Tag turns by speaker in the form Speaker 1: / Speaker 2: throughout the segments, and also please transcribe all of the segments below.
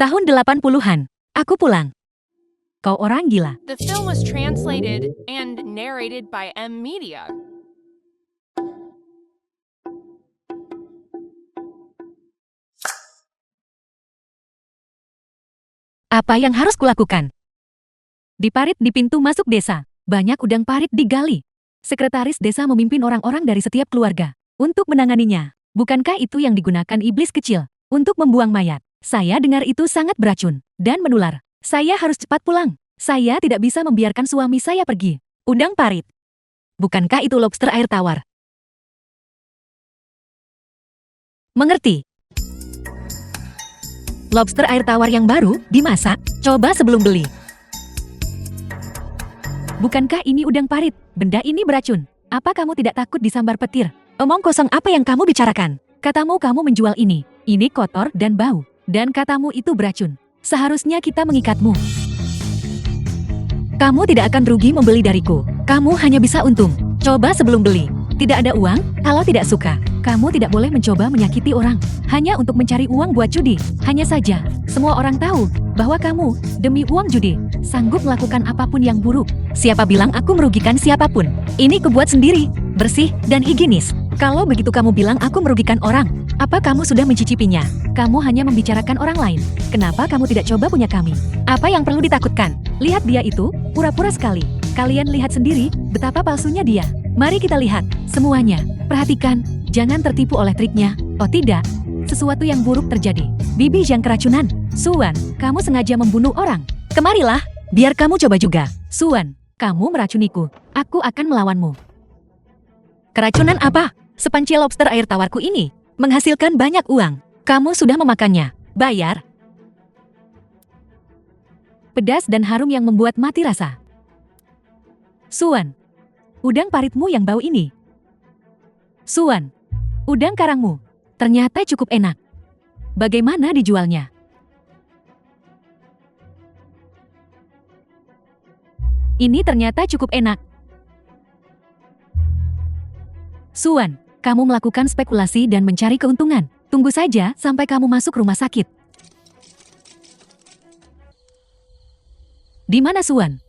Speaker 1: Tahun 80-an. Aku pulang. Kau orang gila.
Speaker 2: The film was translated and narrated by M Media.
Speaker 1: Apa yang harus kulakukan? Di parit di pintu masuk desa, banyak udang parit digali. Sekretaris desa memimpin orang-orang dari setiap keluarga untuk menanganinya. Bukankah itu yang digunakan iblis kecil untuk membuang mayat? Saya dengar itu sangat beracun dan menular. Saya harus cepat pulang. Saya tidak bisa membiarkan suami saya pergi. Udang parit. Bukankah itu lobster air tawar? Mengerti? Lobster air tawar yang baru, dimasak, coba sebelum beli. Bukankah ini udang parit? Benda ini beracun. Apa kamu tidak takut disambar petir? Omong kosong apa yang kamu bicarakan? Katamu kamu menjual ini. Ini kotor dan bau. Dan katamu itu beracun. Seharusnya kita mengikatmu. Kamu tidak akan rugi membeli dariku. Kamu hanya bisa untung. Coba sebelum beli. Tidak ada uang, kalau tidak suka. Kamu tidak boleh mencoba menyakiti orang. Hanya untuk mencari uang buat judi. Hanya saja, semua orang tahu bahwa kamu, demi uang judi, sanggup melakukan apapun yang buruk. Siapa bilang aku merugikan siapapun? Ini kubuat sendiri, bersih, dan higienis. Kalau begitu kamu bilang aku merugikan orang, apa kamu sudah mencicipinya? Kamu hanya membicarakan orang lain. Kenapa kamu tidak coba punya kami? Apa yang perlu ditakutkan? Lihat dia itu, pura-pura sekali. Kalian lihat sendiri, betapa palsunya dia. Mari kita lihat, semuanya. Perhatikan, jangan tertipu oleh triknya. Oh tidak, sesuatu yang buruk terjadi. Bibi yang keracunan. Suan, kamu sengaja membunuh orang. Kemarilah, biar kamu coba juga. Suan, kamu meracuniku. Aku akan melawanmu. Keracunan apa? Sepanci lobster air tawarku ini menghasilkan banyak uang. Kamu sudah memakannya. Bayar. Pedas dan harum yang membuat mati rasa. Suan, udang paritmu yang bau ini. Suan, udang karangmu ternyata cukup enak. Bagaimana dijualnya? Ini ternyata cukup enak. Suan, kamu melakukan spekulasi dan mencari keuntungan. Tunggu saja sampai kamu masuk rumah sakit. Di mana Suan?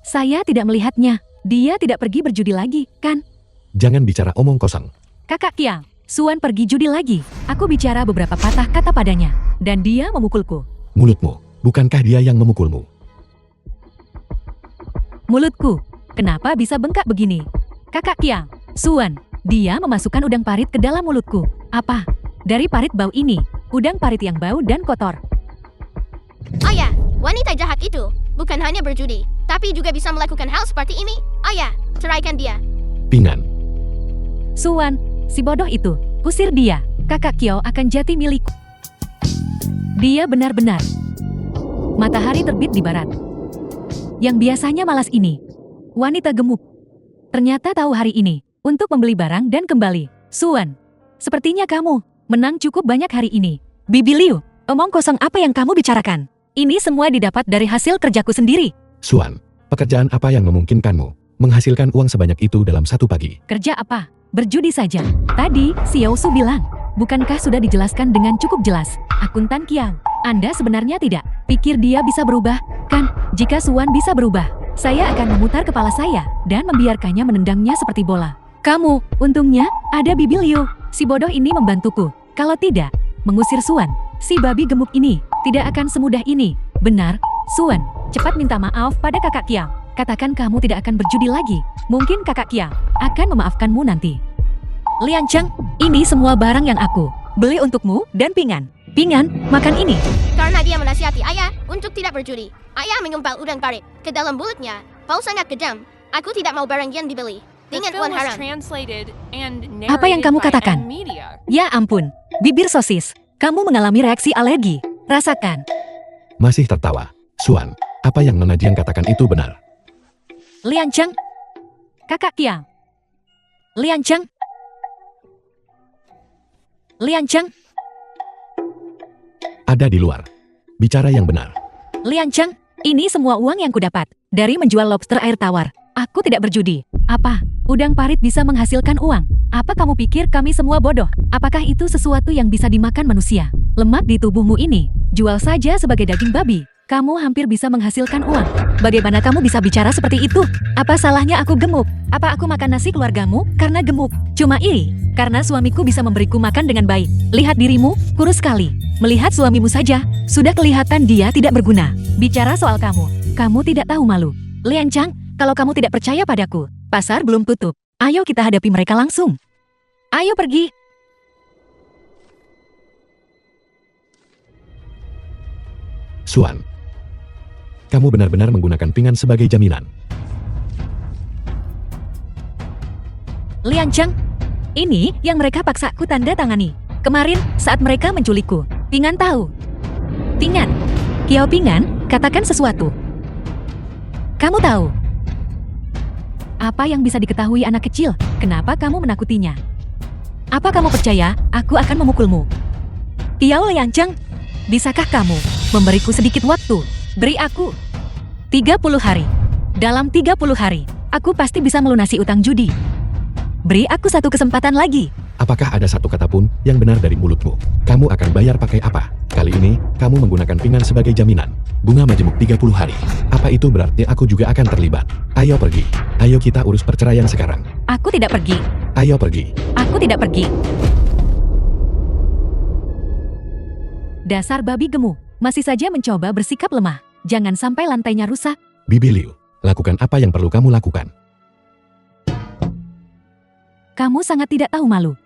Speaker 1: Saya tidak melihatnya. Dia tidak pergi berjudi lagi, kan?
Speaker 3: Jangan bicara omong kosong.
Speaker 1: Kakak Kiang, Suan pergi judi lagi. Aku bicara beberapa patah kata padanya, dan dia memukulku.
Speaker 3: Mulutmu, bukankah dia yang memukulmu?
Speaker 1: Mulutku, kenapa bisa bengkak begini? Kakak Kiang, Suan, dia memasukkan udang parit ke dalam mulutku. Apa? Dari parit bau ini, udang parit yang bau dan kotor.
Speaker 4: Ayah, wanita jahat itu bukan hanya berjudi, tapi juga bisa melakukan hal seperti ini. Ayah, ceraikan dia.
Speaker 3: Pingan.
Speaker 1: Suan, si bodoh itu, usir dia. Kakak Kyo akan jati milikku. Dia benar-benar. Matahari terbit di barat. Yang biasanya malas ini, wanita gemuk, ternyata tahu hari ini untuk membeli barang dan kembali. Suan, sepertinya kamu menang cukup banyak hari ini. Bibi Liu, omong kosong apa yang kamu bicarakan? Ini semua didapat dari hasil kerjaku sendiri.
Speaker 3: Suan, pekerjaan apa yang memungkinkanmu menghasilkan uang sebanyak itu dalam satu pagi?
Speaker 1: Kerja apa? Berjudi saja. Tadi, Xiao Su bilang. Bukankah sudah dijelaskan dengan cukup jelas? Akuntan Kiao, Anda sebenarnya tidak pikir dia bisa berubah, kan? Jika Suan bisa berubah, saya akan memutar kepala saya dan membiarkannya menendangnya seperti bola. Kamu, untungnya, ada Bibi Liu. Si bodoh ini membantuku. Kalau tidak, mengusir Suan, si babi gemuk ini, tidak akan semudah ini. Benar, Suan, cepat minta maaf pada kakak Kiao. Katakan kamu tidak akan berjudi lagi. Mungkin kakak Kiao akan memaafkanmu nanti. Lian Cheng, ini semua barang yang aku beli untukmu dan Pingan. Pingan, makan ini.
Speaker 4: Karena dia menasihati ayah untuk tidak berjudi. Ayah menyumpal udang parit ke dalam mulutnya. Bau sangat kejam. Aku tidak mau barang yang dibeli
Speaker 2: The
Speaker 4: dengan
Speaker 2: film
Speaker 4: uang
Speaker 2: was
Speaker 4: haram.
Speaker 2: translated and
Speaker 1: Apa yang
Speaker 2: narrated
Speaker 1: kamu
Speaker 2: by
Speaker 1: katakan?
Speaker 2: M Media.
Speaker 1: Ya ampun, bibir sosis. Kamu mengalami reaksi alergi. Rasakan.
Speaker 3: Masih tertawa. Suan, apa yang Nona Jiang katakan itu benar.
Speaker 1: Lian Cheng. Kakak Kiang. Lian Cheng. Lian Cheng.
Speaker 3: Ada di luar. Bicara yang benar.
Speaker 1: Lian Cheng, ini semua uang yang kudapat dari menjual lobster air tawar. Aku tidak berjudi. Apa? Udang parit bisa menghasilkan uang? Apa kamu pikir kami semua bodoh? Apakah itu sesuatu yang bisa dimakan manusia? Lemak di tubuhmu ini, jual saja sebagai daging babi. Kamu hampir bisa menghasilkan uang. Bagaimana kamu bisa bicara seperti itu? Apa salahnya aku gemuk? Apa aku makan nasi keluargamu karena gemuk? Cuma iri, karena suamiku bisa memberiku makan dengan baik. Lihat dirimu, kurus sekali. Melihat suamimu saja, sudah kelihatan dia tidak berguna. Bicara soal kamu tidak tahu malu. Lian Chang, kalau kamu tidak percaya padaku, pasar belum tutup. Ayo kita hadapi mereka langsung. Ayo pergi.
Speaker 3: Suan, kamu benar-benar menggunakan pinggan sebagai jaminan.
Speaker 1: Lian Chang, ini yang mereka paksaku tanda tangani. Kemarin saat mereka menculikku. Pingan tahu. Pingan. Kiao Pingan, katakan sesuatu. Kamu tahu. Apa yang bisa diketahui anak kecil? Kenapa kamu menakutinya? Apa kamu percaya aku akan memukulmu? Kiao Lian Chang, bisakah kamu memberiku sedikit waktu? Beri aku 30 hari. Dalam 30 hari, aku pasti bisa melunasi utang judi. Beri aku satu kesempatan lagi.
Speaker 3: Apakah ada satu kata pun yang benar dari mulutmu? Kamu akan bayar pakai apa? Kali ini, kamu menggunakan pinggan sebagai jaminan. Bunga majemuk 30 hari. Apa itu berarti aku juga akan terlibat? Ayo pergi. Ayo kita urus perceraian sekarang.
Speaker 1: Aku tidak pergi.
Speaker 3: Ayo pergi.
Speaker 1: Aku tidak pergi. Dasar babi gemuk, masih saja mencoba bersikap lemah. Jangan sampai lantainya rusak.
Speaker 3: Bibi Liu, lakukan apa yang perlu kamu lakukan.
Speaker 1: Kamu sangat tidak tahu malu.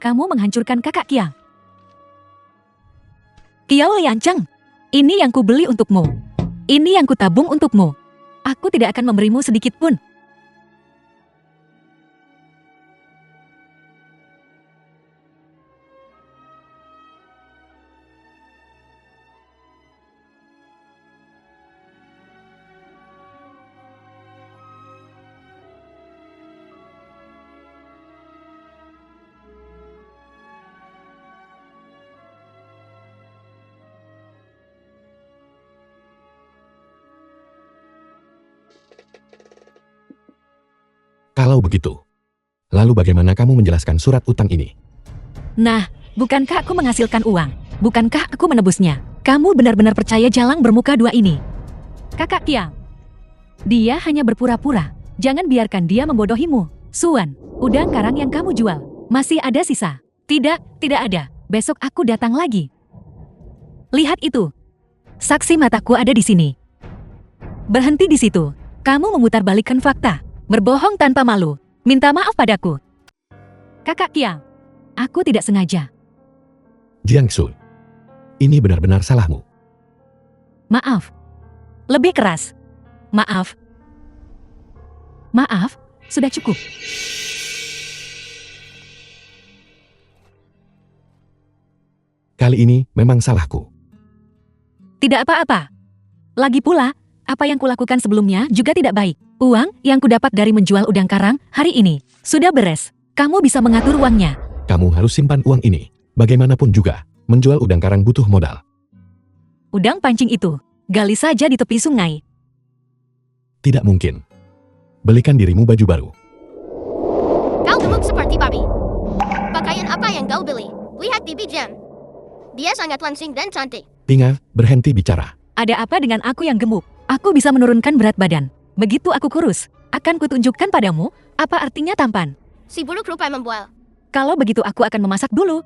Speaker 1: Kamu menghancurkan kakak Kiang. Kiao Lian Chang, ini yang kubeli untukmu. Ini yang kutabung untukmu. Aku tidak akan memberimu sedikit pun.
Speaker 3: Kalau begitu, lalu bagaimana kamu menjelaskan surat utang ini?
Speaker 1: Nah, bukankah aku menghasilkan uang? Bukankah aku menebusnya? Kamu benar-benar percaya jalang bermuka dua ini? Kakak Kiang, dia hanya berpura-pura. Jangan biarkan dia membodohimu. Suan, udang karang yang kamu jual, masih ada sisa? Tidak, tidak ada. Besok aku datang lagi. Lihat itu. Saksi mataku ada di sini. Berhenti di situ. Kamu memutarbalikkan fakta. Berbohong tanpa malu. Minta maaf padaku. Kakak Kiang, aku tidak sengaja.
Speaker 3: Jiangsu, ini benar-benar salahmu.
Speaker 1: Maaf. Lebih keras. Maaf. Maaf, sudah cukup.
Speaker 3: Kali ini memang salahku.
Speaker 1: Tidak apa-apa. Lagi pula, apa yang kulakukan sebelumnya juga tidak baik. Uang yang kudapat dari menjual udang karang hari ini sudah beres. Kamu bisa mengatur uangnya.
Speaker 3: Kamu harus simpan uang ini. Bagaimanapun juga, menjual udang karang butuh modal.
Speaker 1: Udang pancing itu, gali saja di tepi sungai.
Speaker 3: Tidak mungkin. Belikan dirimu baju baru.
Speaker 4: Kau gemuk seperti babi. Pakaian apa yang kau beli? Lihat Bibi Jam. Dia sangat langsing dan cantik.
Speaker 3: Pinga, berhenti bicara.
Speaker 1: Ada apa dengan aku yang gemuk? Aku bisa menurunkan berat badan. Begitu aku kurus, akan kutunjukkan padamu apa artinya tampan.
Speaker 4: Si buruk rupa membual.
Speaker 1: Kalau begitu aku akan memasak dulu.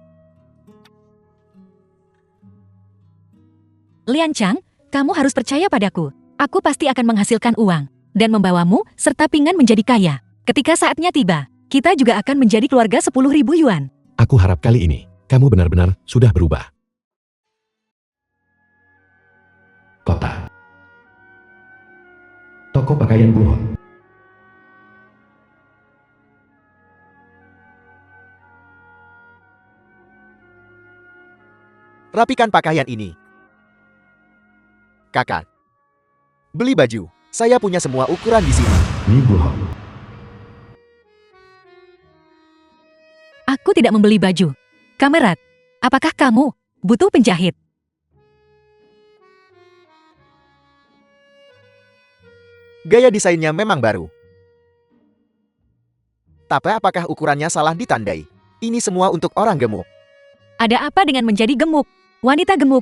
Speaker 1: Lian Chang, kamu harus percaya padaku. Aku pasti akan menghasilkan uang dan membawamu serta Pingan menjadi kaya. Ketika saatnya tiba, kita juga akan menjadi keluarga 10.000 yuan.
Speaker 3: Aku harap kali ini, kamu benar-benar sudah berubah. Kota. Toko pakaian Buhon.
Speaker 5: Rapikan pakaian ini. Kakak. Beli baju. Saya punya semua ukuran di sini.
Speaker 3: Ni Buhon.
Speaker 1: Aku tidak membeli baju. Kamerat, apakah kamu butuh penjahit?
Speaker 5: Gaya desainnya memang baru. Tapi apakah ukurannya salah ditandai? Ini semua untuk orang gemuk.
Speaker 1: Ada apa dengan menjadi gemuk? Wanita gemuk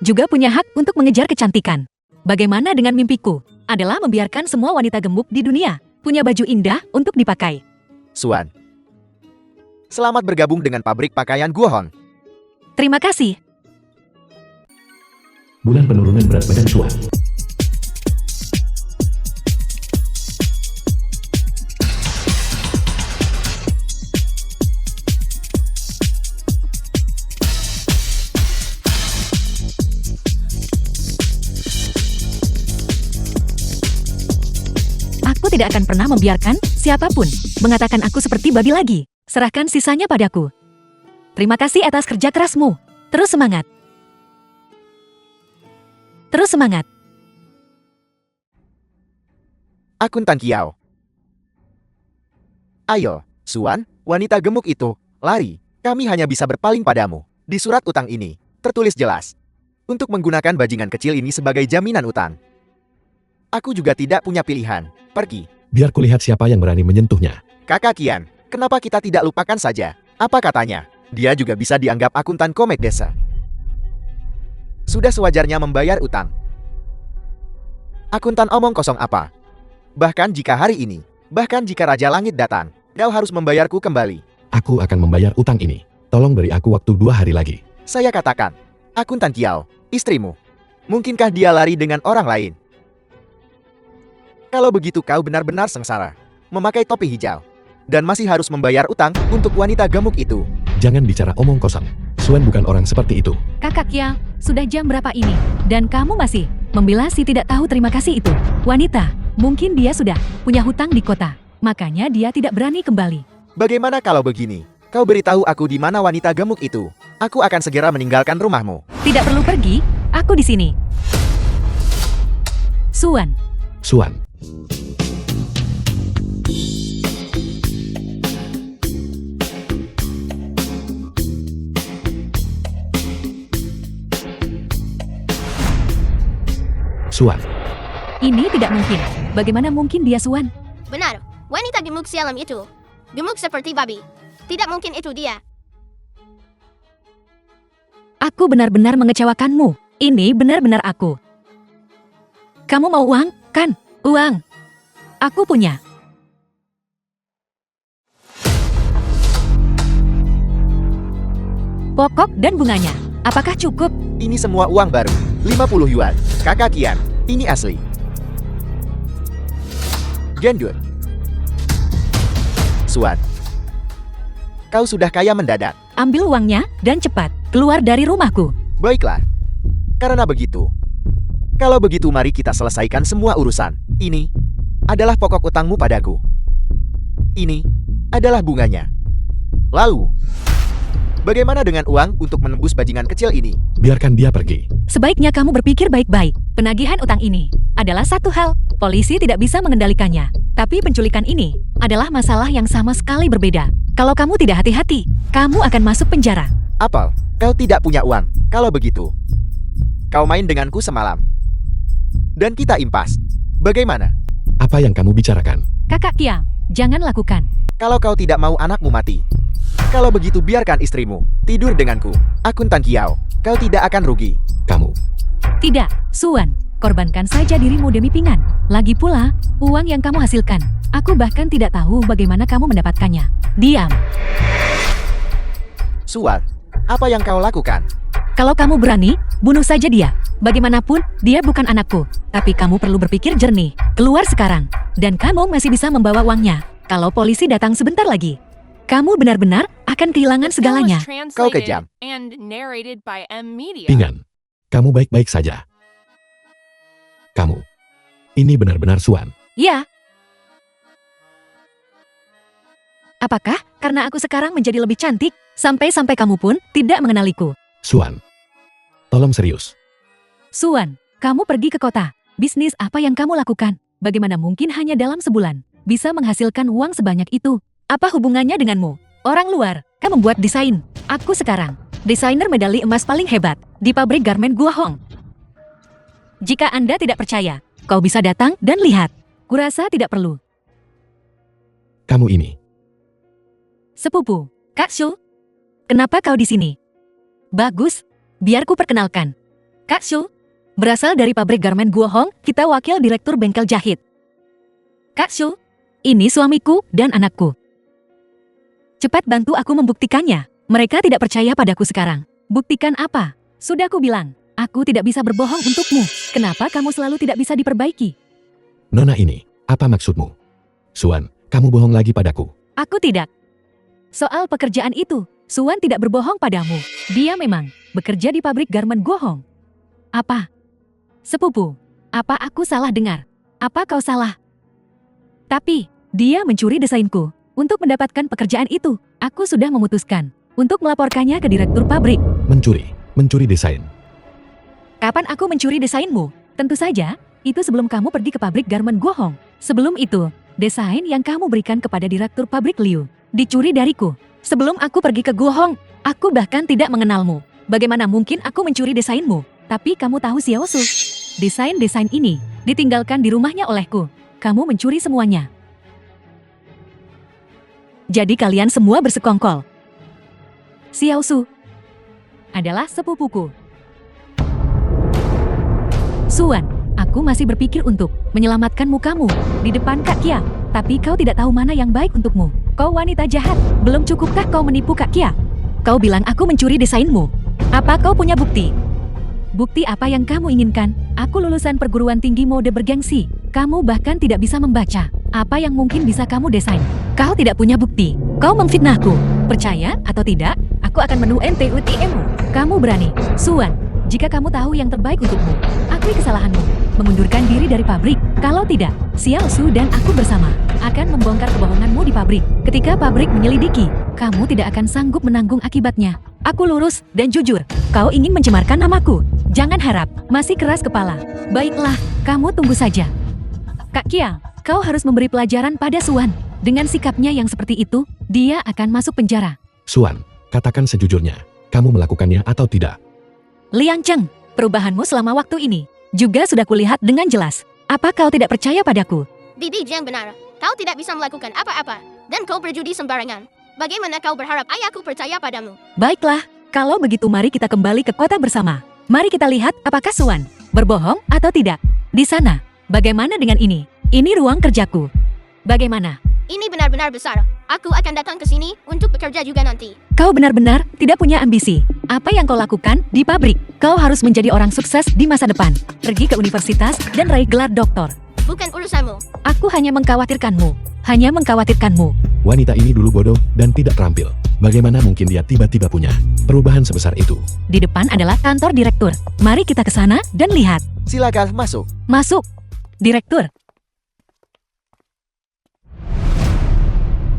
Speaker 1: juga punya hak untuk mengejar kecantikan. Bagaimana dengan mimpiku? Adalah membiarkan semua wanita gemuk di dunia punya baju indah untuk dipakai.
Speaker 5: Suan. Selamat bergabung dengan pabrik pakaian Guohong.
Speaker 1: Terima kasih.
Speaker 3: Bulan penurunan berat badan Suan.
Speaker 1: Aku tidak akan pernah membiarkan siapapun mengatakan aku seperti babi lagi. Serahkan sisanya padaku. Terima kasih atas kerja kerasmu. Terus semangat. Terus semangat.
Speaker 5: Akun Tan Kiao. Ayo, Suan, wanita gemuk itu, lari. Kami hanya bisa berpaling padamu. Di surat utang ini, tertulis jelas. Untuk menggunakan bajingan kecil ini sebagai jaminan utang. Aku juga tidak punya pilihan. Pergi.
Speaker 3: Biar kulihat siapa yang berani menyentuhnya.
Speaker 5: Kakak Kian, kenapa kita tidak lupakan saja? Apa katanya? Dia juga bisa dianggap akuntan komik desa. Sudah sewajarnya membayar utang. Akuntan omong kosong apa? Bahkan jika hari ini, bahkan jika Raja Langit datang, kau harus membayarku kembali.
Speaker 3: Aku akan membayar utang ini. Tolong beri aku waktu 2 hari lagi.
Speaker 5: Saya katakan, akuntan Kiao, istrimu. Mungkinkah dia lari dengan orang lain? Kalau begitu kau benar-benar sengsara. Memakai topi hijau. Dan masih harus membayar utang untuk wanita gemuk itu.
Speaker 3: Jangan bicara omong kosong. Suan bukan orang seperti itu.
Speaker 1: Kakak Kia, sudah jam berapa ini? Dan kamu masih membela si tidak tahu terima kasih itu. Wanita, mungkin dia sudah punya hutang di kota. Makanya dia tidak berani kembali.
Speaker 5: Bagaimana kalau begini? Kau beritahu aku di mana wanita gemuk itu. Aku akan segera meninggalkan rumahmu.
Speaker 1: Tidak perlu pergi, aku di sini. Suan.
Speaker 3: Suan. Suan.
Speaker 1: Ini tidak mungkin. Bagaimana mungkin dia Suan?
Speaker 4: Benar, wanita gemuk sialam itu. Gemuk seperti babi. Tidak mungkin itu dia.
Speaker 1: Aku benar-benar mengecewakanmu. Ini benar-benar aku. Kamu mau uang, kan? Uang. Aku punya. Pokok dan bunganya. Apakah cukup?
Speaker 5: Ini semua uang baru. 50 yuan. Kakak Kian, ini asli. Gendut. Suan. Kau sudah kaya mendadak.
Speaker 1: Ambil uangnya dan cepat keluar dari rumahku.
Speaker 5: Baiklah. Karena begitu. Kalau begitu mari kita selesaikan semua urusan. Ini adalah pokok utangmu padaku. Ini adalah bunganya. Lalu, bagaimana dengan uang untuk menembus bajingan kecil ini?
Speaker 3: Biarkan dia pergi.
Speaker 1: Sebaiknya kamu berpikir baik-baik. Penagihan utang ini adalah satu hal. Polisi tidak bisa mengendalikannya. Tapi penculikan ini adalah masalah yang sama sekali berbeda. Kalau kamu tidak hati-hati, kamu akan masuk penjara.
Speaker 5: Apel, kau tidak punya uang. Kalau begitu, kau main denganku semalam. Dan kita impas. Bagaimana?
Speaker 3: Apa yang kamu bicarakan?
Speaker 1: Kakak Kiang, jangan lakukan.
Speaker 5: Kalau kau tidak mau anakmu mati. Kalau begitu biarkan istrimu tidur denganku. Akuntan Kiao, kau tidak akan rugi.
Speaker 3: Kamu.
Speaker 1: Tidak, Suan. Korbankan saja dirimu demi Pingan. Lagi pula, uang yang kamu hasilkan. Aku bahkan tidak tahu bagaimana kamu mendapatkannya. Diam.
Speaker 5: Suan, apa yang kau lakukan?
Speaker 1: Kalau kamu berani, bunuh saja dia. Bagaimanapun, dia bukan anakku. Tapi kamu perlu berpikir jernih. Keluar sekarang. Dan kamu masih bisa membawa uangnya. Kalau polisi datang sebentar lagi. Kamu benar-benar akan kehilangan
Speaker 2: The film was
Speaker 1: segalanya.
Speaker 5: Kau
Speaker 2: translated
Speaker 5: kejam.
Speaker 2: and narrated by M Media.
Speaker 3: Pingan. Kamu baik-baik saja. Kamu. Ini benar-benar Suan.
Speaker 1: Ya. Apakah karena aku sekarang menjadi lebih cantik, sampai-sampai kamu pun tidak mengenaliku?
Speaker 3: Suan. Tolong serius.
Speaker 1: Suan, kamu pergi ke kota. Bisnis apa yang kamu lakukan? Bagaimana mungkin hanya dalam sebulan bisa menghasilkan uang sebanyak itu? Apa hubungannya denganmu? Orang luar, kamu membuat desain. Aku sekarang, desainer medali emas paling hebat di pabrik garmen Guohong. Jika Anda tidak percaya, kau bisa datang dan lihat. Kurasa tidak perlu.
Speaker 3: Kamu ini.
Speaker 1: Sepupu, Kak Shu. Kenapa kau di sini? Bagus, biar ku perkenalkan. Kak Shu, berasal dari pabrik garmen Guohong, kita wakil direktur bengkel jahit. Kak Shu, ini suamiku dan anakku. Cepat bantu aku membuktikannya. Mereka tidak percaya padaku sekarang. Buktikan apa? Sudah ku bilang, aku tidak bisa berbohong untukmu. Kenapa kamu selalu tidak bisa diperbaiki?
Speaker 3: Nona ini, apa maksudmu? Suan, kamu bohong lagi padaku.
Speaker 1: Aku tidak. Soal pekerjaan itu, Suan tidak berbohong padamu. Dia memang bekerja di pabrik garmen Guohong. Apa? Sepupu, apa aku salah dengar? Apa kau salah? Tapi, dia mencuri desainku. Untuk mendapatkan pekerjaan itu, aku sudah memutuskan untuk melaporkannya ke direktur pabrik.
Speaker 3: Mencuri desain.
Speaker 1: Kapan aku mencuri desainmu? Tentu saja, itu sebelum kamu pergi ke pabrik garmen Guohong. Sebelum itu, desain yang kamu berikan kepada direktur pabrik Liu dicuri dariku. Sebelum aku pergi ke Guohong, aku bahkan tidak mengenalmu. Bagaimana mungkin aku mencuri desainmu? Tapi kamu tahu Xiao Su, desain-desain ini ditinggalkan di rumahnya olehku. Kamu mencuri semuanya. Jadi kalian semua bersekongkol. Xiao Su adalah sepupuku. Suan, aku masih berpikir untuk menyelamatkan mukamu di depan Kak Kia. Tapi kau tidak tahu mana yang baik untukmu. Kau wanita jahat, belum cukupkah kau menipu Kak Kia? Kau bilang aku mencuri desainmu. Apa kau punya bukti? Bukti apa yang kamu inginkan? Aku lulusan perguruan tinggi mode bergengsi. Kamu bahkan tidak bisa membaca. Apa yang mungkin bisa kamu desain? Kau tidak punya bukti. Kau memfitnahku. Percaya atau tidak, aku akan men-UNTUTM-mu. Kamu berani. Suan, jika kamu tahu yang terbaik untukmu, akui kesalahanmu. Mengundurkan diri dari pabrik. Kalau tidak, Xiao Su dan aku bersama akan membongkar kebohonganmu di pabrik. Ketika pabrik menyelidiki, kamu tidak akan sanggup menanggung akibatnya. Aku lurus dan jujur. Kau ingin mencemarkan namaku. Jangan harap masih keras kepala. Baiklah, kamu tunggu saja. Kak Kia, kau harus memberi pelajaran pada Suan. Dengan sikapnya yang seperti itu, dia akan masuk penjara.
Speaker 3: Suan, katakan sejujurnya, kamu melakukannya atau tidak?
Speaker 1: Liang Cheng, perubahanmu selama waktu ini juga sudah kulihat dengan jelas. Apa kau tidak percaya padaku?
Speaker 4: Bibi Jiang benar. Kau tidak bisa melakukan apa-apa. Dan kau berjudi sembarangan. Bagaimana kau berharap ayahku percaya padamu?
Speaker 1: Baiklah, kalau begitu mari kita kembali ke kota bersama. Mari kita lihat apakah Suan berbohong atau tidak. Di sana, bagaimana dengan ini? Ini ruang kerjaku. Bagaimana?
Speaker 4: Ini benar-benar besar. Aku akan datang ke sini untuk bekerja juga nanti.
Speaker 1: Kau benar-benar tidak punya ambisi. Apa yang kau lakukan di pabrik? Kau harus menjadi orang sukses di masa depan. Pergi ke universitas dan raih gelar doktor.
Speaker 4: Bukan urusanmu.
Speaker 1: Aku hanya mengkhawatirkanmu. Hanya mengkhawatirkanmu.
Speaker 3: Wanita ini dulu bodoh dan tidak terampil. Bagaimana mungkin dia tiba-tiba punya perubahan sebesar itu?
Speaker 1: Di depan adalah kantor direktur. Mari kita ke sana dan lihat.
Speaker 5: Silakan masuk.
Speaker 1: Masuk. Direktur.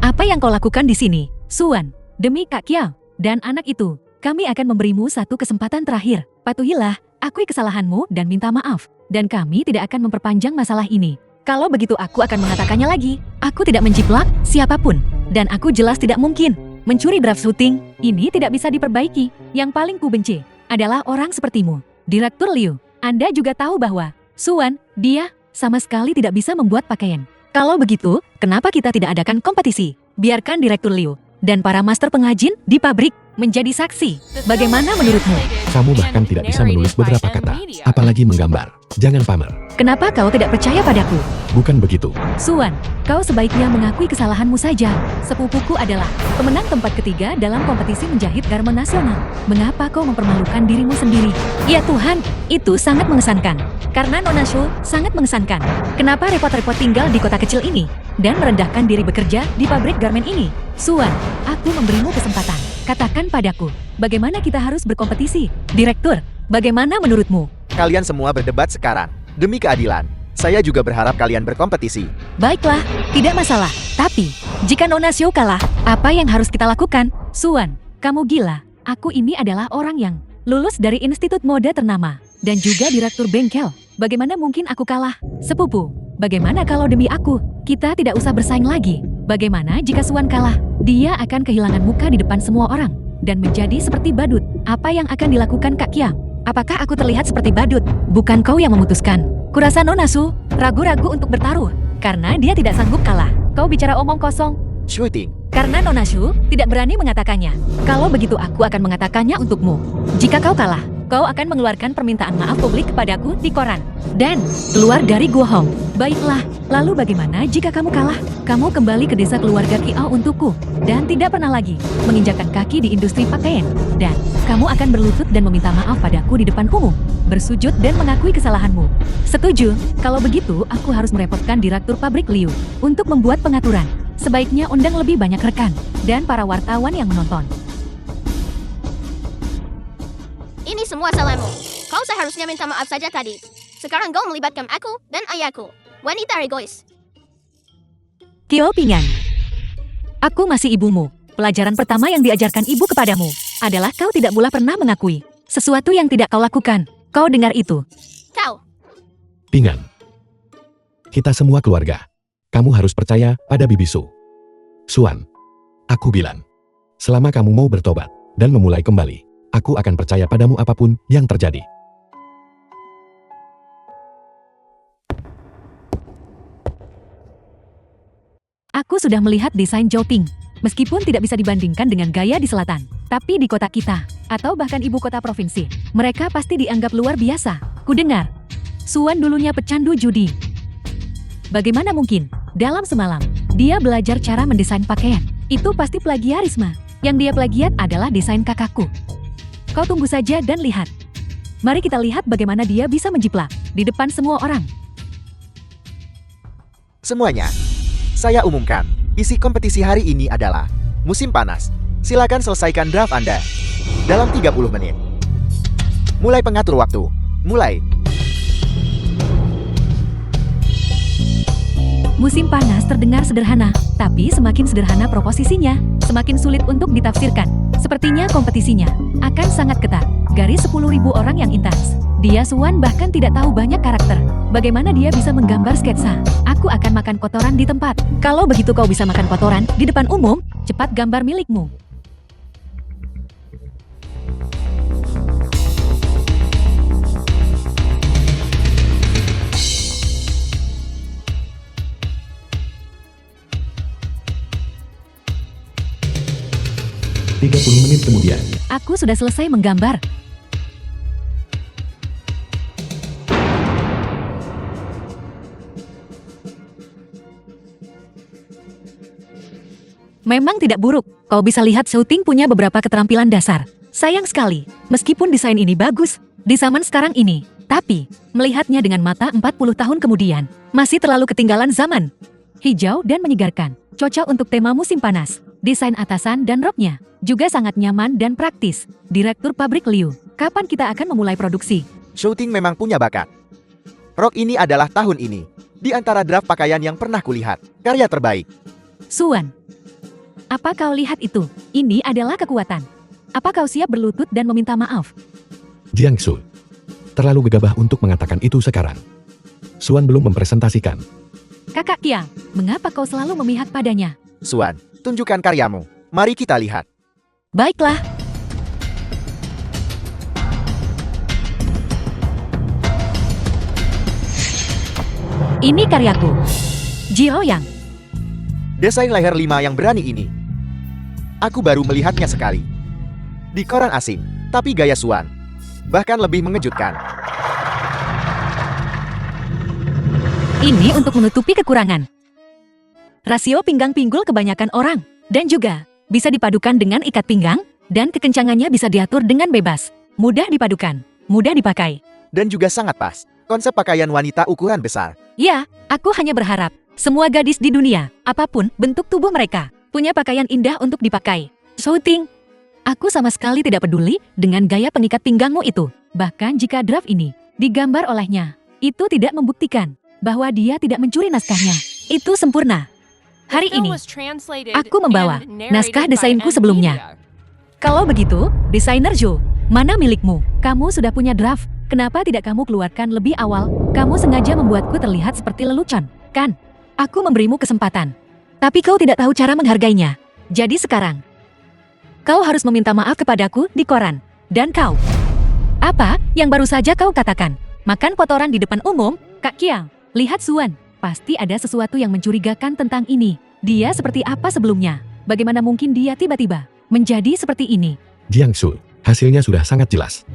Speaker 1: Apa yang kau lakukan di sini, Suan? Demi Kak Kiao dan anak itu, kami akan memberimu satu kesempatan terakhir. Patuhilah, akui kesalahanmu dan minta maaf. Dan kami tidak akan memperpanjang masalah ini. Kalau begitu aku akan mengatakannya lagi. Aku tidak menjiplak siapapun. Dan aku jelas tidak mungkin mencuri draft syuting. Ini tidak bisa diperbaiki. Yang paling ku benci adalah orang sepertimu. Direktur Liu, Anda juga tahu bahwa Suan, dia sama sekali tidak bisa membuat pakaian. Kalau begitu, kenapa kita tidak adakan kompetisi? Biarkan Direktur Liu dan para master pengrajin di pabrik menjadi saksi. Bagaimana menurutmu?
Speaker 3: Kamu bahkan tidak bisa menulis beberapa kata, apalagi menggambar. Jangan pamer.
Speaker 1: Kenapa kau tidak percaya padaku?
Speaker 3: Bukan begitu.
Speaker 1: Suan, kau sebaiknya mengakui kesalahanmu saja. Sepupuku adalah pemenang tempat ketiga dalam kompetisi menjahit garmen nasional. Mengapa kau mempermalukan dirimu sendiri? Ya Tuhan, itu sangat mengesankan. Karena Nona Shu sangat mengesankan. Kenapa repot-repot tinggal di kota kecil ini dan merendahkan diri bekerja di pabrik garmen ini? Suan, aku memberimu kesempatan. Katakan padaku, bagaimana kita harus berkompetisi? Direktur, bagaimana menurutmu?
Speaker 5: Kalian semua berdebat sekarang. Demi keadilan, saya juga berharap kalian berkompetisi.
Speaker 1: Baiklah, tidak masalah. Tapi, jika Nona Xiu kalah, apa yang harus kita lakukan? Suan, kamu gila. Aku ini adalah orang yang lulus dari institut mode ternama dan juga direktur bengkel. Bagaimana mungkin aku kalah? Sepupu, bagaimana kalau demi aku, kita tidak usah bersaing lagi? Bagaimana jika Suan kalah? Dia akan kehilangan muka di depan semua orang dan menjadi seperti badut. Apa yang akan dilakukan Kak Kiang? Apakah aku terlihat seperti badut? Bukan kau yang memutuskan. Kurasa Nona Su ragu-ragu untuk bertaruh. Karena dia tidak sanggup kalah. Kau bicara omong kosong.
Speaker 5: Shooting.
Speaker 1: Karena Nona Shu tidak berani mengatakannya. Kalau begitu aku akan mengatakannya untukmu. Jika kau kalah, kau akan mengeluarkan permintaan maaf publik kepadaku di koran. Dan keluar dari Gua Hong. Baiklah, lalu bagaimana jika kamu kalah? Kamu kembali ke desa keluarga Kiao untukku. Dan tidak pernah lagi menginjakkan kaki di industri pakaian. Dan kamu akan berlutut dan meminta maaf padaku di depan umum. Bersujud dan mengakui kesalahanmu. Setuju, kalau begitu aku harus merepotkan direktur pabrik Liu untuk membuat pengaturan. Sebaiknya undang lebih banyak rekan dan para wartawan yang menonton.
Speaker 4: Ini semua salahmu. Kau seharusnya minta maaf saja tadi. Sekarang kau melibatkan aku dan ayahku. Wanita egois.
Speaker 1: Kyo Pingan. Aku masih ibumu. Pelajaran pertama yang diajarkan ibu kepadamu adalah kau tidak boleh pernah mengakui sesuatu yang tidak kau lakukan. Kau dengar itu?
Speaker 4: Kau.
Speaker 3: Pingan. Kita semua keluarga. Kamu harus percaya pada Bibi Su. Suan. Aku bilang. Selama kamu mau bertobat dan memulai kembali, aku akan percaya padamu apapun yang terjadi.
Speaker 1: Aku sudah melihat desain Zhou Ting. Meskipun tidak bisa dibandingkan dengan gaya di selatan, tapi di kota kita, atau bahkan ibu kota provinsi, mereka pasti dianggap luar biasa. Kudengar, Suan dulunya pecandu judi. Bagaimana mungkin? Dalam semalam, dia belajar cara mendesain pakaian. Itu pasti plagiarisme. Yang dia plagiat adalah desain kakakku. Kau tunggu saja dan lihat. Mari kita lihat bagaimana dia bisa menjiplak di depan semua orang.
Speaker 5: Semuanya. Saya umumkan, isi kompetisi hari ini adalah musim panas. Silakan selesaikan draft Anda dalam 30 menit. Mulai pengatur waktu. Mulai.
Speaker 1: Musim panas terdengar sederhana, tapi semakin sederhana proposisinya, semakin sulit untuk ditafsirkan. Sepertinya kompetisinya akan sangat ketat. Garis 10.000 orang yang intens. Dia Suan bahkan tidak tahu banyak karakter. Bagaimana dia bisa menggambar sketsa? Aku akan makan kotoran di tempat. Kalau begitu kau bisa makan kotoran di depan umum, cepat gambar milikmu.
Speaker 3: Menit kemudian.
Speaker 1: Aku sudah selesai menggambar. Memang tidak buruk. Kau bisa lihat Zhou Ting punya beberapa keterampilan dasar. Sayang sekali, meskipun desain ini bagus di zaman sekarang ini, tapi melihatnya dengan mata 40 tahun kemudian, masih terlalu ketinggalan zaman. Hijau dan menyegarkan, cocok untuk tema musim panas. Desain atasan dan roknya juga sangat nyaman dan praktis. Direktur pabrik Liu, kapan kita akan memulai produksi?
Speaker 5: Shooting memang punya bakat. Rok ini adalah tahun ini. Di antara draft pakaian yang pernah kulihat, karya terbaik.
Speaker 1: Suan, apa kau lihat itu? Ini adalah kekuatan. Apa kau siap berlutut dan meminta maaf?
Speaker 3: Jiangsu. Terlalu gegabah untuk mengatakan itu sekarang. Suan belum mempresentasikan.
Speaker 1: Kakak Kiang, mengapa kau selalu memihak padanya?
Speaker 5: Suan, tunjukkan karyamu. Mari kita lihat.
Speaker 1: Baiklah. Ini karyaku. Jio Yang.
Speaker 5: Desain leher 5 yang berani ini. Aku baru melihatnya sekali. Di koran asing, tapi gaya Suan. Bahkan lebih mengejutkan.
Speaker 1: Ini untuk menutupi kekurangan. Rasio pinggang pinggul kebanyakan orang. Dan juga bisa dipadukan dengan ikat pinggang. Dan kekencangannya bisa diatur dengan bebas. Mudah dipadukan. Mudah dipakai.
Speaker 5: Dan juga sangat pas. Konsep pakaian wanita ukuran besar.
Speaker 1: Ya, aku hanya berharap semua gadis di dunia, apapun bentuk tubuh mereka, punya pakaian indah untuk dipakai. Zhou Ting, aku sama sekali tidak peduli dengan gaya pengikat pinggangmu itu. Bahkan jika draft ini digambar olehnya, itu tidak membuktikan bahwa dia tidak mencuri naskahnya. Itu sempurna. Hari ini, aku membawa naskah desainku sebelumnya. Kalau begitu, desainer Zhou, mana milikmu? Kamu sudah punya draft. Kenapa tidak kamu keluarkan lebih awal? Kamu sengaja membuatku terlihat seperti lelucon, kan? Aku memberimu kesempatan. Tapi kau tidak tahu cara menghargainya. Jadi sekarang, kau harus meminta maaf kepadaku di koran. Dan kau, apa yang baru saja kau katakan? Makan kotoran di depan umum? Kak Kiang, lihat Suan. Pasti ada sesuatu yang mencurigakan tentang ini. Dia seperti apa sebelumnya? Bagaimana mungkin dia tiba-tiba menjadi seperti ini?
Speaker 3: Jiangsu, hasilnya sudah sangat jelas.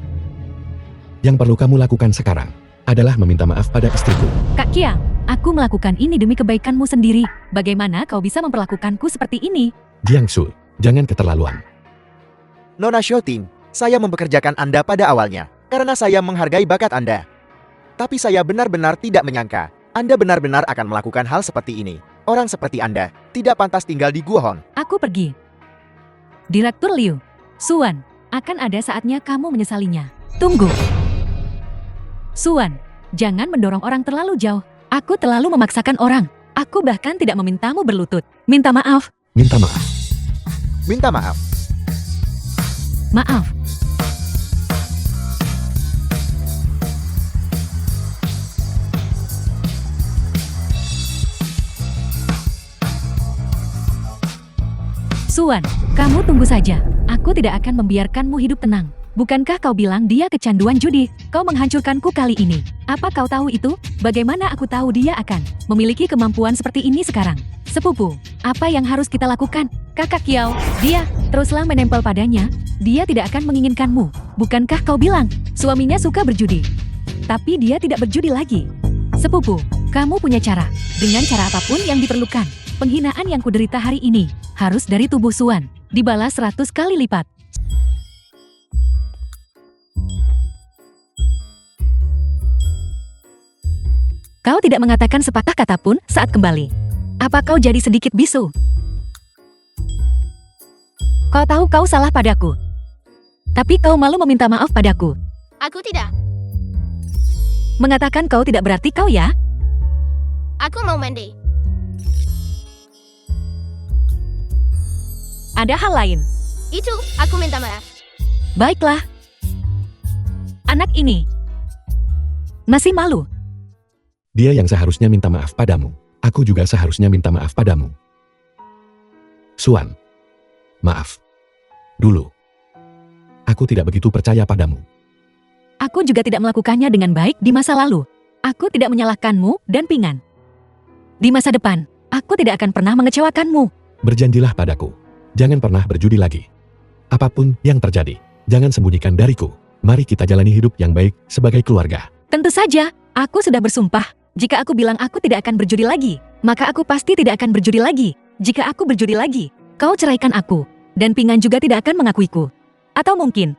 Speaker 3: Yang perlu kamu lakukan sekarang adalah meminta maaf pada istriku.
Speaker 1: Kak Qiang, aku melakukan ini demi kebaikanmu sendiri. Bagaimana kau bisa memperlakukanku seperti ini?
Speaker 3: Jiangsu, jangan keterlaluan.
Speaker 5: Nona Xiaoting, saya mempekerjakan Anda pada awalnya karena saya menghargai bakat Anda. Tapi saya benar-benar tidak menyangka Anda benar-benar akan melakukan hal seperti ini. Orang seperti Anda tidak pantas tinggal di Gua Hon.
Speaker 1: Aku pergi. Direktur Liu, Suan, akan ada saatnya kamu menyesalinya. Tunggu. Suan, jangan mendorong orang terlalu jauh. Aku terlalu memaksakan orang. Aku bahkan tidak memintamu berlutut. Minta maaf.
Speaker 3: Minta maaf.
Speaker 5: Minta maaf.
Speaker 1: Maaf. Suan, kamu tunggu saja. Aku tidak akan membiarkanmu hidup tenang. Bukankah kau bilang dia kecanduan judi? Kau menghancurkanku kali ini. Apa kau tahu itu? Bagaimana aku tahu dia akan memiliki kemampuan seperti ini sekarang? Sepupu, apa yang harus kita lakukan? Kakak Kiao, dia, teruslah menempel padanya. Dia tidak akan menginginkanmu. Bukankah kau bilang, suaminya suka berjudi? Tapi dia tidak berjudi lagi. Sepupu, kamu punya cara. Dengan cara apapun yang diperlukan. Penghinaan yang kuderita hari ini harus dari tubuh Suan, dibalas 100 kali lipat. Kau tidak mengatakan sepatah kata pun saat kembali. Apa kau jadi sedikit bisu? Kau tahu kau salah padaku. Tapi kau malu meminta maaf padaku.
Speaker 4: Aku tidak.
Speaker 1: Mengatakan kau tidak berarti kau ya?
Speaker 4: Aku mau mandi.
Speaker 1: Ada hal lain.
Speaker 4: Itu, aku minta maaf.
Speaker 1: Baiklah. Anak ini masih malu.
Speaker 3: Dia yang seharusnya minta maaf padamu. Aku juga seharusnya minta maaf padamu. Suan, maaf. Dulu, aku tidak begitu percaya padamu.
Speaker 1: Aku juga tidak melakukannya dengan baik di masa lalu. Aku tidak menyalahkanmu dan Pingan. Di masa depan, aku tidak akan pernah mengecewakanmu.
Speaker 3: Berjanjilah padaku. Jangan pernah berjudi lagi. Apapun yang terjadi, jangan sembunyikan dariku. Mari kita jalani hidup yang baik sebagai keluarga.
Speaker 1: Tentu saja, aku sudah bersumpah. Jika aku bilang aku tidak akan berjudi lagi, maka aku pasti tidak akan berjudi lagi. Jika aku berjudi lagi, kau ceraikan aku. Dan Pingan juga tidak akan mengakuiku. Atau mungkin,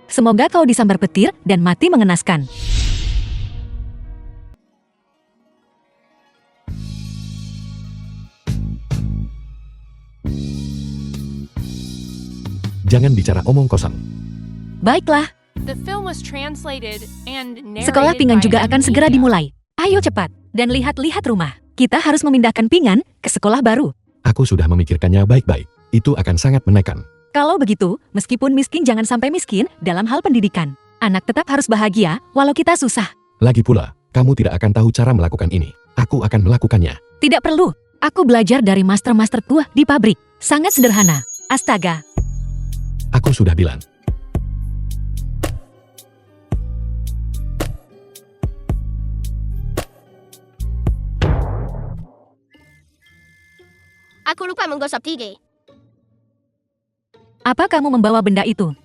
Speaker 1: semoga kau disambar petir dan mati mengenaskan.
Speaker 3: Jangan bicara omong kosong.
Speaker 1: Baiklah,
Speaker 2: The film was translated and narrated
Speaker 1: sekolah Pingan
Speaker 2: by
Speaker 1: juga akan
Speaker 2: Emilia.
Speaker 1: segera dimulai. Ayo cepat, dan lihat-lihat rumah. Kita harus memindahkan Pingan ke sekolah baru.
Speaker 3: Aku sudah memikirkannya baik-baik. Itu akan sangat menekan.
Speaker 1: Kalau begitu, meskipun miskin jangan sampai miskin dalam hal pendidikan. Anak tetap harus bahagia, walau kita susah.
Speaker 3: Lagi pula, kamu tidak akan tahu cara melakukan ini. Aku akan melakukannya.
Speaker 1: Tidak perlu. Aku belajar dari master-master tua di pabrik. Sangat sederhana. Astaga.
Speaker 3: Aku sudah bilang.
Speaker 4: Aku lupa menggosok gigi.
Speaker 1: Apa kamu membawa benda itu?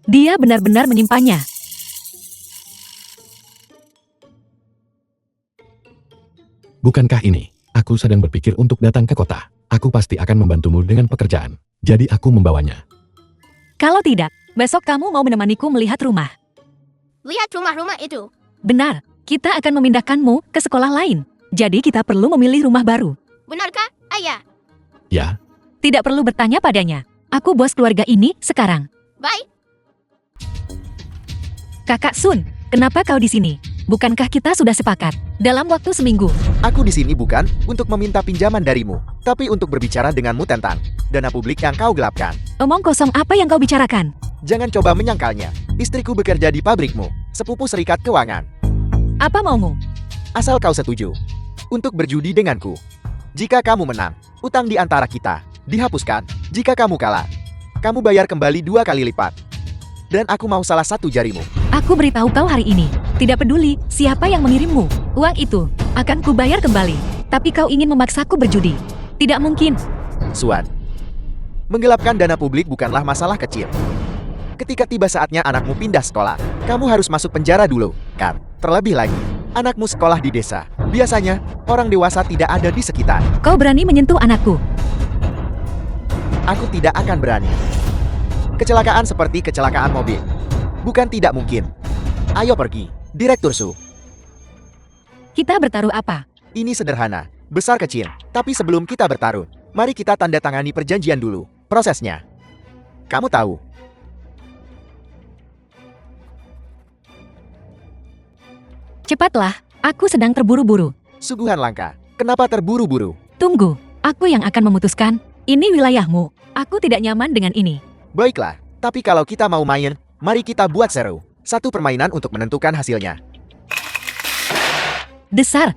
Speaker 1: Dia benar-benar menyimpannya.
Speaker 3: Bukankah ini? Aku sedang berpikir untuk datang ke kota. Aku pasti akan membantumu dengan pekerjaan. Jadi aku membawanya.
Speaker 1: Kalau tidak, besok kamu mau menemaniku melihat rumah.
Speaker 4: Lihat rumah-rumah itu.
Speaker 1: Benar, kita akan memindahkanmu ke sekolah lain. Jadi kita perlu memilih rumah baru.
Speaker 4: Benarkah, Ayah?
Speaker 3: Ya,
Speaker 1: Tidak perlu bertanya padanya. Aku bos keluarga ini sekarang.
Speaker 4: Baik.
Speaker 1: Kakak Sun, kenapa kau di sini? Bukankah kita sudah sepakat dalam waktu seminggu?
Speaker 5: Aku di sini bukan untuk meminta pinjaman darimu, tapi untuk berbicara denganmu tentang dana publik yang kau gelapkan.
Speaker 1: Omong kosong apa yang kau bicarakan?
Speaker 5: Jangan coba menyangkalnya. Istriku bekerja di pabrikmu, sepupu serikat keuangan.
Speaker 1: Apa maumu?
Speaker 5: Asal kau setuju untuk berjudi denganku. Jika kamu menang, utang di antara kita dihapuskan. Jika kamu kalah, kamu bayar kembali 2 kali lipat. Dan aku mau salah satu jarimu.
Speaker 1: Aku beritahu kau hari ini, tidak peduli siapa yang mengirimmu, uang itu akan kubayar kembali. Tapi kau ingin memaksaku berjudi. Tidak mungkin.
Speaker 5: Suan, menggelapkan dana publik bukanlah masalah kecil. Ketika tiba saatnya anakmu pindah sekolah, kamu harus masuk penjara dulu, kan? Terlebih lagi, anakmu sekolah di desa. Biasanya, orang dewasa tidak ada di sekitar.
Speaker 1: Kau berani menyentuh anakku.
Speaker 5: Aku tidak akan berani. Kecelakaan seperti kecelakaan mobil. Bukan tidak mungkin. Ayo pergi, Direktur Su.
Speaker 1: Kita bertaruh apa?
Speaker 5: Ini sederhana, besar kecil. Tapi sebelum kita bertaruh, mari kita tanda tangani perjanjian dulu. Prosesnya, kamu tahu.
Speaker 1: Cepatlah, aku sedang terburu-buru.
Speaker 5: Suguhan langka. Kenapa terburu-buru?
Speaker 1: Tunggu, aku yang akan memutuskan. Ini wilayahmu. Aku tidak nyaman dengan ini.
Speaker 5: Baiklah, tapi kalau kita mau main, mari kita buat seru. Satu permainan untuk menentukan hasilnya.
Speaker 1: Besar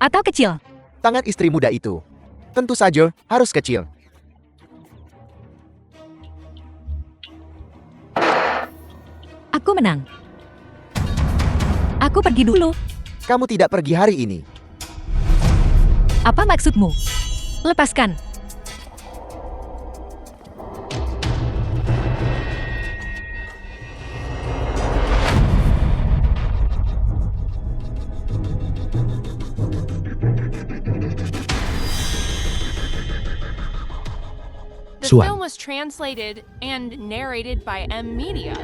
Speaker 1: atau kecil?
Speaker 5: Tangan istri muda itu. Tentu saja, harus kecil.
Speaker 1: Aku menang. Aku pergi dulu.
Speaker 5: Kamu tidak pergi hari ini.
Speaker 1: Apa maksudmu? Lepaskan.
Speaker 2: The
Speaker 3: Suan.
Speaker 2: film was translated and narrated by M Media.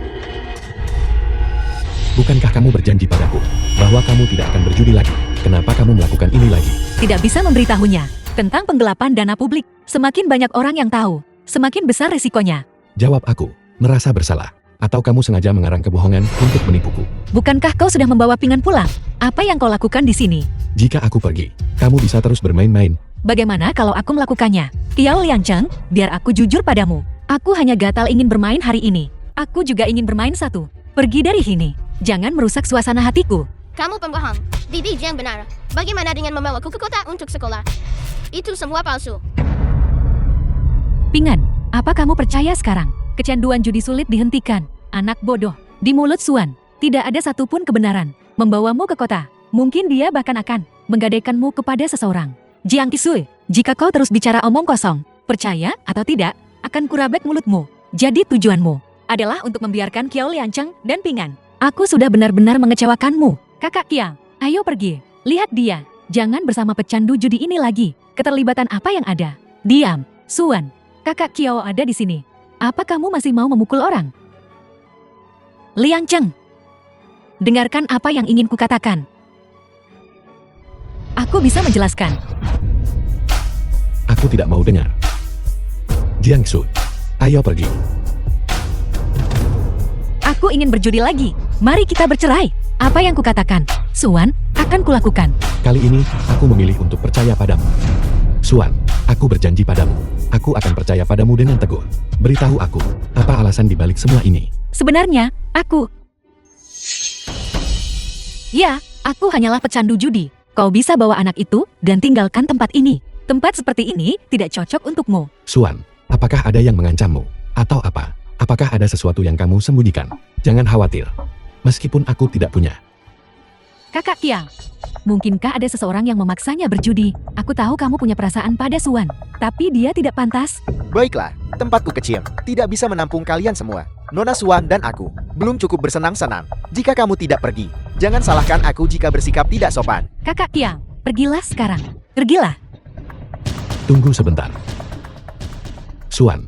Speaker 3: Bukankah kamu berjanji padaku bahwa kamu tidak akan berjudi lagi? Kenapa kamu melakukan ini lagi?
Speaker 1: Tidak bisa memberitahunya tentang penggelapan dana publik. Semakin banyak orang yang tahu, semakin besar risikonya.
Speaker 3: Jawab aku, merasa bersalah? Atau kamu sengaja mengarang kebohongan untuk menipuku?
Speaker 1: Bukankah kau sudah membawa Pingan pulang? Apa yang kau lakukan di sini?
Speaker 3: Jika aku pergi, kamu bisa terus bermain-main.
Speaker 1: Bagaimana kalau aku melakukannya? Kiao Liangcheng, biar aku jujur padamu. Aku hanya gatal ingin bermain hari ini. Aku juga ingin bermain satu. Pergi dari sini. Jangan merusak suasana hatiku.
Speaker 4: Kamu pembohong. Didi yang benar. Bagaimana dengan membawaku ke kota untuk sekolah? Itu semua palsu.
Speaker 1: Pingan, apa kamu percaya sekarang? Kecanduan judi sulit dihentikan. Anak bodoh. Di mulut Suan, tidak ada satupun kebenaran. Membawamu ke kota. Mungkin dia bahkan akan menggadaikanmu kepada seseorang. Jiang Kisui, jika kau terus bicara omong kosong, percaya atau tidak, akan kurabek mulutmu. Jadi tujuanmu adalah untuk membiarkan Kiao Liangcheng dan Pingan. Aku sudah benar-benar mengecewakanmu. Kakak Kiao, ayo pergi. Lihat dia. Jangan bersama pecandu judi ini lagi. Keterlibatan apa yang ada? Diam. Suan, kakak Kiao ada di sini. Apa kamu masih mau memukul orang? Liangcheng, dengarkan apa yang ingin kukatakan. Aku bisa menjelaskan.
Speaker 3: Aku tidak mau dengar. Jiangsu, ayo pergi.
Speaker 1: Aku ingin berjudi lagi. Mari kita bercerai. Apa yang kukatakan, Suan, akan kulakukan.
Speaker 3: Kali ini, aku memilih untuk percaya padamu. Suan, aku berjanji padamu. Aku akan percaya padamu dengan teguh. Beritahu aku, apa alasan dibalik semua ini?
Speaker 1: Sebenarnya, aku... Ya, aku hanyalah pecandu judi. Kau bisa bawa anak itu dan tinggalkan tempat ini. Tempat seperti ini tidak cocok untukmu.
Speaker 3: Suan, apakah ada yang mengancammu? Atau apa? Apakah ada sesuatu yang kamu sembunyikan? Jangan khawatir. Meskipun aku tidak punya.
Speaker 1: Kakak Kiang, mungkinkah ada seseorang yang memaksanya berjudi? Aku tahu kamu punya perasaan pada Suan, tapi dia tidak pantas.
Speaker 5: Baiklah, tempatku kecil. Tidak bisa menampung kalian semua. Nona Suan dan aku belum cukup bersenang-senang. Jika kamu tidak pergi, jangan salahkan aku jika bersikap tidak sopan.
Speaker 1: Kakak Kiang, pergilah sekarang. Pergilah.
Speaker 3: Tunggu sebentar. Suan,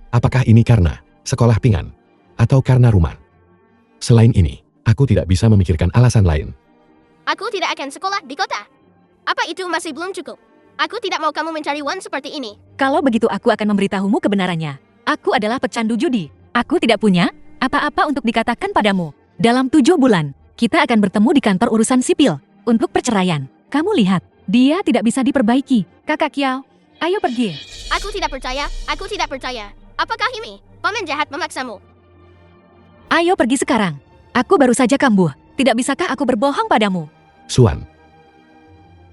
Speaker 3: apakah ini karena sekolah Pingan? Atau karena rumah? Selain ini, aku tidak bisa memikirkan alasan lain.
Speaker 4: Aku tidak akan sekolah di kota. Apa itu masih belum cukup? Aku tidak mau kamu mencari uang seperti ini.
Speaker 1: Kalau begitu aku akan memberitahumu kebenarannya. Aku adalah pecandu judi. Aku tidak punya apa-apa untuk dikatakan padamu. Dalam 7 bulan, kita akan bertemu di kantor urusan sipil untuk perceraian. Kamu lihat, dia tidak bisa diperbaiki. Kakak Kiao, ayo pergi.
Speaker 4: Aku tidak percaya. Aku tidak percaya. Apakah ini paman jahat memaksamu?
Speaker 1: Ayo pergi sekarang. Aku baru saja kambuh. Tidak bisakah aku berbohong padamu?
Speaker 3: Suan,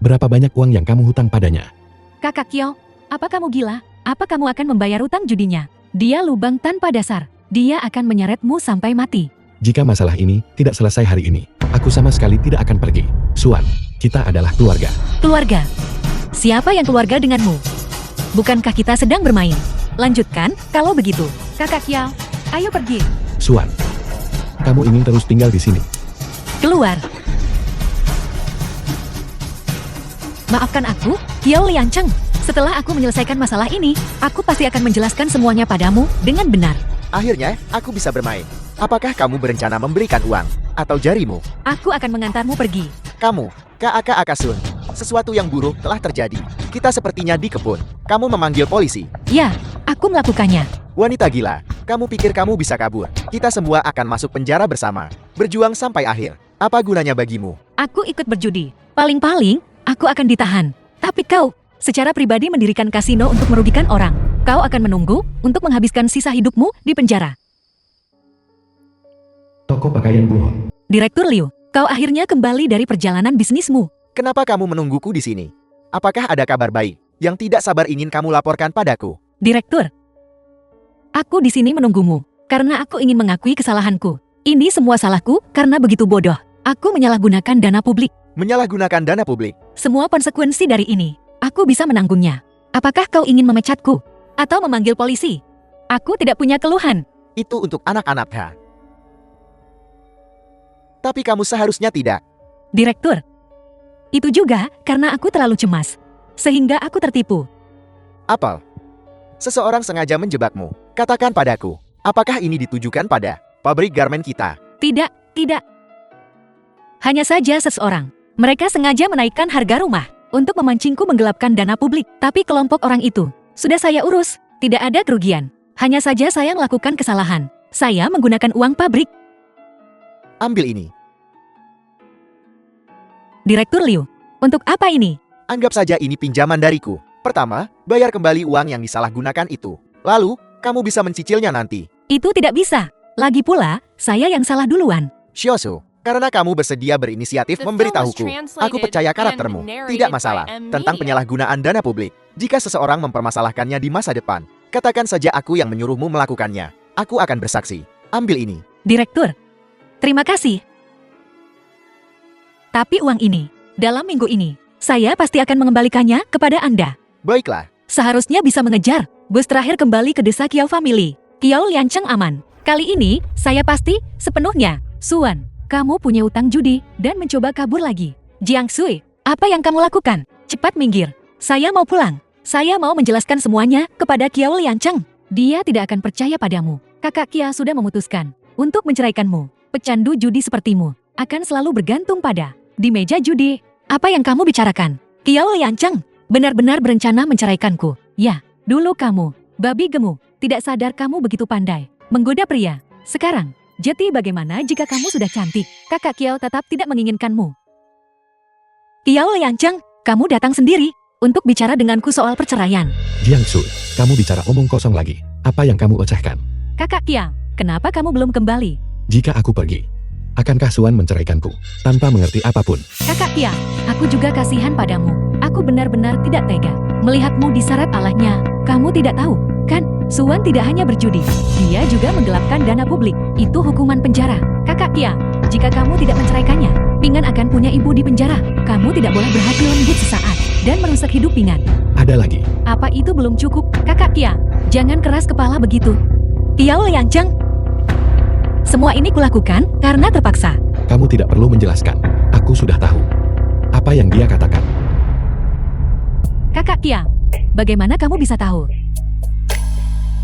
Speaker 3: berapa banyak uang yang kamu hutang padanya?
Speaker 1: Kakak Kiao, apa kamu gila? Apa kamu akan membayar utang judinya? Dia lubang tanpa dasar. Dia akan menyeretmu sampai mati.
Speaker 3: Jika masalah ini tidak selesai hari ini, aku sama sekali tidak akan pergi. Suan, kita adalah keluarga.
Speaker 1: Keluarga. Siapa yang keluarga denganmu? Bukankah kita sedang bermain? Lanjutkan, kalau begitu. Kakak Kiao, ayo pergi.
Speaker 3: Suan, kamu ingin terus tinggal di sini.
Speaker 1: Keluar. Maafkan aku, Kiao Liancheng. Setelah aku menyelesaikan masalah ini, aku pasti akan menjelaskan semuanya padamu dengan benar.
Speaker 5: Akhirnya, aku bisa bermain. Apakah kamu berencana memberikan uang atau jarimu?
Speaker 1: Aku akan mengantarmu pergi.
Speaker 5: Kamu, Kak Akasun. Sesuatu yang buruk telah terjadi. Kita sepertinya di kebun. Kamu memanggil polisi.
Speaker 1: Ya, aku melakukannya.
Speaker 5: Wanita gila, kamu pikir kamu bisa kabur? Kita semua akan masuk penjara bersama. Berjuang sampai akhir. Apa gunanya bagimu?
Speaker 1: Aku ikut berjudi. Paling-paling, aku akan ditahan. Tapi kau, secara pribadi mendirikan kasino untuk merugikan orang. Kau akan menunggu untuk menghabiskan sisa hidupmu di penjara.
Speaker 3: Toko pakaian buhon.
Speaker 1: Direktur Liu, kau akhirnya kembali dari perjalanan bisnismu.
Speaker 5: Kenapa kamu menungguku di sini? Apakah ada kabar baik yang tidak sabar ingin kamu laporkan padaku?
Speaker 1: Direktur, aku di sini menunggumu karena aku ingin mengakui kesalahanku. Ini semua salahku karena begitu bodoh. Aku menyalahgunakan dana publik.
Speaker 5: Menyalahgunakan dana publik.
Speaker 1: Semua konsekuensi dari ini, aku bisa menanggungnya. Apakah kau ingin memecatku? Atau memanggil polisi? Aku tidak punya keluhan.
Speaker 5: Itu untuk anak-anak, ha? Tapi kamu seharusnya tidak.
Speaker 1: Direktur, itu juga karena aku terlalu cemas. Sehingga aku tertipu.
Speaker 5: Apel, seseorang sengaja menjebakmu. Katakan padaku, apakah ini ditujukan pada pabrik garmen kita?
Speaker 1: Tidak, tidak. Hanya saja seseorang. Mereka sengaja menaikkan harga rumah untuk memancingku menggelapkan dana publik. Tapi kelompok orang itu sudah saya urus. Tidak ada kerugian. Hanya saja saya melakukan kesalahan. Saya menggunakan uang pabrik.
Speaker 5: Ambil ini.
Speaker 1: Direktur Liu, untuk apa ini?
Speaker 5: Anggap saja ini pinjaman dariku. Pertama, bayar kembali uang yang disalahgunakan itu. Lalu, kamu bisa mencicilnya nanti.
Speaker 1: Itu tidak bisa. Lagi pula, saya yang salah duluan.
Speaker 5: Shiosu, karena kamu bersedia berinisiatif memberitahuku. Aku percaya karaktermu. Tidak masalah tentang penyalahgunaan dana publik. Jika seseorang mempermasalahkannya di masa depan, katakan saja aku yang menyuruhmu melakukannya. Aku akan bersaksi. Ambil ini.
Speaker 1: Direktur, terima kasih. Tapi uang ini, dalam minggu ini, saya pasti akan mengembalikannya kepada Anda.
Speaker 5: Baiklah.
Speaker 1: Seharusnya bisa mengejar bus terakhir kembali ke desa Kiao Family. Kiao Liancheng aman. Kali ini, saya pasti sepenuhnya. Suan, kamu punya utang judi dan mencoba kabur lagi. Jiang Sui, apa yang kamu lakukan? Cepat minggir. Saya mau pulang. Saya mau menjelaskan semuanya kepada Kiao Liancheng. Dia tidak akan percaya padamu. Kakak Kia sudah memutuskan untuk menceraikanmu. Pecandu judi sepertimu akan selalu bergantung pada di meja judi. Apa yang kamu bicarakan? Kiao Liancheng benar-benar berencana menceraikanku. Ya, dulu kamu, babi gemuk, tidak sadar kamu begitu pandai menggoda pria. Sekarang, jadi bagaimana jika kamu sudah cantik? Kakak Kiao tetap tidak menginginkanmu. Kiao Liancheng, kamu datang sendiri untuk bicara denganku soal perceraian.
Speaker 3: Jiangsu, kamu bicara omong kosong lagi. Apa yang kamu ocehkan?
Speaker 1: Kakak Kiao, kenapa kamu belum kembali?
Speaker 3: Jika aku pergi, akankah Suan menceraikanku tanpa mengerti apapun?
Speaker 1: Kakak Kiao, aku juga kasihan padamu. Aku benar-benar tidak tega melihatmu diseret Allahnya. Kamu tidak tahu, kan? Suan tidak hanya berjudi, dia juga menggelapkan dana publik. Itu hukuman penjara. Kakak Kiao, jika kamu tidak menceraikannya, Pingan akan punya ibu di penjara. Kamu tidak boleh berhati lembut sesaat dan merusak hidup Pingan.
Speaker 3: Ada lagi.
Speaker 1: Apa itu belum cukup? Kakak Kiao, jangan keras kepala begitu. Kiao Liancheng, semua ini kulakukan karena terpaksa.
Speaker 3: Kamu tidak perlu menjelaskan. Aku sudah tahu. Apa yang dia katakan?
Speaker 1: Kakak Kiao, bagaimana kamu bisa tahu?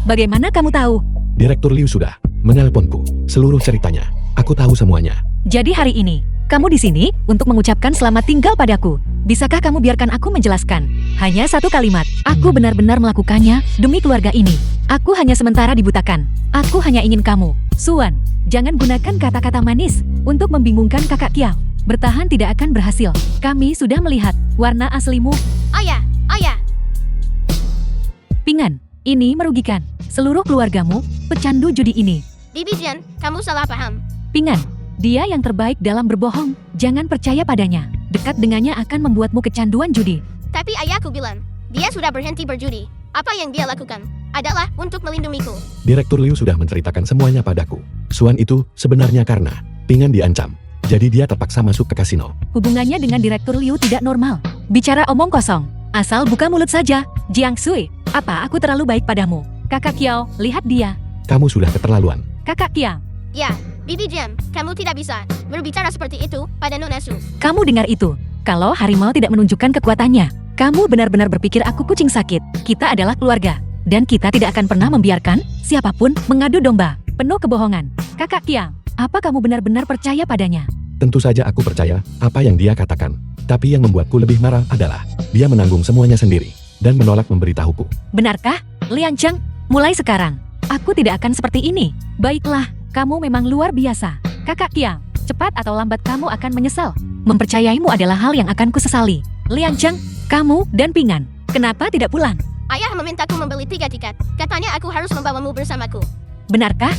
Speaker 1: Bagaimana kamu tahu?
Speaker 3: Direktur Liu sudah menelponku. Seluruh ceritanya. Aku tahu semuanya.
Speaker 1: Jadi hari ini, kamu di sini untuk mengucapkan selamat tinggal padaku. Bisakah kamu biarkan aku menjelaskan? Hanya satu kalimat. Aku benar-benar melakukannya demi keluarga ini. Aku hanya sementara dibutakan. Aku hanya ingin kamu. Suan, jangan gunakan kata-kata manis untuk membingungkan kakak Kiao. Bertahan tidak akan berhasil. Kami sudah melihat warna aslimu.
Speaker 4: Ayah, ayah.
Speaker 1: Pingan, ini merugikan seluruh keluargamu, pecandu judi ini.
Speaker 4: Bibi Jian, kamu salah paham.
Speaker 1: Pingan, dia yang terbaik dalam berbohong. Jangan percaya padanya. Dekat dengannya akan membuatmu kecanduan judi.
Speaker 4: Tapi ayahku bilang, dia sudah berhenti berjudi. Apa yang dia lakukan adalah untuk melindungiku.
Speaker 3: Direktur Liu sudah menceritakan semuanya padaku. Suan itu sebenarnya karena Pingan diancam. Jadi dia terpaksa masuk ke kasino.
Speaker 1: Hubungannya dengan Direktur Liu tidak normal. Bicara omong kosong. Asal buka mulut saja. Jiang Sui, apa aku terlalu baik padamu? Kakak Kiao, lihat dia.
Speaker 3: Kamu sudah keterlaluan.
Speaker 1: Kakak Kiao,
Speaker 4: Ya, Bibi Jam, kamu tidak bisa berbicara seperti itu pada Nona Su.
Speaker 1: kamu dengar itu? Kalau harimau tidak menunjukkan kekuatannya, kamu benar-benar berpikir aku kucing sakit. Kita adalah keluarga. Dan kita tidak akan pernah membiarkan siapapun mengadu domba. Penuh kebohongan. Kakak Kiao, apa kamu benar-benar percaya padanya?
Speaker 3: Tentu saja aku percaya apa yang dia katakan. Tapi yang membuatku lebih marah adalah dia menanggung semuanya sendiri dan menolak memberitahuku.
Speaker 1: Benarkah? Lian Cheng, mulai sekarang, aku tidak akan seperti ini. Baiklah, kamu memang luar biasa. Kakak Kiao, cepat atau lambat kamu akan menyesal. Mempercayaimu adalah hal yang akan kusesali. Lian Cheng, kamu dan Pingan, kenapa tidak pulang?
Speaker 4: Ayah memintaku membeli 3 tiket. Katanya aku harus membawamu bersamaku.
Speaker 1: Benarkah?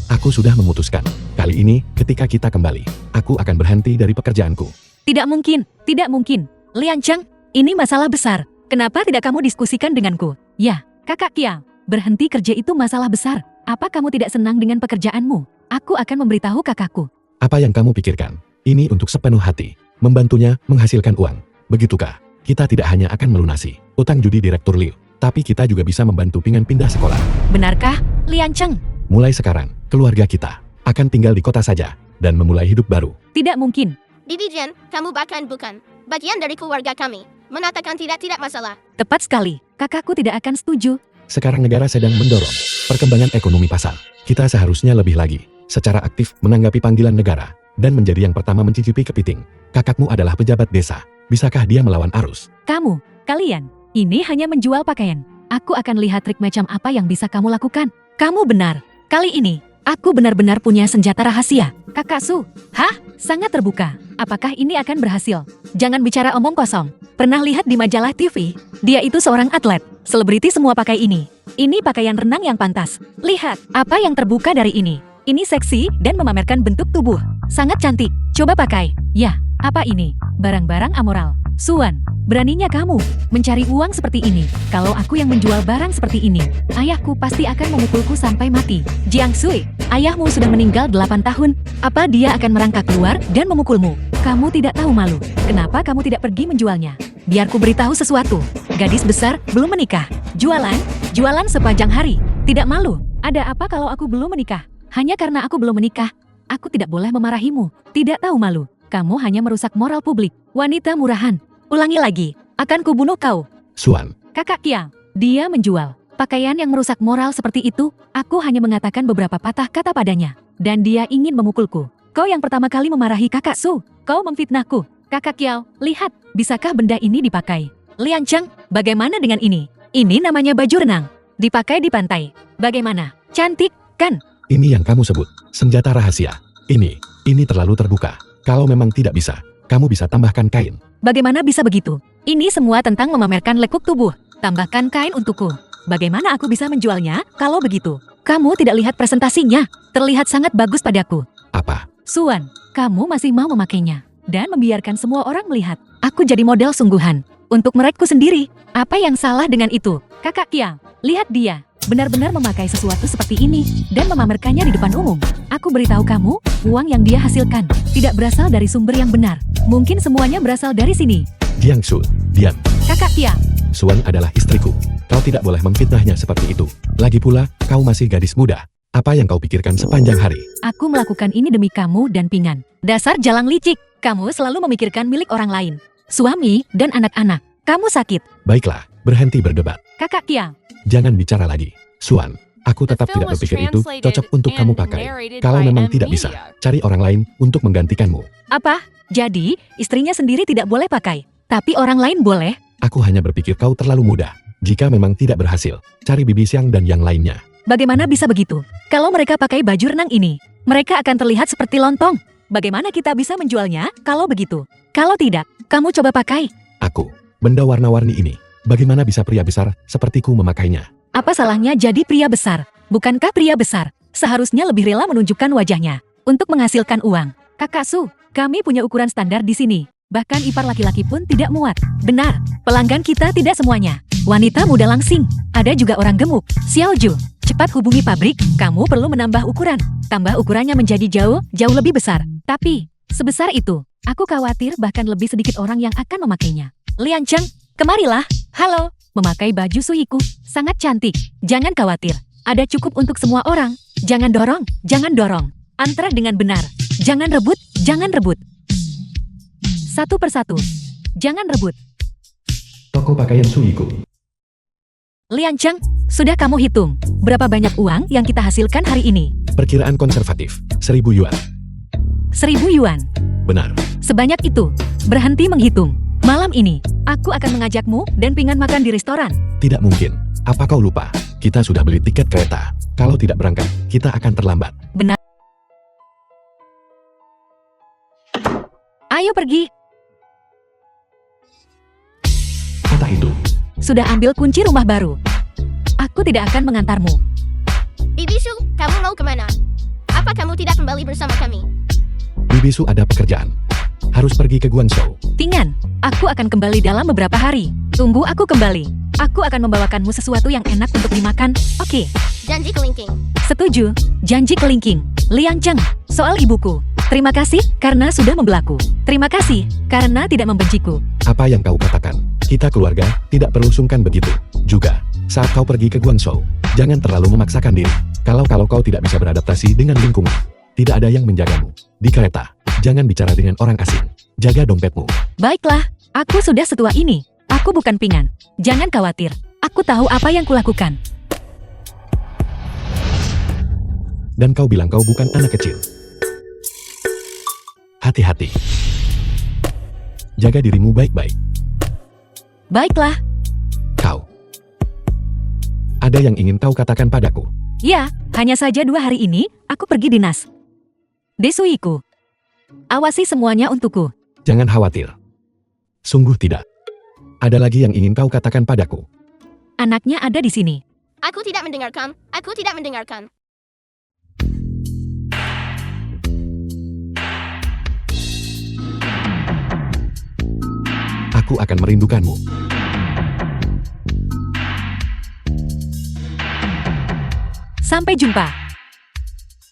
Speaker 3: Aku sudah memutuskan. Kali ini, ketika kita kembali, aku akan berhenti dari pekerjaanku.
Speaker 1: Tidak mungkin, tidak mungkin. Lian Cheng, ini masalah besar. Kenapa tidak kamu diskusikan denganku? Ya, Kakak Kiao, berhenti kerja itu masalah besar. Apa kamu tidak senang dengan pekerjaanmu? Aku akan memberitahu kakakku.
Speaker 3: Apa yang kamu pikirkan? Ini untuk sepenuh hati. Membantunya menghasilkan uang. Begitukah? Kita tidak hanya akan melunasi utang judi Direktur Liu, tapi kita juga bisa membantu Pingan pindah sekolah.
Speaker 1: Benarkah, Lian Cheng?
Speaker 3: Mulai sekarang, keluarga kita akan tinggal di kota saja dan memulai hidup baru.
Speaker 1: Tidak mungkin.
Speaker 4: Bibi Jen, kamu bahkan bukan bagian dari keluarga kami. Mengatakan tidak masalah.
Speaker 1: Tepat sekali, kakakku tidak akan setuju.
Speaker 3: Sekarang negara sedang mendorong perkembangan ekonomi pasar. Kita seharusnya lebih lagi secara aktif menanggapi panggilan negara dan menjadi yang pertama mencicipi kepiting. Kakakmu adalah pejabat desa. Bisakah dia melawan arus?
Speaker 1: Kamu, kalian, ini hanya menjual pakaian. Aku akan lihat trik macam apa yang bisa kamu lakukan. Kamu benar. Kali ini, aku benar-benar punya senjata rahasia. Kakak Su, hah? Sangat terbuka. Apakah ini akan berhasil? Jangan bicara omong kosong. Pernah lihat di majalah TV? Dia itu seorang atlet. Selebriti semua pakai ini. Ini pakaian renang yang pantas. Lihat, apa yang terbuka dari ini. Ini seksi dan memamerkan bentuk tubuh. Sangat cantik. Coba pakai. Ya, apa ini? Barang-barang amoral. Suan, beraninya kamu mencari uang seperti ini. Kalau aku yang menjual barang seperti ini, ayahku pasti akan memukulku sampai mati. Jiang Sui, ayahmu sudah meninggal 8 tahun. Apa dia akan merangkak keluar dan memukulmu? Kamu tidak tahu malu. Kenapa kamu tidak pergi menjualnya? Biar ku beritahu sesuatu. Gadis besar belum menikah. Jualan sepanjang hari. Tidak malu. Ada apa kalau aku belum menikah? Hanya karena aku belum menikah, aku tidak boleh memarahimu. Tidak tahu malu. Kamu hanya merusak moral publik. Wanita murahan. Ulangi lagi. Akan kubunuh kau.
Speaker 3: Suan,
Speaker 1: Kakak Kiao, dia menjual pakaian yang merusak moral seperti itu. Aku hanya mengatakan beberapa patah kata padanya. Dan dia ingin memukulku. Kau yang pertama kali memarahi kakak Su. Kau memfitnahku. Kakak Kiao, lihat. Bisakah benda ini dipakai? Lian Cheng, bagaimana dengan ini? Ini namanya baju renang. Dipakai di pantai. Bagaimana? Cantik, kan?
Speaker 3: ini yang kamu sebut senjata rahasia. Ini terlalu terbuka. Kalau memang tidak bisa, kamu bisa tambahkan kain.
Speaker 1: Bagaimana bisa begitu? Ini semua tentang memamerkan lekuk tubuh. Tambahkan kain untukku. Bagaimana aku bisa menjualnya kalau begitu? Kamu tidak lihat presentasinya. Terlihat sangat bagus padaku.
Speaker 3: Apa?
Speaker 1: Suan, kamu masih mau memakainya. Dan membiarkan semua orang melihat. Aku jadi model sungguhan. Untuk merekku sendiri. Apa yang salah dengan itu? Kakak Kiao, lihat dia. Benar-benar memakai sesuatu seperti ini. Dan memamerkannya di depan umum. Aku beritahu kamu, uang yang dia hasilkan tidak berasal dari sumber yang benar. Mungkin semuanya berasal dari sini.
Speaker 3: Jiangsu, diam.
Speaker 1: Kakak Kiao,
Speaker 3: Suan adalah istriku. Kau tidak boleh memfitnahnya seperti itu. Lagi pula, kau masih gadis muda. Apa yang kau pikirkan sepanjang hari?
Speaker 1: aku melakukan ini demi kamu dan Pingan. Dasar jalang licik. Kamu selalu memikirkan milik orang lain. Suami dan anak-anak. Kamu sakit.
Speaker 3: Baiklah, berhenti berdebat.
Speaker 1: Kakak Kiao,
Speaker 3: Jangan bicara lagi. Suan, aku tetap
Speaker 2: film
Speaker 3: tidak
Speaker 2: was
Speaker 3: berpikir itu
Speaker 2: translated
Speaker 3: cocok untuk kamu
Speaker 2: and
Speaker 3: pakai.
Speaker 2: narrated
Speaker 3: Kalau
Speaker 2: by
Speaker 3: memang
Speaker 2: M
Speaker 3: tidak bisa,
Speaker 2: Media.
Speaker 3: cari orang lain untuk menggantikanmu.
Speaker 1: apa? Jadi, istrinya sendiri tidak boleh pakai. Tapi orang lain boleh?
Speaker 3: Aku hanya berpikir kau terlalu muda. Jika memang tidak berhasil, cari Bibi Siang dan yang lainnya.
Speaker 1: Bagaimana bisa begitu? Kalau mereka pakai baju renang ini, mereka akan terlihat seperti lontong. Bagaimana kita bisa menjualnya kalau begitu? Kalau tidak, kamu coba pakai.
Speaker 3: Aku, benda warna-warni ini, bagaimana bisa pria besar sepertiku memakainya?
Speaker 1: Apa salahnya jadi pria besar? Bukankah pria besar seharusnya lebih rela menunjukkan wajahnya untuk menghasilkan uang? Kakak Su, kami punya ukuran standar di sini. Bahkan ipar laki-laki pun tidak muat. Benar, pelanggan kita tidak semuanya wanita muda langsing. Ada juga orang gemuk. Xiaoju, cepat hubungi pabrik. Kamu perlu menambah ukuran. Tambah ukurannya menjadi jauh lebih besar. Tapi, sebesar itu, aku khawatir bahkan lebih sedikit orang yang akan memakainya. Lian Cheng, kemarilah. Halo, memakai baju Suiku. Sangat cantik. Jangan khawatir. Ada cukup untuk semua orang. Jangan dorong, jangan dorong. Antra dengan benar. Jangan rebut, jangan rebut. Satu persatu. Jangan rebut.
Speaker 3: Toko pakaian Suiku.
Speaker 1: Lian Cheng, sudah kamu hitung berapa banyak uang yang kita hasilkan hari ini?
Speaker 3: Perkiraan konservatif, 1.000 yuan.
Speaker 1: 1.000 yuan.
Speaker 3: Benar.
Speaker 1: Sebanyak itu. Berhenti menghitung. Malam ini, aku akan mengajakmu dan Pingan makan di restoran.
Speaker 3: Tidak mungkin. Apa kau lupa? Kita sudah beli tiket kereta. Kalau tidak berangkat, kita akan terlambat.
Speaker 1: Benar. Ayo pergi.
Speaker 3: Kata itu.
Speaker 1: Sudah ambil kunci rumah baru. Aku tidak akan mengantarmu.
Speaker 4: Bibisu, kamu mau kemana? Apa kamu tidak kembali bersama kami?
Speaker 3: Bibisu ada pekerjaan. Harus pergi ke Guangzhou.
Speaker 1: Pingan, aku akan kembali dalam beberapa hari. Tunggu aku kembali. Aku akan membawakanmu sesuatu yang enak untuk dimakan. Oke.
Speaker 4: Janji kelingking.
Speaker 1: Setuju, janji kelingking. Lian Cheng, soal ibuku. Terima kasih karena sudah membelaku. Terima kasih karena tidak membenciku.
Speaker 3: Apa yang kau katakan? Kita keluarga, tidak perlu sungkan begitu. Juga, saat kau pergi ke Guangzhou, jangan terlalu memaksakan diri. Kalau kau tidak bisa beradaptasi dengan lingkungan, tidak ada yang menjagamu. Di kereta, jangan bicara dengan orang asing. Jaga dompetmu.
Speaker 1: Baiklah, aku sudah setua ini. Aku bukan Pingan. Jangan khawatir. Aku tahu apa yang kulakukan.
Speaker 3: Dan kau bilang kau bukan anak kecil. Hati-hati. Jaga dirimu baik-baik.
Speaker 1: Baiklah.
Speaker 3: Kau. Ada yang ingin kau katakan padaku?
Speaker 1: Ya, hanya saja 2 hari ini, aku pergi dinas. Desuiku. Awasi semuanya untukku.
Speaker 3: Jangan khawatir. Sungguh tidak. Ada lagi yang ingin kau katakan padaku?
Speaker 1: Anaknya ada di sini.
Speaker 4: Aku tidak mendengarkan. Aku tidak mendengarkan.
Speaker 3: Aku akan merindukanmu.
Speaker 1: Sampai jumpa.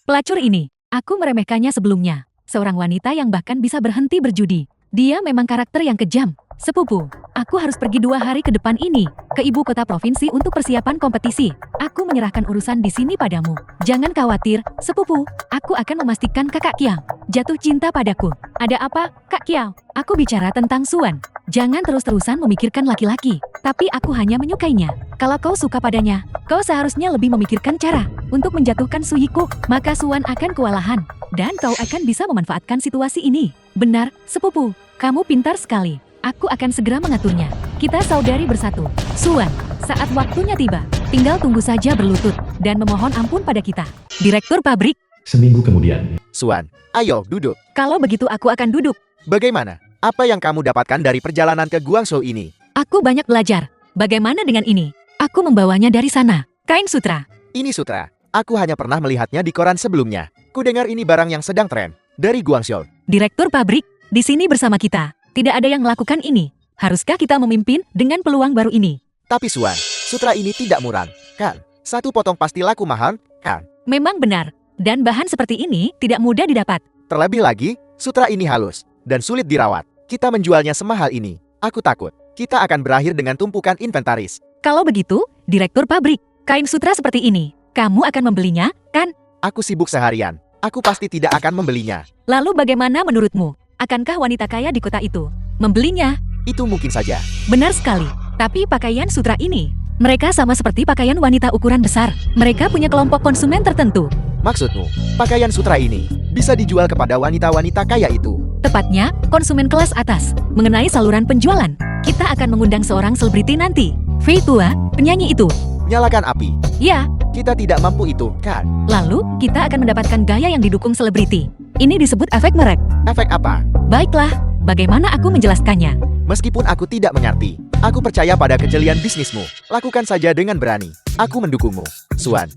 Speaker 1: Pelacur ini, aku meremehkannya sebelumnya. Seorang wanita yang bahkan bisa berhenti berjudi. Dia memang karakter yang kejam. Sepupu, aku harus pergi 2 hari ke depan ini, ke ibu kota provinsi untuk persiapan kompetisi. Aku menyerahkan urusan di sini padamu. Jangan khawatir, sepupu. Aku akan memastikan kakak Kiao jatuh cinta padaku. Ada apa, Kak Kiao? Aku bicara tentang Suan. Jangan terus-terusan memikirkan laki-laki, tapi aku hanya menyukainya. Kalau kau suka padanya, kau seharusnya lebih memikirkan cara untuk menjatuhkan Suyiku, maka Suan akan kewalahan, dan kau akan bisa memanfaatkan situasi ini. Benar, sepupu. Kamu pintar sekali. Aku akan segera mengaturnya. Kita saudari bersatu. Suan, saat waktunya tiba, tinggal tunggu saja berlutut dan memohon ampun pada kita. Direktur pabrik.
Speaker 3: Seminggu kemudian.
Speaker 5: Suan, ayo duduk.
Speaker 1: Kalau begitu aku akan duduk.
Speaker 5: Bagaimana? Apa yang kamu dapatkan dari perjalanan ke Guangzhou ini?
Speaker 1: Aku banyak belajar. Bagaimana dengan ini? Aku membawanya dari sana. Kain sutra.
Speaker 5: Ini sutra. Aku hanya pernah melihatnya di koran sebelumnya. Kudengar ini barang yang sedang tren. Dari Guangzhou.
Speaker 1: Direktur pabrik, di sini bersama kita. Tidak ada yang melakukan ini. Haruskah kita memimpin dengan peluang baru ini?
Speaker 5: Tapi Suan, sutra ini tidak murah, kan? 1 potong pasti laku mahal, kan?
Speaker 1: Memang benar. Dan bahan seperti ini tidak mudah didapat.
Speaker 5: Terlebih lagi, sutra ini halus dan sulit dirawat. Kita menjualnya semahal ini. Aku takut kita akan berakhir dengan tumpukan inventaris.
Speaker 1: Kalau begitu, direktur pabrik, kain sutra seperti ini, kamu akan membelinya, kan?
Speaker 5: Aku sibuk seharian. Aku pasti tidak akan membelinya.
Speaker 1: Lalu bagaimana menurutmu? Akankah wanita kaya di kota itu membelinya?
Speaker 5: Itu mungkin saja.
Speaker 1: Benar sekali. Tapi pakaian sutra ini, mereka sama seperti pakaian wanita ukuran besar. Mereka punya kelompok konsumen tertentu.
Speaker 5: Maksudmu, pakaian sutra ini bisa dijual kepada wanita-wanita kaya itu?
Speaker 1: Tepatnya, konsumen kelas atas. Mengenai saluran penjualan, kita akan mengundang seorang selebriti nanti. Fei Tua, penyanyi itu.
Speaker 5: Nyalakan api.
Speaker 1: Ya,
Speaker 5: Kita tidak mampu itu, kan?
Speaker 1: lalu kita akan mendapatkan gaya yang didukung selebriti. Ini disebut efek merek.
Speaker 5: Efek apa?
Speaker 1: Baiklah, bagaimana aku menjelaskannya?
Speaker 5: Meskipun aku tidak mengerti, aku percaya pada kejelian bisnismu. Lakukan saja dengan berani. Aku mendukungmu. Suan,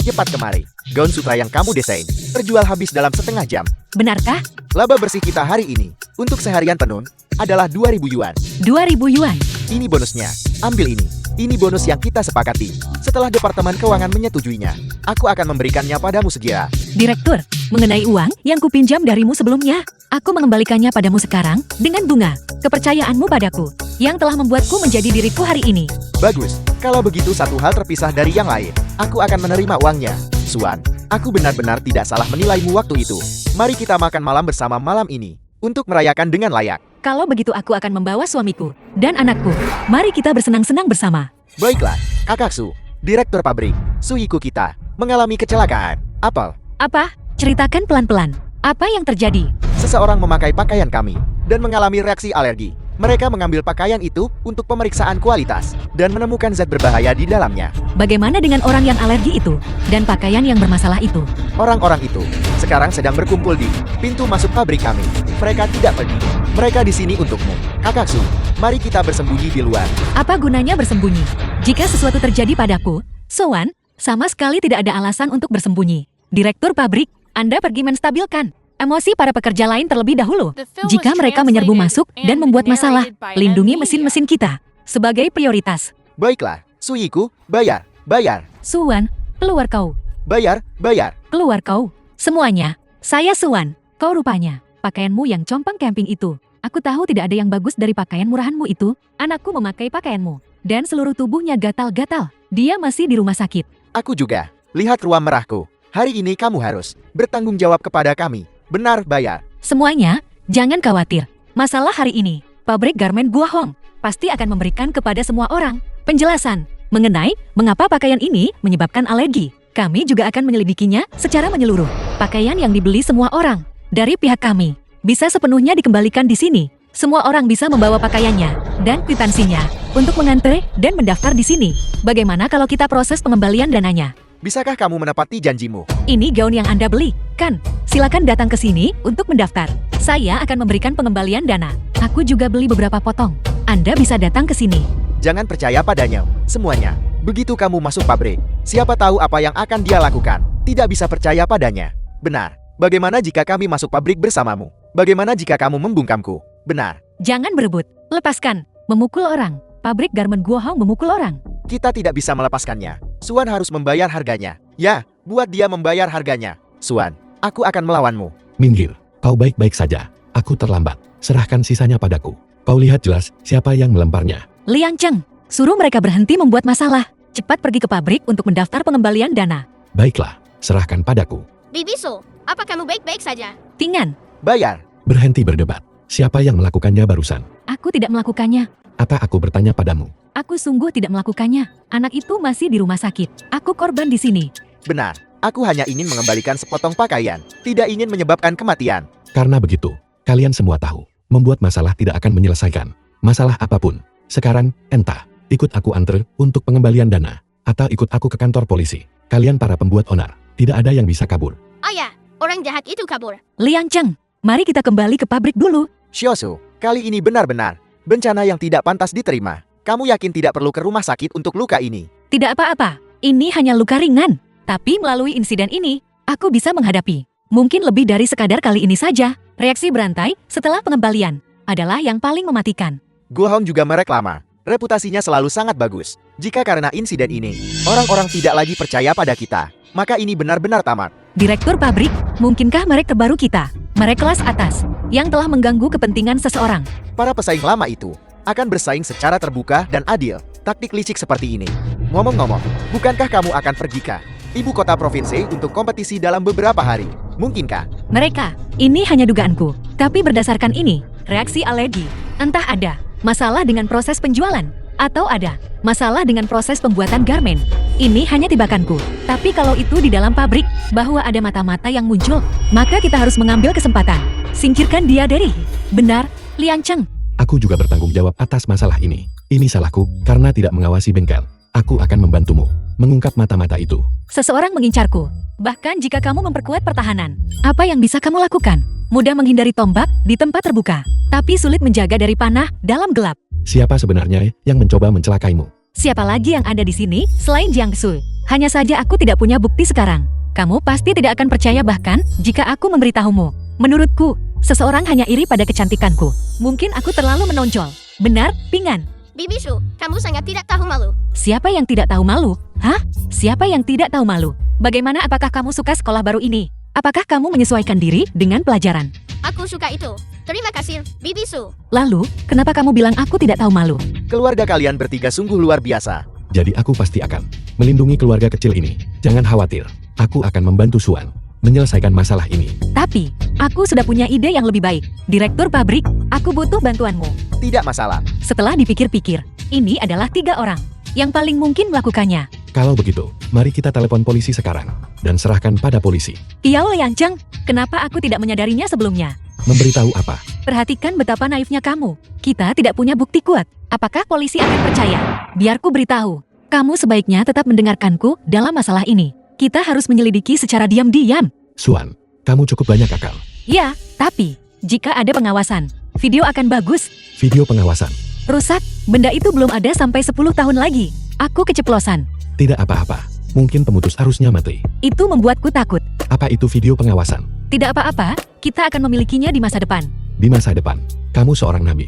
Speaker 5: cepat kemari. Gaun sutra yang kamu desain terjual habis dalam setengah jam.
Speaker 1: Benarkah?
Speaker 5: Laba bersih kita hari ini, untuk seharian penuh, adalah 2.000 yuan.
Speaker 1: 2.000 yuan.
Speaker 5: Ini bonusnya. Ambil ini. Ini bonus yang kita sepakati. Setelah Departemen Keuangan menyetujuinya, aku akan memberikannya padamu segera.
Speaker 1: Direktur, mengenai uang yang kupinjam darimu sebelumnya, aku mengembalikannya padamu sekarang dengan bunga. Kepercayaanmu padaku, yang telah membuatku menjadi diriku hari ini.
Speaker 5: Bagus. Kalau begitu satu hal terpisah dari yang lain. Aku akan menerima uangnya. Suan, aku benar-benar tidak salah menilaimu waktu itu. Mari kita makan malam bersama malam ini, untuk merayakan dengan layak.
Speaker 1: Kalau begitu aku akan membawa suamiku dan anakku. Mari kita bersenang-senang bersama.
Speaker 5: Baiklah, Kakak Su, Direktur pabrik, Suiku kita, mengalami kecelakaan. Apel,
Speaker 1: Apa? Ceritakan pelan-pelan. Apa yang terjadi?
Speaker 5: seseorang memakai pakaian kami, dan mengalami reaksi alergi. Mereka mengambil pakaian itu untuk pemeriksaan kualitas, dan menemukan zat berbahaya di dalamnya.
Speaker 1: Bagaimana dengan orang yang alergi itu dan pakaian yang bermasalah itu?
Speaker 5: Orang-orang itu sekarang sedang berkumpul di pintu masuk pabrik kami. Mereka tidak pergi. Mereka di sini untukmu. Kakak Su, mari kita bersembunyi di luar.
Speaker 1: Apa gunanya bersembunyi? Jika sesuatu terjadi padaku, Sowan, sama sekali tidak ada alasan untuk bersembunyi. Direktur pabrik, Anda pergi menstabilkan emosi para pekerja lain terlebih dahulu. Jika mereka menyerbu masuk dan membuat masalah, lindungi mesin-mesin kita sebagai prioritas.
Speaker 5: Baiklah, Suiku, bayar, bayar,
Speaker 1: Suwan, keluar kau.
Speaker 5: bayar, bayar.
Speaker 1: Keluar kau. Semuanya. Saya Suwan. Kau rupanya. Pakaianmu yang compang camping itu. Aku tahu tidak ada yang bagus dari pakaian murahanmu itu. Anakku memakai pakaianmu. Dan seluruh tubuhnya gatal-gatal. Dia masih di rumah sakit.
Speaker 5: Aku juga. Lihat ruam merahku. Hari ini kamu harus bertanggung jawab kepada kami. Benar, bayar.
Speaker 1: Semuanya, jangan khawatir. Masalah hari ini, pabrik garmen Guohong pasti akan memberikan kepada semua orang penjelasan mengenai mengapa pakaian ini menyebabkan alergi. Kami juga akan menyelidikinya secara menyeluruh. Pakaian yang dibeli semua orang dari pihak kami bisa sepenuhnya dikembalikan di sini. Semua orang bisa membawa pakaiannya dan kwitansinya untuk mengantre dan mendaftar di sini. Bagaimana kalau kita proses pengembalian dananya?
Speaker 5: Bisakah kamu menepati janjimu?
Speaker 1: Ini gaun yang Anda beli, kan? Silakan datang ke sini untuk mendaftar. Saya akan memberikan pengembalian dana. Aku juga beli beberapa potong. Anda bisa datang ke sini.
Speaker 5: Jangan percaya padanya. Semuanya. Begitu kamu masuk pabrik, siapa tahu apa yang akan dia lakukan. Tidak bisa percaya padanya. Benar. Bagaimana jika kami masuk pabrik bersamamu? Bagaimana jika kamu membungkamku? Benar.
Speaker 1: Jangan berebut. Lepaskan. Memukul orang. Pabrik garmen Guohong memukul orang.
Speaker 5: Kita tidak bisa melepaskannya. Suan harus membayar harganya. Ya, buat dia membayar harganya. Suan, aku akan melawanmu.
Speaker 3: Minggir, kau baik-baik saja. Aku terlambat. Serahkan sisanya padaku. Kau lihat jelas siapa yang melemparnya.
Speaker 1: Liang Cheng, suruh mereka berhenti membuat masalah. Cepat pergi ke pabrik untuk mendaftar pengembalian dana.
Speaker 3: Baiklah, serahkan padaku.
Speaker 4: Bibiso, apa kamu baik-baik saja?
Speaker 1: Tingan,
Speaker 5: Bayar.
Speaker 3: Berhenti berdebat. Siapa yang melakukannya barusan?
Speaker 1: aku tidak melakukannya.
Speaker 3: Apa aku bertanya padamu?
Speaker 1: Aku sungguh tidak melakukannya. Anak itu masih di rumah sakit. Aku korban di sini.
Speaker 5: Benar. Aku hanya ingin mengembalikan sepotong pakaian. Tidak ingin menyebabkan kematian.
Speaker 3: Karena begitu, kalian semua tahu, membuat masalah tidak akan menyelesaikan masalah apapun. Sekarang, entah, ikut aku antre untuk pengembalian dana, atau ikut aku ke kantor polisi. Kalian para pembuat onar, tidak ada yang bisa kabur.
Speaker 4: Ayah, orang jahat itu kabur.
Speaker 1: Liang Cheng, mari kita kembali ke pabrik dulu.
Speaker 5: Shiosu, kali ini benar-benar bencana yang tidak pantas diterima. Kamu yakin tidak perlu ke rumah sakit untuk luka ini?
Speaker 1: Tidak apa-apa, ini hanya luka ringan. Tapi melalui insiden ini, aku bisa menghadapi. Mungkin lebih dari sekadar kali ini saja. Reaksi berantai setelah pengembalian adalah yang paling mematikan.
Speaker 5: Guohong juga merek lama. Reputasinya selalu sangat bagus. Jika karena insiden ini, orang-orang tidak lagi percaya pada kita, maka ini benar-benar tamat.
Speaker 1: Direktur pabrik, mungkinkah merek terbaru kita, merek kelas atas, yang telah mengganggu kepentingan seseorang?
Speaker 5: Para pesaing lama itu akan bersaing secara terbuka dan adil. Taktik licik seperti ini. Ngomong-ngomong, bukankah kamu akan pergi ke ibu kota provinsi untuk kompetisi dalam beberapa hari? Mungkinkah?
Speaker 1: Mereka, ini hanya dugaanku. Tapi berdasarkan ini, reaksi alergi, entah ada masalah dengan proses penjualan, atau ada masalah dengan proses pembuatan garmen. Ini hanya tibakanku. Tapi kalau itu di dalam pabrik, bahwa ada mata-mata yang muncul, maka kita harus mengambil kesempatan. Singkirkan dia dari. Benar, Liang Cheng.
Speaker 3: Aku juga bertanggung jawab atas masalah ini. Ini salahku, karena tidak mengawasi bengkel. Aku akan membantumu mengungkap mata-mata itu.
Speaker 1: Seseorang mengincarku. Bahkan jika kamu memperkuat pertahanan, apa yang bisa kamu lakukan? Mudah menghindari tombak di tempat terbuka, tapi sulit menjaga dari panah dalam gelap.
Speaker 3: Siapa sebenarnya yang mencoba mencelakaimu?
Speaker 1: Siapa lagi yang ada di sini selain Jiang Sui? Hanya saja aku tidak punya bukti sekarang. Kamu pasti tidak akan percaya bahkan jika aku memberitahumu. Menurutku, Seseorang hanya iri pada kecantikanku. Mungkin aku terlalu menonjol. Benar, Pingan?
Speaker 4: Bibi Su, kamu sangat tidak tahu malu.
Speaker 1: Siapa yang tidak tahu malu? Hah? Siapa yang tidak tahu malu? Bagaimana, apakah kamu suka sekolah baru ini? Apakah kamu menyesuaikan diri dengan pelajaran?
Speaker 4: Aku suka itu. Terima kasih, Bibi Su.
Speaker 1: Lalu, kenapa kamu bilang aku tidak tahu malu?
Speaker 5: Keluarga kalian bertiga sungguh luar biasa.
Speaker 3: Jadi aku pasti akan melindungi keluarga kecil ini. Jangan khawatir, aku akan membantu Suan menyelesaikan masalah ini.
Speaker 1: Tapi, aku sudah punya ide yang lebih baik. Direktur pabrik, aku butuh bantuanmu.
Speaker 5: Tidak masalah.
Speaker 1: Setelah dipikir-pikir, ini adalah 3 orang yang paling mungkin melakukannya.
Speaker 3: Kalau begitu, mari kita telepon polisi sekarang dan serahkan pada polisi.
Speaker 1: Kiao Lianceng, kenapa aku tidak menyadarinya sebelumnya?
Speaker 3: Memberitahu apa?
Speaker 1: Perhatikan betapa naifnya kamu. Kita tidak punya bukti kuat. Apakah polisi akan percaya? Biar ku beritahu. Kamu sebaiknya tetap mendengarkanku dalam masalah ini. Kita harus menyelidiki secara diam-diam.
Speaker 3: Suan, kamu cukup banyak akal.
Speaker 1: Ya, tapi jika ada pengawasan, video akan bagus.
Speaker 3: Video pengawasan.
Speaker 1: Rusak, benda itu belum ada sampai 10 tahun lagi. Aku keceplosan.
Speaker 3: Tidak apa-apa. Mungkin pemutus arusnya mati.
Speaker 1: Itu membuatku takut.
Speaker 3: Apa itu video pengawasan?
Speaker 1: Tidak apa-apa, kita akan memilikinya di masa depan.
Speaker 3: Di masa depan, kamu seorang nabi.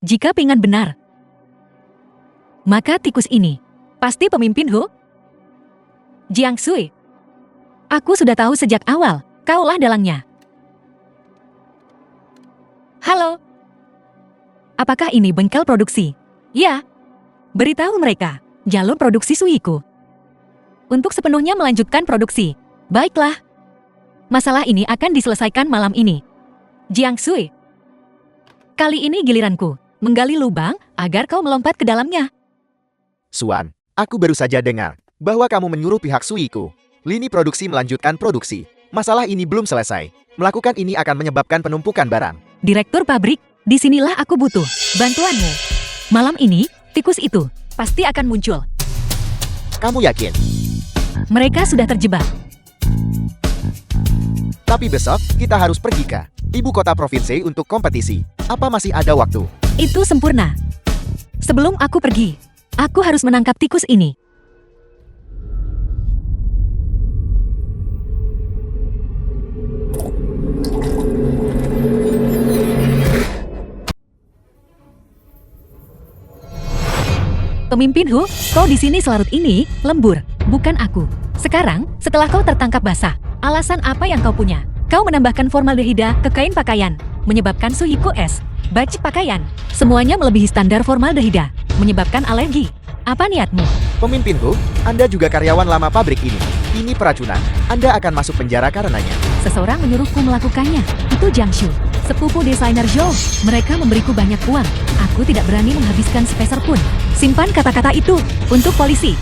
Speaker 1: Jika Pingan benar, maka tikus ini pasti pemimpin Hu? Jiang Sui. Aku sudah tahu sejak awal, kaulah dalangnya. Halo. Apakah ini bengkel produksi? Ya. Beritahu mereka, jalur produksi Suiku untuk sepenuhnya melanjutkan produksi. Baiklah. Masalah ini akan diselesaikan malam ini. Jiang Sui. Kali ini giliranku menggali lubang agar kau melompat ke dalamnya.
Speaker 5: Suan, aku baru saja dengar bahwa kamu menyuruh pihak Suiku lini produksi melanjutkan produksi. Masalah ini belum selesai. Melakukan ini akan menyebabkan penumpukan barang.
Speaker 1: Direktur pabrik, disinilah aku butuh bantuanmu. Malam ini, tikus itu pasti akan muncul.
Speaker 5: Kamu yakin?
Speaker 1: Mereka sudah terjebak.
Speaker 5: Tapi besok, kita harus pergi ke ibu kota provinsi untuk kompetisi. Apa masih ada waktu?
Speaker 1: Itu sempurna. Sebelum aku pergi, aku harus menangkap tikus ini. Pemimpin Hu, kau di sini selarut ini, lembur, bukan aku. Sekarang, setelah kau tertangkap basah, alasan apa yang kau punya? Kau menambahkan formaldehida ke kain pakaian, menyebabkan suhiku es, baju pakaian, semuanya melebihi standar formaldehida, menyebabkan alergi. Apa niatmu?
Speaker 5: Pemimpinku, Anda juga karyawan lama pabrik ini. Ini peracunan. Anda akan masuk penjara karenanya.
Speaker 1: Seseorang menyuruhku melakukannya. Itu Jiang Shu, sepupu desainer Zhou. Mereka memberiku banyak uang. Aku tidak berani menghabiskan sepeser pun. Simpan kata-kata itu untuk polisi.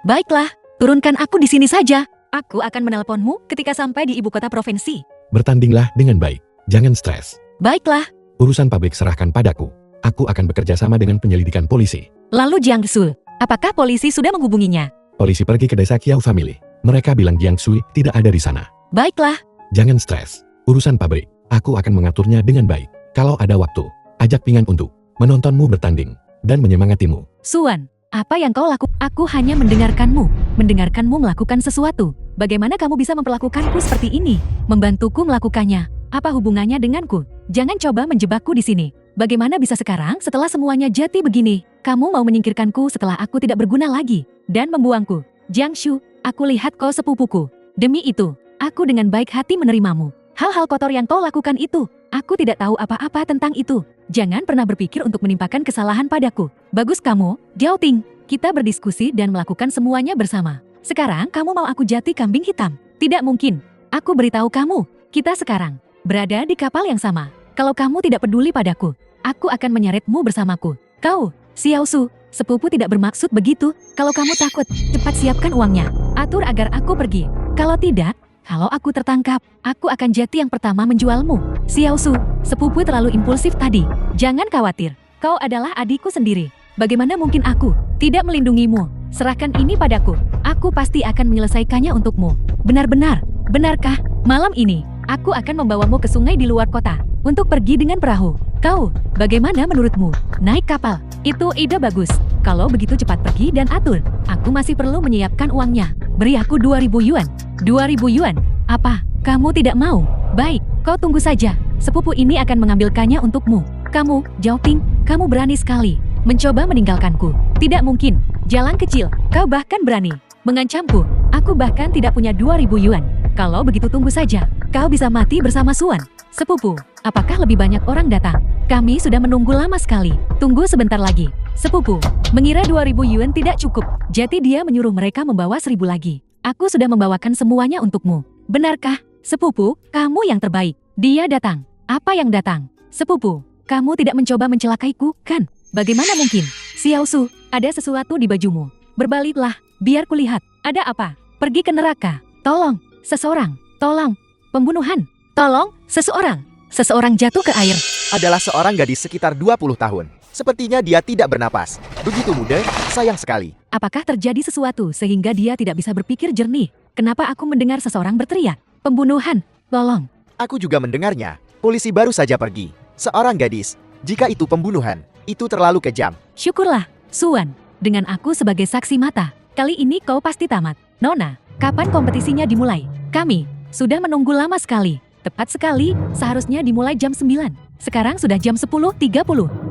Speaker 1: Baiklah, turunkan aku di sini saja. Aku akan menelponmu ketika sampai di ibu kota provinsi.
Speaker 3: Bertandinglah dengan baik. Jangan stres.
Speaker 1: Baiklah.
Speaker 3: Urusan pabrik serahkan padaku. Aku akan bekerja sama dengan penyelidikan polisi.
Speaker 1: Lalu Jiang Shu, apakah polisi sudah menghubunginya?
Speaker 3: Polisi pergi ke desa Kiao Family. Mereka bilang Jiang Sui tidak ada di sana.
Speaker 1: Baiklah.
Speaker 3: Jangan stres. Urusan pabrik, aku akan mengaturnya dengan baik. Kalau ada waktu, ajak Pingan untuk menontonmu bertanding dan menyemangatimu.
Speaker 1: Suan, apa yang kau lakukan? Aku hanya mendengarkanmu melakukan sesuatu. Bagaimana kamu bisa memperlakukanku seperti ini? Membantuku melakukannya. Apa hubungannya denganku? Jangan coba menjebakku di sini. Bagaimana bisa sekarang setelah semuanya jati begini? Kamu mau menyingkirkanku setelah aku tidak berguna lagi dan membuangku. Jiang Shu, aku lihat kau sepupuku. Demi itu, aku dengan baik hati menerimamu. Hal-hal kotor yang kau lakukan itu, aku tidak tahu apa-apa tentang itu. Jangan pernah berpikir untuk menimpakan kesalahan padaku. Bagus kamu, Diao Ting. Kita berdiskusi dan melakukan semuanya bersama. Sekarang kamu mau aku jati kambing hitam? Tidak mungkin. Aku beritahu kamu, kita sekarang berada di kapal yang sama. Kalau kamu tidak peduli padaku, aku akan menyeretmu bersamaku. Kau, Xiao Su, sepupu tidak bermaksud begitu. Kalau kamu takut, cepat siapkan uangnya. Atur agar aku pergi. Kalau tidak, kalau aku tertangkap, aku akan jati yang pertama menjualmu. Xiao Su, sepupu terlalu impulsif tadi. Jangan khawatir, kau adalah adikku sendiri. Bagaimana mungkin aku tidak melindungimu? Serahkan ini padaku. Aku pasti akan menyelesaikannya untukmu. Benar-benar, benarkah? Malam ini, aku akan membawamu ke sungai di luar kota untuk pergi dengan perahu. Kau, bagaimana menurutmu? Naik kapal, itu ide bagus. Kalau begitu cepat pergi dan atur. Aku masih perlu menyiapkan uangnya. Beri aku 2.000 yuan. 2.000 yuan? Apa? Kamu tidak mau? Baik, Kau tunggu saja. Sepupu ini akan mengambilkannya untukmu. Kamu, Zhao Ting, kamu berani sekali mencoba meninggalkanku. Tidak mungkin. Jalan kecil. Kau bahkan berani mengancamku. Aku bahkan tidak punya 2000 yuan. Kalau begitu tunggu saja. Kau bisa mati bersama Suan. Sepupu, apakah lebih banyak orang datang? Kami sudah menunggu lama sekali. Tunggu sebentar lagi. Sepupu, mengira 2000 yuan tidak cukup. Jadi dia menyuruh mereka membawa 1000 lagi. Aku sudah membawakan semuanya untukmu. Benarkah? Sepupu, kamu yang terbaik. Dia datang. Apa yang datang? Sepupu, kamu tidak mencoba mencelakaiku, kan? Bagaimana mungkin? Xiao Su, ada sesuatu di bajumu. Berbaliklah, biar kulihat. Ada apa? Pergi ke neraka. Tolong, seseorang. Tolong, pembunuhan. Tolong, seseorang. Seseorang jatuh ke air.
Speaker 5: Adalah seorang gadis sekitar 20 tahun. Sepertinya dia tidak bernapas. Begitu muda, sayang sekali.
Speaker 1: Apakah terjadi sesuatu sehingga dia tidak bisa berpikir jernih? Kenapa aku mendengar seseorang berteriak? Pembunuhan, tolong.
Speaker 5: Aku juga mendengarnya. Polisi baru saja pergi. Seorang gadis. Jika itu pembunuhan, itu terlalu kejam.
Speaker 1: Syukurlah, Suan. Dengan aku sebagai saksi mata, kali ini kau pasti tamat. Nona, kapan kompetisinya dimulai? Kami sudah menunggu lama sekali. Tepat sekali, seharusnya dimulai jam 9. Sekarang sudah jam 10.30.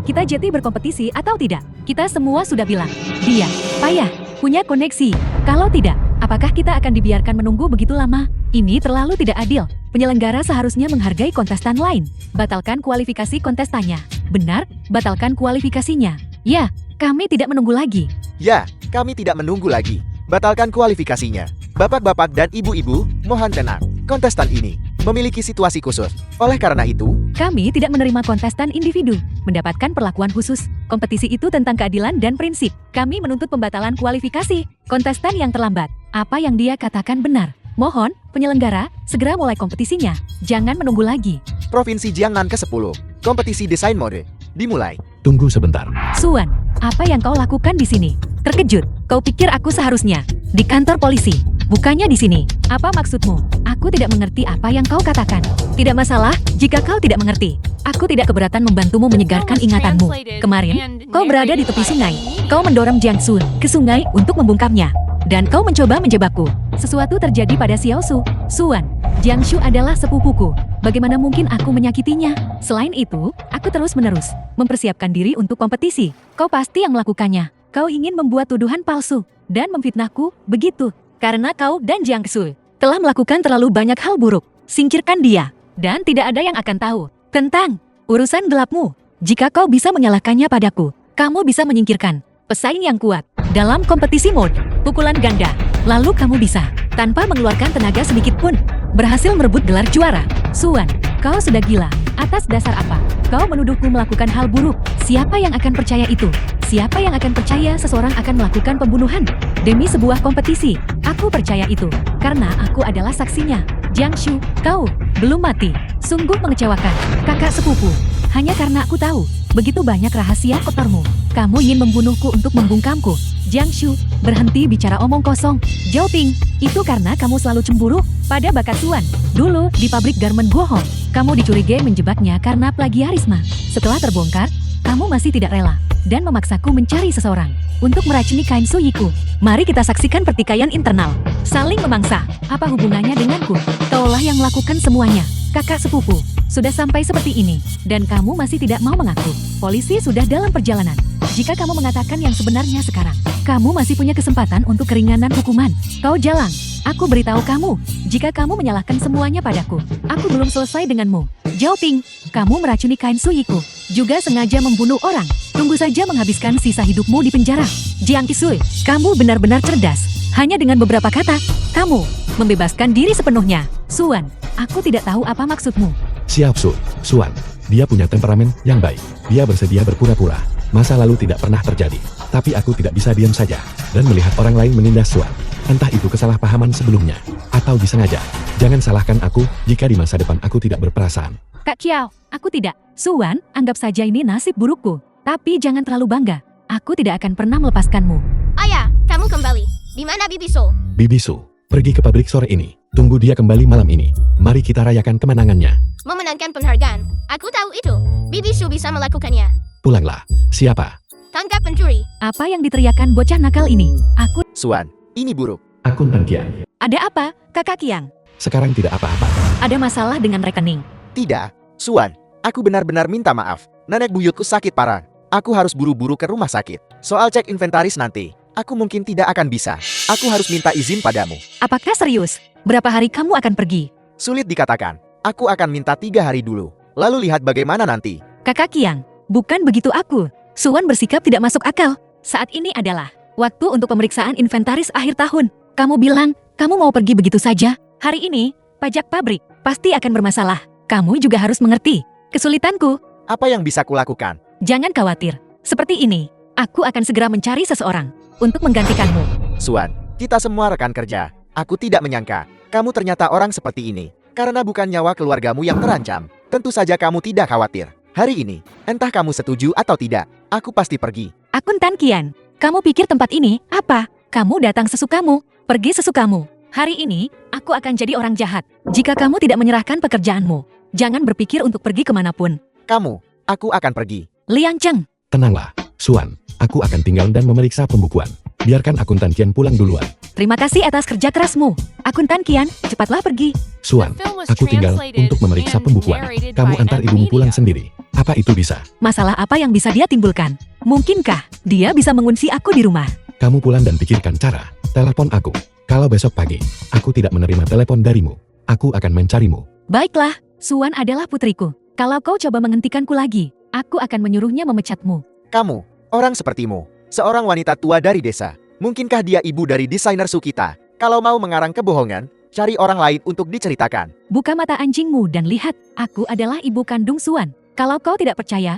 Speaker 1: Kita jadi berkompetisi atau tidak? Kita semua sudah bilang, dia payah, punya koneksi. Kalau tidak, apakah kita akan dibiarkan menunggu begitu lama? Ini terlalu tidak adil. Penyelenggara seharusnya menghargai kontestan lain. Batalkan kualifikasi kontestannya. Benar, batalkan kualifikasinya. Ya, kami tidak menunggu lagi.
Speaker 5: Ya, kami tidak menunggu lagi. Batalkan kualifikasinya. Bapak-bapak dan ibu-ibu, mohon tenang. Kontestan ini memiliki situasi khusus. Oleh karena itu,
Speaker 1: Kami tidak menerima kontestan individu, mendapatkan perlakuan khusus. Kompetisi itu tentang keadilan dan prinsip. Kami menuntut pembatalan kualifikasi. Kontestan yang terlambat. Apa yang dia katakan benar. Mohon, penyelenggara, segera mulai kompetisinya. Jangan menunggu lagi.
Speaker 5: Provinsi Jiangnan ke-10, kompetisi desain mode, dimulai.
Speaker 3: Tunggu sebentar.
Speaker 1: Suan, apa yang kau lakukan di sini? Terkejut, kau pikir aku seharusnya di kantor polisi, bukannya di sini. Apa maksudmu? Aku tidak mengerti apa yang kau katakan. Tidak masalah jika kau tidak mengerti. Aku tidak keberatan membantumu menyegarkan ingatanmu. Kemarin, kau berada di tepi sungai. Kau mendorong Jiangsu ke sungai untuk membungkamnya. Dan kau mencoba menjebakku. Sesuatu terjadi pada Xiao Su. Suan, Jiangshu adalah sepupuku. Bagaimana mungkin aku menyakitinya? Selain itu, aku terus-menerus mempersiapkan diri untuk kompetisi. Kau pasti yang melakukannya. Kau ingin membuat tuduhan palsu dan memfitnahku, begitu. Karena kau dan Jiangsu telah melakukan terlalu banyak hal buruk. Singkirkan dia, dan tidak ada yang akan tahu tentang urusan gelapmu. Jika kau bisa menyalahkannya padaku, kamu bisa menyingkirkan pesaing yang kuat dalam kompetisi mode pukulan ganda. Lalu kamu bisa, tanpa mengeluarkan tenaga sedikit pun, berhasil merebut gelar juara. Suan, kau sudah gila. Atas dasar apa? Kau menuduhku melakukan hal buruk. Siapa yang akan percaya itu? Siapa yang akan percaya seseorang akan melakukan pembunuhan demi sebuah kompetisi? Aku percaya itu, karena aku adalah saksinya. Jiangshu, kau belum mati. Sungguh mengecewakan, kakak sepupu. Hanya karena aku tahu begitu banyak rahasia kotormu. Kamu ingin membunuhku untuk membungkamku. Jiangshu, berhenti bicara omong kosong. Zhao Ting, itu karena kamu selalu cemburu pada bakat Suan. Dulu, di pabrik garmen Guohong, kamu dicurigai menjebaknya karena plagiarisme. Setelah terbongkar, kamu masih tidak rela dan memaksaku mencari seseorang untuk meracuni kain suyiku. Mari kita saksikan pertikaian internal. Saling memangsa. Apa hubungannya denganku? Kaulah yang melakukan semuanya. Kakak sepupu, sudah sampai seperti ini, dan kamu masih tidak mau mengaku. Polisi sudah dalam perjalanan. Jika kamu mengatakan yang sebenarnya sekarang, kamu masih punya kesempatan untuk keringanan hukuman. Kau jalang. Aku beritahu kamu, jika kamu menyalahkan semuanya padaku, aku belum selesai denganmu. Zhao Ting, kamu meracuni kain suyiku, juga sengaja membunuh orang. Tunggu saja menghabiskan sisa hidupmu di penjara. Jiang Qisui, kamu benar-benar cerdas. Hanya dengan beberapa kata, kamu membebaskan diri sepenuhnya. Suan, aku tidak tahu apa maksudmu.
Speaker 3: Xiao Su, Suan. Dia punya temperamen yang baik. Dia bersedia berpura-pura. Masa lalu tidak pernah terjadi. Tapi aku tidak bisa diam saja dan melihat orang lain menindas Suan. Entah itu kesalahpahaman sebelumnya atau disengaja. Jangan salahkan aku jika di masa depan aku tidak berperasaan.
Speaker 1: Kak Kiao, aku tidak. Suan, anggap saja ini nasib burukku. Tapi jangan terlalu bangga. Aku tidak akan pernah melepaskanmu.
Speaker 4: Ayah, kamu kembali. Di mana Bibiso?
Speaker 3: Bibisu, pergi ke pabrik sore ini. Tunggu dia kembali malam ini. Mari kita rayakan kemenangannya.
Speaker 4: Memenangkan penghargaan. Aku tahu itu. Bibiso bisa melakukannya.
Speaker 3: Pulanglah. Siapa?
Speaker 4: Tangkap pencuri.
Speaker 1: Apa yang diteriakan bocah nakal ini? Aku...
Speaker 5: Suan, ini buruk.
Speaker 3: Akun Tan Kian.
Speaker 1: Ada apa, Kakak Kiang?
Speaker 3: Sekarang tidak apa-apa.
Speaker 1: Ada masalah dengan rekening.
Speaker 5: Tidak, Suan. Aku benar-benar minta maaf. Nenek buyutku sakit parah. Aku harus buru-buru ke rumah sakit. Soal cek inventaris nanti, aku mungkin tidak akan bisa. Aku harus minta izin padamu.
Speaker 1: Apakah serius? Berapa hari kamu akan pergi?
Speaker 5: Sulit dikatakan. Aku akan minta 3 hari dulu. Lalu lihat bagaimana nanti.
Speaker 1: Kakak Kiang, bukan begitu aku. Suan bersikap tidak masuk akal. Saat ini adalah waktu untuk pemeriksaan inventaris akhir tahun. Kamu bilang, kamu mau pergi begitu saja? Hari ini, pajak pabrik pasti akan bermasalah. Kamu juga harus mengerti kesulitanku.
Speaker 5: Apa yang bisa kulakukan?
Speaker 1: Jangan khawatir. Seperti ini, aku akan segera mencari seseorang untuk menggantikanmu.
Speaker 5: Suan, kita semua rekan kerja. Aku tidak menyangka kamu ternyata orang seperti ini. Karena bukan nyawa keluargamu yang terancam. Tentu saja kamu tidak khawatir. Hari ini, entah kamu setuju atau tidak, aku pasti pergi.
Speaker 1: Akun Tan Kian, kamu pikir tempat ini apa? Kamu datang sesukamu, pergi sesukamu. Hari ini, aku akan jadi orang jahat. Jika kamu tidak menyerahkan pekerjaanmu, jangan berpikir untuk pergi kemanapun.
Speaker 5: Kamu, aku akan pergi.
Speaker 1: Liang Cheng,
Speaker 3: Tenanglah, Suan. Aku akan tinggal dan memeriksa pembukuan. Biarkan akun Tan Kian pulang duluan.
Speaker 1: terima kasih atas kerja kerasmu. Akun Tan Kian, cepatlah pergi.
Speaker 3: Suan, aku tinggal untuk memeriksa pembukuan. Kamu antar ibumu pulang sendiri. Apa itu bisa?
Speaker 1: Masalah apa yang bisa dia timbulkan? Mungkinkah dia bisa mengunci aku di rumah?
Speaker 3: Kamu pulang dan pikirkan cara. Telepon aku. Kalau besok pagi, aku tidak menerima telepon darimu, aku akan mencarimu.
Speaker 1: Baiklah, Suan adalah putriku. Kalau kau coba menghentikanku lagi, aku akan menyuruhnya memecatmu.
Speaker 5: Kamu, orang sepertimu, seorang wanita tua dari desa. Mungkinkah dia ibu dari desainer Sukita? Kalau mau mengarang kebohongan, cari orang lain untuk diceritakan.
Speaker 1: Buka mata anjingmu dan lihat, aku adalah ibu kandung Suan. Kalau kau tidak percaya,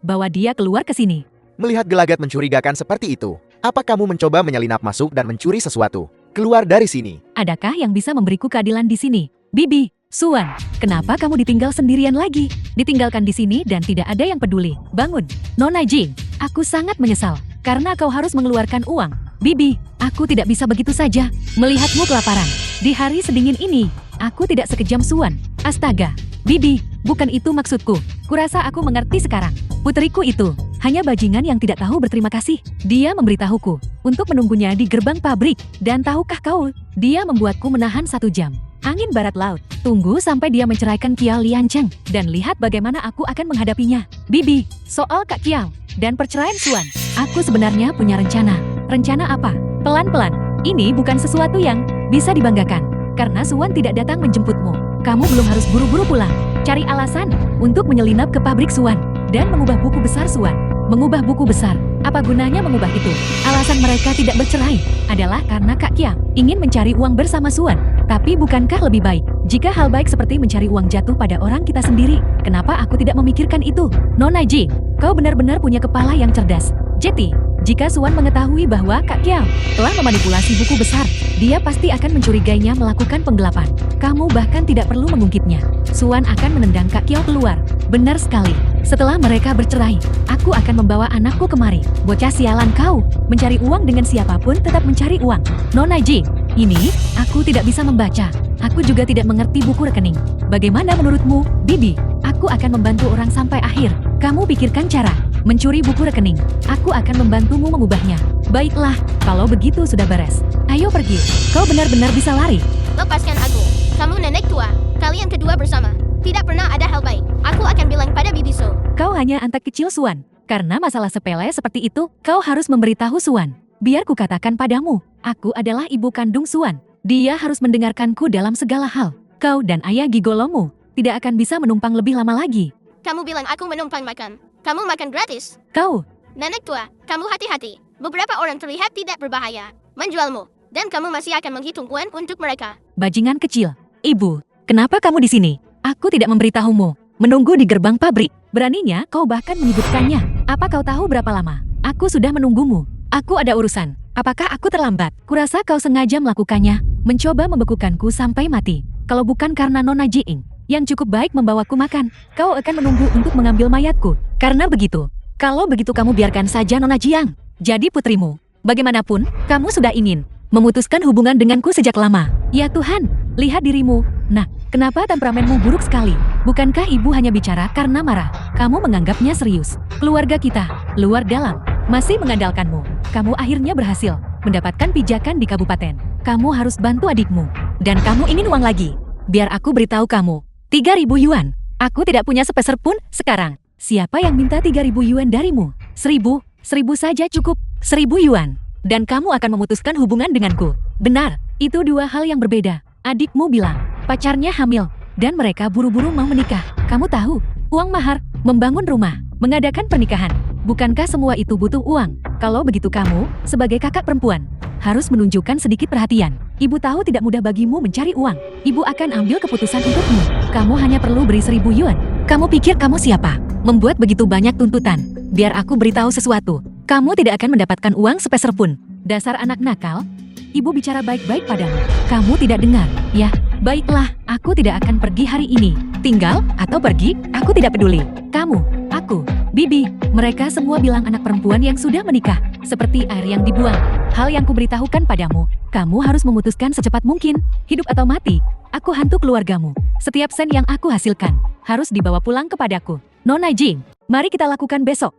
Speaker 1: bawa dia keluar ke sini.
Speaker 5: Melihat gelagat mencurigakan seperti itu, apa kamu mencoba menyelinap masuk dan mencuri sesuatu? Keluar dari sini.
Speaker 1: Adakah yang bisa memberiku keadilan di sini? Bibi, Suan, kenapa kamu ditinggal sendirian lagi? Ditinggalkan di sini dan tidak ada yang peduli. Bangun, Nona Jing. Aku sangat menyesal karena kau harus mengeluarkan uang. Bibi, aku tidak bisa begitu saja melihatmu kelaparan. Di hari sedingin ini, aku tidak sekejam Suan. Astaga, Bibi, bukan itu maksudku. Kurasa aku mengerti sekarang. Putriku itu hanya bajingan yang tidak tahu berterima kasih. Dia memberitahuku untuk menunggunya di gerbang pabrik. Dan tahukah kau, dia membuatku menahan 1 jam. Angin barat laut. Tunggu sampai dia menceraikan Kiao Lian Cheng. Dan lihat bagaimana aku akan menghadapinya. Bibi, soal Kak Kiao dan perceraian Suan, aku sebenarnya punya rencana. Rencana apa? Pelan-pelan. Ini bukan sesuatu yang bisa dibanggakan. Karena Suan tidak datang menjemputmu, kamu belum harus buru-buru pulang. Cari alasan untuk menyelinap ke pabrik Suan dan mengubah buku besar Suan. Mengubah buku besar, apa gunanya mengubah itu? Alasan mereka tidak bercerai adalah karena Kak Kiang ingin mencari uang bersama Suan. Tapi bukankah lebih baik jika hal baik seperti mencari uang jatuh pada orang kita sendiri? Kenapa aku tidak memikirkan itu? Nona Jing, kau benar-benar punya kepala yang cerdas. Jeti, jika Suan mengetahui bahwa Kak Kiao telah memanipulasi buku besar, dia pasti akan mencurigainya melakukan penggelapan. Kamu bahkan tidak perlu mengungkitnya. Suan akan menendang Kak Kiao keluar. Benar sekali. Setelah mereka bercerai, aku akan membawa anakku kemari. Bocah sialan kau, mencari uang dengan siapapun tetap mencari uang. Nona Jing, ini aku tidak bisa membaca. Aku juga tidak mengerti buku rekening. Bagaimana menurutmu, Bibi? Aku akan membantu orang sampai akhir. Kamu pikirkan cara mencuri buku rekening. Aku akan membantumu mengubahnya. Baiklah, kalau begitu sudah beres. Ayo pergi. Kau benar-benar bisa lari.
Speaker 4: Lepaskan aku. Kamu nenek tua. Kalian kedua bersama. Tidak pernah ada hal baik. Aku akan bilang pada Bibi So.
Speaker 1: Kau hanya anak kecil Suan. Karena masalah sepele seperti itu, kau harus memberitahu Suan. Biar ku katakan padamu, aku adalah ibu kandung Suan. Dia harus mendengarkanku dalam segala hal. Kau dan ayah gigolomu tidak akan bisa menumpang lebih lama lagi.
Speaker 4: Kamu bilang aku menumpang makan. Kamu makan gratis.
Speaker 1: Kau,
Speaker 4: Nenek tua, kamu hati-hati. Beberapa orang terlihat tidak berbahaya. Menjualmu. Dan kamu masih akan menghitung uang untuk mereka.
Speaker 1: bajingan kecil. Ibu, kenapa kamu di sini? Aku tidak memberitahumu. Menunggu di gerbang pabrik. Beraninya kau bahkan menyebutkannya. Apa kau tahu berapa lama? Aku sudah menunggumu. Aku ada urusan. Apakah aku terlambat? Kurasa kau sengaja melakukannya. Mencoba membekukanku sampai mati. Kalau bukan karena Nona Jing yang cukup baik membawaku makan, kau akan menunggu untuk mengambil mayatku. Karena begitu. Kalau begitu kamu biarkan saja Nona Jiang jadi putrimu. Bagaimanapun, kamu sudah ingin memutuskan hubungan denganku sejak lama. Ya Tuhan, lihat dirimu. Nah, kenapa temperamenmu buruk sekali? Bukankah ibu hanya bicara karena marah? Kamu menganggapnya serius. Keluarga kita, luar dalam, masih mengandalkanmu. Kamu akhirnya berhasil mendapatkan pijakan di kabupaten. Kamu harus bantu adikmu. Dan kamu ingin uang lagi. Biar aku beritahu kamu. 3.000 yuan. Aku tidak punya sepeser pun sekarang. Siapa yang minta 3.000 yuan darimu? 1.000 saja cukup. 1.000 yuan. Dan kamu akan memutuskan hubungan denganku. Benar, itu dua hal yang berbeda. Adikmu bilang, pacarnya hamil. Dan mereka buru-buru mau menikah. Kamu tahu, uang mahar, membangun rumah, mengadakan pernikahan. Bukankah semua itu butuh uang? Kalau begitu kamu, sebagai kakak perempuan, harus menunjukkan sedikit perhatian. Ibu tahu tidak mudah bagimu mencari uang. Ibu akan ambil keputusan untukmu. Kamu hanya perlu beri 1.000 yuan. Kamu pikir kamu siapa? Membuat begitu banyak tuntutan. Biar aku beritahu sesuatu. Kamu tidak akan mendapatkan uang sepeser pun. Dasar anak nakal. Ibu bicara baik-baik padamu. Kamu tidak dengar. Ya, baiklah. Aku tidak akan pergi hari ini. Tinggal atau pergi, aku tidak peduli. Kamu, aku, Bibi, mereka semua bilang anak perempuan yang sudah menikah, seperti air yang dibuang. Hal yang kuberitahukan padamu, kamu harus memutuskan secepat mungkin, hidup atau mati. Aku hantu keluargamu. Setiap sen yang aku hasilkan, harus dibawa pulang kepadaku. Nona Jing, mari kita lakukan besok.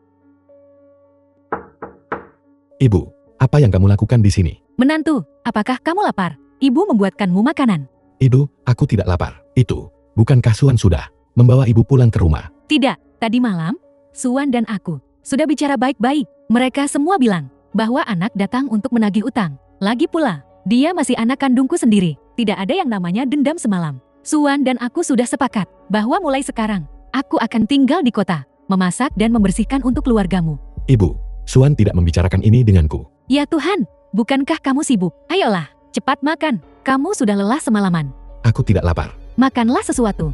Speaker 3: Ibu, apa yang kamu lakukan di sini?
Speaker 1: Menantu, apakah kamu lapar? Ibu membuatkanmu makanan.
Speaker 3: Ibu, aku tidak lapar. Itu, bukankah Suan sudah membawa ibu pulang ke rumah?
Speaker 1: Tidak, tadi malam, Suan dan aku sudah bicara baik-baik. Mereka semua bilang bahwa anak datang untuk menagih utang. Lagi pula, dia masih anak kandungku sendiri. Tidak ada yang namanya dendam semalam. Suan dan aku sudah sepakat bahwa mulai sekarang, aku akan tinggal di kota, memasak dan membersihkan untuk keluargamu.
Speaker 3: Ibu, Suan tidak membicarakan ini denganku.
Speaker 1: Ya Tuhan, bukankah kamu sibuk? Ayolah, cepat makan. Kamu sudah lelah semalaman.
Speaker 3: Aku tidak lapar.
Speaker 1: Makanlah sesuatu.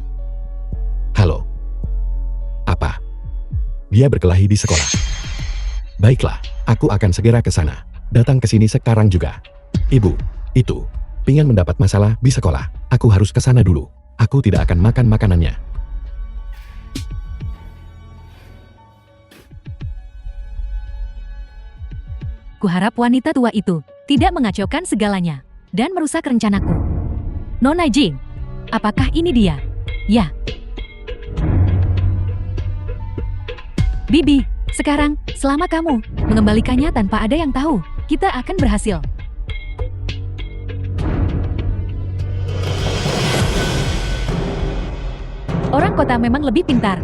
Speaker 3: Halo. Apa? Dia berkelahi di sekolah. Baiklah, aku akan segera ke sana. Datang ke sini sekarang juga. Ibu, itu, Pingin mendapat masalah di sekolah. Aku harus ke sana dulu. Aku tidak akan makan makanannya.
Speaker 1: Kuharap wanita tua itu tidak mengacaukan segalanya dan merusak rencanaku. Nona Jing, apakah ini dia? Ya. Bibi, sekarang, selama kamu mengembalikannya tanpa ada yang tahu, kita akan berhasil. Orang kota memang lebih pintar.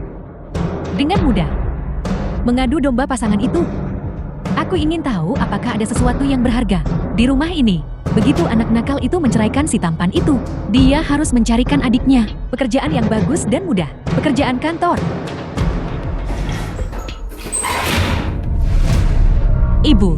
Speaker 1: Dengan mudah mengadu domba pasangan itu. Aku ingin tahu apakah ada sesuatu yang berharga di rumah ini. Begitu anak nakal itu menceraikan si tampan itu, dia harus mencarikan adiknya. Pekerjaan yang bagus dan mudah. Pekerjaan kantor. Ibu,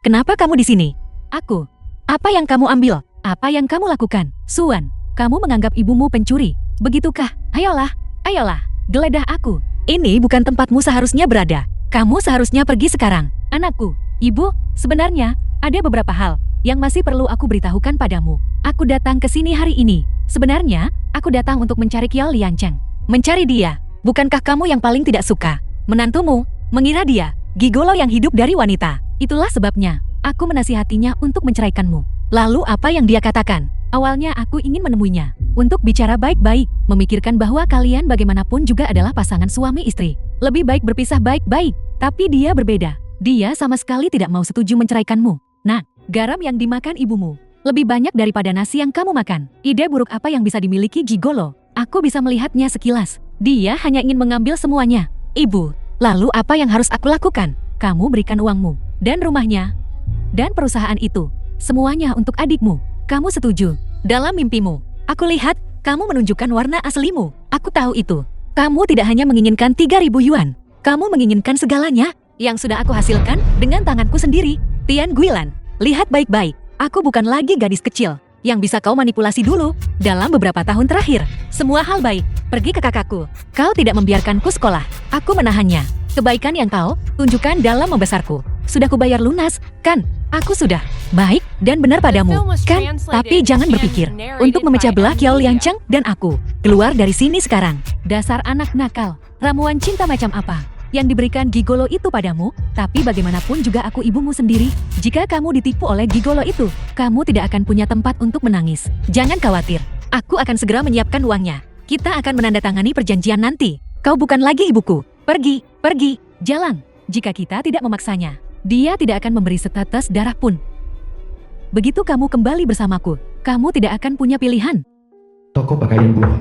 Speaker 1: kenapa kamu di sini? Aku. Apa yang kamu ambil? Apa yang kamu lakukan? Suan, kamu menganggap ibumu pencuri. Begitukah? Ayolah, ayolah, geledah aku. Ini bukan tempatmu seharusnya berada. Kamu seharusnya pergi sekarang. Anakku, ibu, sebenarnya ada beberapa hal yang masih perlu aku beritahukan padamu. Aku datang ke sini hari ini. Sebenarnya, aku datang untuk mencari Kiao Liancheng. Mencari dia. Bukankah kamu yang paling tidak suka? Menantumu mengira dia gigolo yang hidup dari wanita. Itulah sebabnya aku menasihatinya untuk menceraikanmu. Lalu apa yang dia katakan? Awalnya aku ingin menemuinya untuk bicara baik-baik, memikirkan bahwa kalian bagaimanapun juga adalah pasangan suami istri. Lebih baik berpisah baik-baik, tapi dia berbeda. Dia sama sekali tidak mau setuju menceraikanmu. Nah, garam yang dimakan ibumu lebih banyak daripada nasi yang kamu makan. Ide buruk apa yang bisa dimiliki gigolo? Aku bisa melihatnya sekilas. Dia hanya ingin mengambil semuanya. Ibu, lalu apa yang harus aku lakukan? Kamu berikan uangmu, dan rumahnya, dan perusahaan itu. Semuanya untuk adikmu. Kamu setuju? Dalam mimpimu, aku lihat kamu menunjukkan warna aslimu. Aku tahu itu. Kamu tidak hanya menginginkan 3.000 yuan. Kamu menginginkan segalanya yang sudah aku hasilkan dengan tanganku sendiri. Tian Guilan, lihat baik-baik. Aku bukan lagi gadis kecil yang bisa kau manipulasi dulu. Dalam beberapa tahun terakhir, semua hal baik. Pergi ke kakakku. Kau tidak membiarkanku sekolah. Aku menahannya. Kebaikan yang kau tunjukkan dalam membesarku sudah kubayar lunas, kan? Aku sudah baik dan benar padamu, kan? Tapi jangan berpikir untuk memecah belah Kiao Liancheng dan aku. Keluar dari sini sekarang. Dasar anak nakal. Ramuan cinta macam apa yang diberikan gigolo itu padamu? Tapi bagaimanapun juga aku ibumu sendiri. Jika kamu ditipu oleh gigolo itu, kamu tidak akan punya tempat untuk menangis. Jangan khawatir. Aku akan segera menyiapkan uangnya. Kita akan menandatangani perjanjian nanti. Kau bukan lagi ibuku. Pergi, pergi, jalan. Jika kita tidak memaksanya, dia tidak akan memberi setetes darah pun. Begitu kamu kembali bersamaku, kamu tidak akan punya pilihan.
Speaker 3: Toko pakaian buah.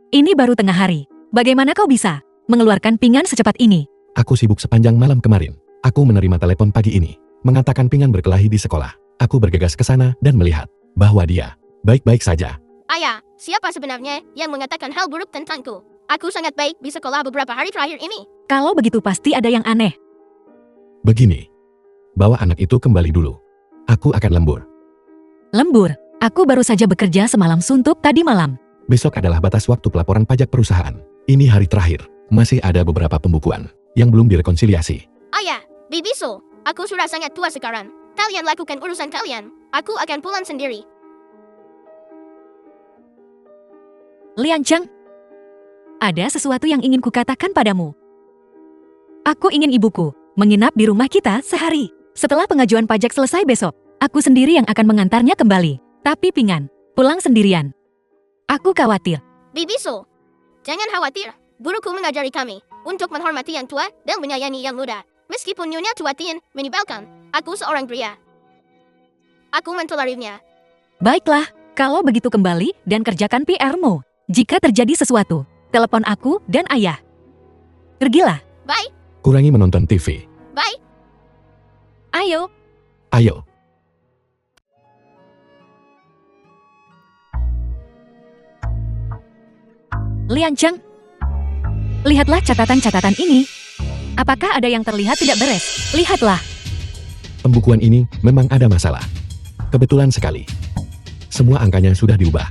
Speaker 1: Ini baru tengah hari. Bagaimana kau bisa mengeluarkan pinggan secepat ini?
Speaker 3: Aku sibuk sepanjang malam kemarin. Aku menerima telepon pagi ini, mengatakan Pingan berkelahi di sekolah. Aku bergegas ke sana dan melihat bahwa dia baik-baik saja.
Speaker 4: Ayah, siapa sebenarnya yang mengatakan hal buruk tentangku? Aku sangat baik di sekolah beberapa hari terakhir ini.
Speaker 1: Kalau begitu pasti ada yang aneh.
Speaker 3: Begini, bawa anak itu kembali dulu. Aku akan lembur.
Speaker 1: Lembur, aku baru saja bekerja semalam suntuk tadi malam.
Speaker 3: Besok adalah batas waktu pelaporan pajak perusahaan. Ini hari terakhir. Masih ada beberapa pembukuan yang belum direkonsiliasi.
Speaker 4: Ayah, Bibiso, aku sudah sangat tua sekarang. Kalian lakukan urusan kalian. Aku akan pulang sendiri.
Speaker 1: Lian Cheng, ada sesuatu yang ingin kukatakan padamu. Aku ingin ibuku menginap di rumah kita sehari. Setelah pengajuan pajak selesai besok, aku sendiri yang akan mengantarnya kembali. Tapi Pingan, pulang sendirian. Aku khawatir.
Speaker 4: Bibiso, jangan khawatir. Guruku mengajari kami untuk menghormati yang tua dan menyayangi yang muda. Meskipun Nyonya Tua Tien menyebalkan, aku seorang pria. Aku mentolerirnya.
Speaker 1: Baiklah, kalau begitu kembali dan kerjakan PR-mu. Jika terjadi sesuatu, telepon aku dan ayah. Pergilah.
Speaker 4: Bye,
Speaker 3: Kurangi menonton TV.
Speaker 4: bye.
Speaker 1: Ayo.
Speaker 3: Ayo.
Speaker 1: Lian Cheng, lihatlah catatan-catatan ini. Apakah ada yang terlihat tidak beres? Lihatlah.
Speaker 3: Pembukuan ini memang ada masalah. Kebetulan sekali. Semua angkanya sudah diubah.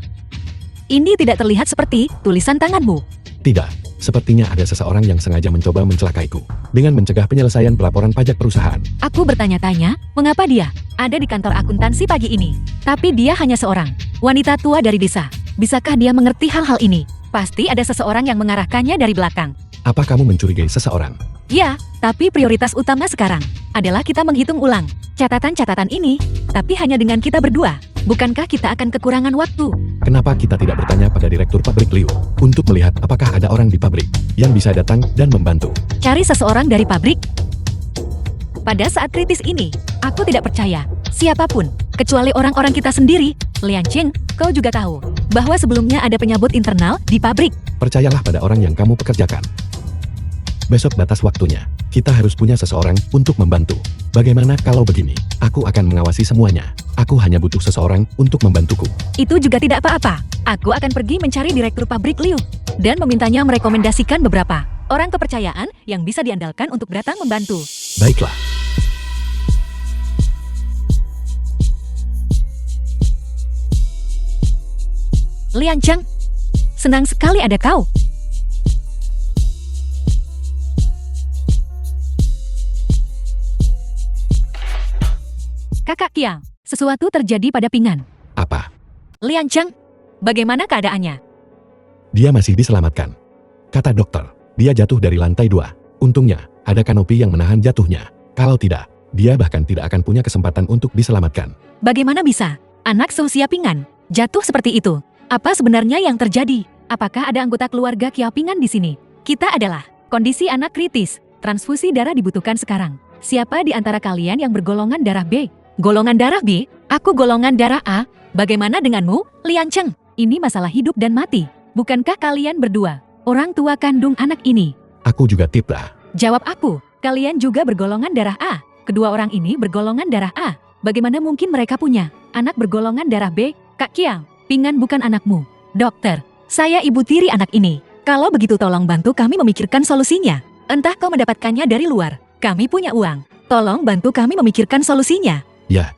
Speaker 1: Ini tidak terlihat seperti tulisan tanganmu.
Speaker 3: Tidak, sepertinya ada seseorang yang sengaja mencoba mencelakaiku dengan mencegah penyelesaian pelaporan pajak perusahaan.
Speaker 1: Aku bertanya-tanya, mengapa dia ada di kantor akuntansi pagi ini? Tapi dia hanya seorang wanita tua dari desa. Bisakah dia mengerti hal-hal ini? Pasti ada seseorang yang mengarahkannya dari belakang.
Speaker 3: Apa kamu mencurigai seseorang?
Speaker 1: Ya, tapi prioritas utama sekarang adalah kita menghitung ulang catatan-catatan ini, tapi hanya dengan kita berdua. Bukankah kita akan kekurangan waktu?
Speaker 3: Kenapa kita tidak bertanya pada direktur pabrik Liu untuk melihat apakah ada orang di pabrik yang bisa datang dan membantu?
Speaker 1: Cari seseorang dari pabrik? Pada saat kritis ini, aku tidak percaya siapapun, kecuali orang-orang kita sendiri. Lian Cheng, kau juga tahu bahwa sebelumnya ada penyabut internal di pabrik.
Speaker 3: Percayalah pada orang yang kamu pekerjakan. Besok batas waktunya. Kita harus punya seseorang untuk membantu. Bagaimana kalau begini? Aku akan mengawasi semuanya. Aku hanya butuh seseorang untuk membantuku.
Speaker 1: Itu juga tidak apa-apa. Aku akan pergi mencari direktur pabrik Liu dan memintanya merekomendasikan beberapa orang kepercayaan yang bisa diandalkan untuk datang membantu.
Speaker 3: Baiklah.
Speaker 1: Lian Cheng, senang sekali ada kau. Kakak Kiang, sesuatu terjadi pada Pingan.
Speaker 3: Apa?
Speaker 1: Lian Cheng, bagaimana keadaannya?
Speaker 3: Dia masih diselamatkan. Kata dokter, dia jatuh dari lantai 2. Untungnya, ada kanopi yang menahan jatuhnya. Kalau tidak, dia bahkan tidak akan punya kesempatan untuk diselamatkan.
Speaker 1: Bagaimana bisa anak seusia Pingan jatuh seperti itu? Apa sebenarnya yang terjadi? Apakah ada anggota keluarga Kiao Pingan di sini? Kita adalah kondisi anak kritis. Transfusi darah dibutuhkan sekarang. Siapa di antara kalian yang bergolongan darah B? Golongan darah B? Aku golongan darah A. Bagaimana denganmu, Lian Cheng? Ini masalah hidup dan mati. Bukankah kalian berdua orang tua kandung anak ini?
Speaker 3: Aku juga tiplah.
Speaker 1: Jawab aku, kalian juga bergolongan darah A. Kedua orang ini bergolongan darah A. Bagaimana mungkin mereka punya anak bergolongan darah B? Kak Kiang, Pingan bukan anakmu. Dokter, saya ibu tiri anak ini. Kalau begitu tolong bantu kami memikirkan solusinya. Entah kau mendapatkannya dari luar. Kami punya uang. Tolong bantu kami memikirkan solusinya.
Speaker 3: Ya.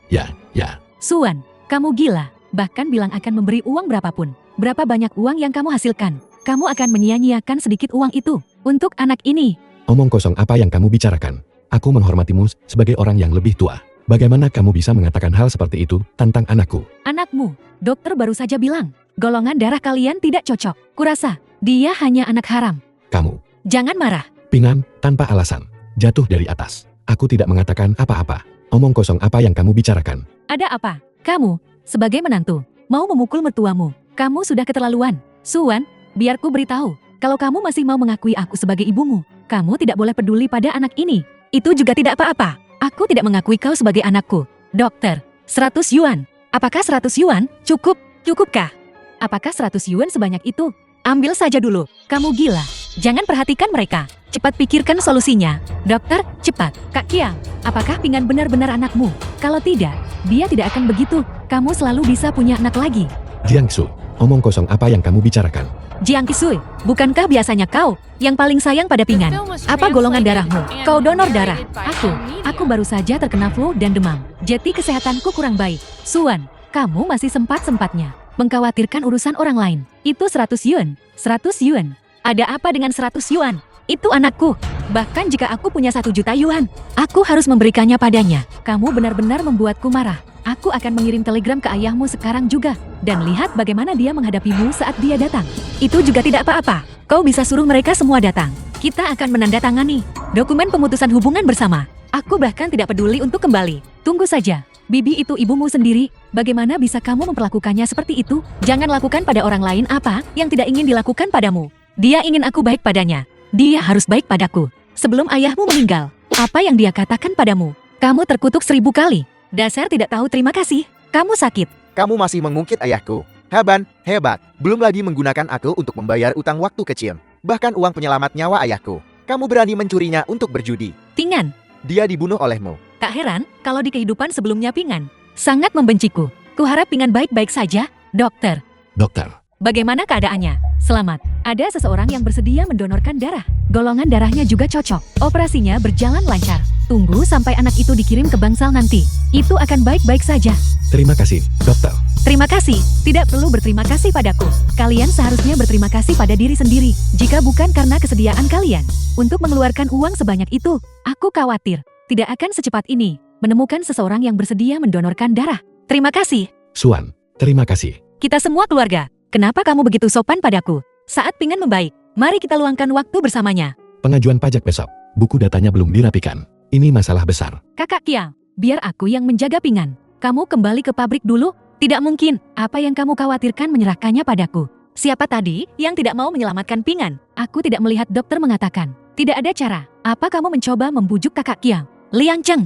Speaker 1: Suan, kamu gila. Bahkan bilang akan memberi uang berapapun. Berapa banyak uang yang kamu hasilkan? Kamu akan menyia-nyiakan sedikit uang itu untuk anak ini.
Speaker 3: Omong kosong apa yang kamu bicarakan? Aku menghormatimu sebagai orang yang lebih tua. Bagaimana kamu bisa mengatakan hal seperti itu tentang anakku?
Speaker 1: Anakmu, dokter baru saja bilang, golongan darah kalian tidak cocok. Kurasa, dia hanya anak haram.
Speaker 3: Kamu,
Speaker 1: Jangan marah.
Speaker 3: Pingan, tanpa alasan, jatuh dari atas. Aku tidak mengatakan apa-apa. Omong kosong apa yang kamu bicarakan?
Speaker 1: Ada apa? Kamu, sebagai menantu, mau memukul mertuamu. Kamu sudah keterlaluan. Suan, biarku beritahu, kalau kamu masih mau mengakui aku sebagai ibumu, kamu tidak boleh peduli pada anak ini. Itu juga tidak apa-apa. Aku tidak mengakui kau sebagai anakku. Dokter, 100 yuan. Apakah 100 yuan cukup? Cukupkah? Apakah 100 yuan sebanyak itu? Ambil saja dulu. Kamu gila. Jangan perhatikan mereka. Cepat pikirkan solusinya. Dokter, cepat. Kak Kiang, apakah Pingan benar-benar anakmu? Kalau tidak, dia tidak akan begitu. Kamu selalu bisa punya anak lagi.
Speaker 3: Jiangsu, omong kosong apa yang kamu bicarakan?
Speaker 1: Jiang Kisui, bukankah biasanya kau yang paling sayang pada
Speaker 2: The
Speaker 1: Pingan?
Speaker 2: film was
Speaker 1: Apa golongan
Speaker 2: translated
Speaker 1: darahmu?
Speaker 2: and
Speaker 1: Kau donor darah.
Speaker 2: narrated by
Speaker 1: Aku baru saja terkena flu dan demam. Jadi kesehatanku kurang baik. Suan, kamu masih sempat-sempatnya mengkhawatirkan urusan orang lain. Itu 100 yuan. 100 yuan. Ada apa dengan 100 yuan? Itu anakku. Bahkan jika aku punya 1 juta yuan, aku harus memberikannya padanya. Kamu benar-benar membuatku marah. Aku akan mengirim telegram ke ayahmu sekarang juga. Dan lihat bagaimana dia menghadapimu saat dia datang. Itu juga tidak apa-apa. Kau bisa suruh mereka semua datang. Kita akan menandatangani dokumen pemutusan hubungan bersama. Aku bahkan tidak peduli untuk kembali. Tunggu saja. Bibi itu ibumu sendiri. Bagaimana bisa kamu memperlakukannya seperti itu? Jangan lakukan pada orang lain apa yang tidak ingin dilakukan padamu. Dia ingin aku baik padanya. Dia harus baik padaku. Sebelum ayahmu meninggal, apa yang dia katakan padamu? Kamu terkutuk 1000 kali. Dasar tidak tahu terima kasih. Kamu sakit.
Speaker 5: Kamu masih mengungkit ayahku. Haban, hebat. Belum lagi menggunakan aku untuk membayar utang waktu kecil. Bahkan uang penyelamat nyawa ayahku. Kamu berani mencurinya untuk berjudi.
Speaker 1: Pingan.
Speaker 5: Dia dibunuh olehmu.
Speaker 1: Tak heran kalau di kehidupan sebelumnya Pingan sangat membenciku. Kuharap Pingan baik-baik saja, dokter.
Speaker 3: Dokter,
Speaker 1: Bagaimana keadaannya? Selamat. Ada seseorang yang bersedia mendonorkan darah. Golongan darahnya juga cocok. Operasinya berjalan lancar. Tunggu sampai anak itu dikirim ke bangsal nanti. Itu akan baik-baik saja.
Speaker 3: terima kasih, dokter.
Speaker 1: Terima kasih. Tidak perlu berterima kasih padaku. Kalian seharusnya berterima kasih pada diri sendiri. Jika bukan karena kesediaan kalian untuk mengeluarkan uang sebanyak itu, aku khawatir tidak akan secepat ini menemukan seseorang yang bersedia mendonorkan darah. Terima kasih.
Speaker 3: Suan, terima kasih.
Speaker 1: Kita semua keluarga. Kenapa kamu begitu sopan padaku? Saat Pingan membaik, mari kita luangkan waktu bersamanya.
Speaker 3: Pengajuan pajak besok. Buku datanya belum dirapikan. Ini masalah besar.
Speaker 1: Kakak Kiang, biar aku yang menjaga Pingan. Kamu kembali ke pabrik dulu? Tidak mungkin. Apa yang kamu khawatirkan menyerahkannya padaku? Siapa tadi yang tidak mau menyelamatkan Pingan? Aku tidak melihat dokter mengatakan. Tidak ada cara. Apa kamu mencoba membujuk kakak Kiang? Liang Cheng,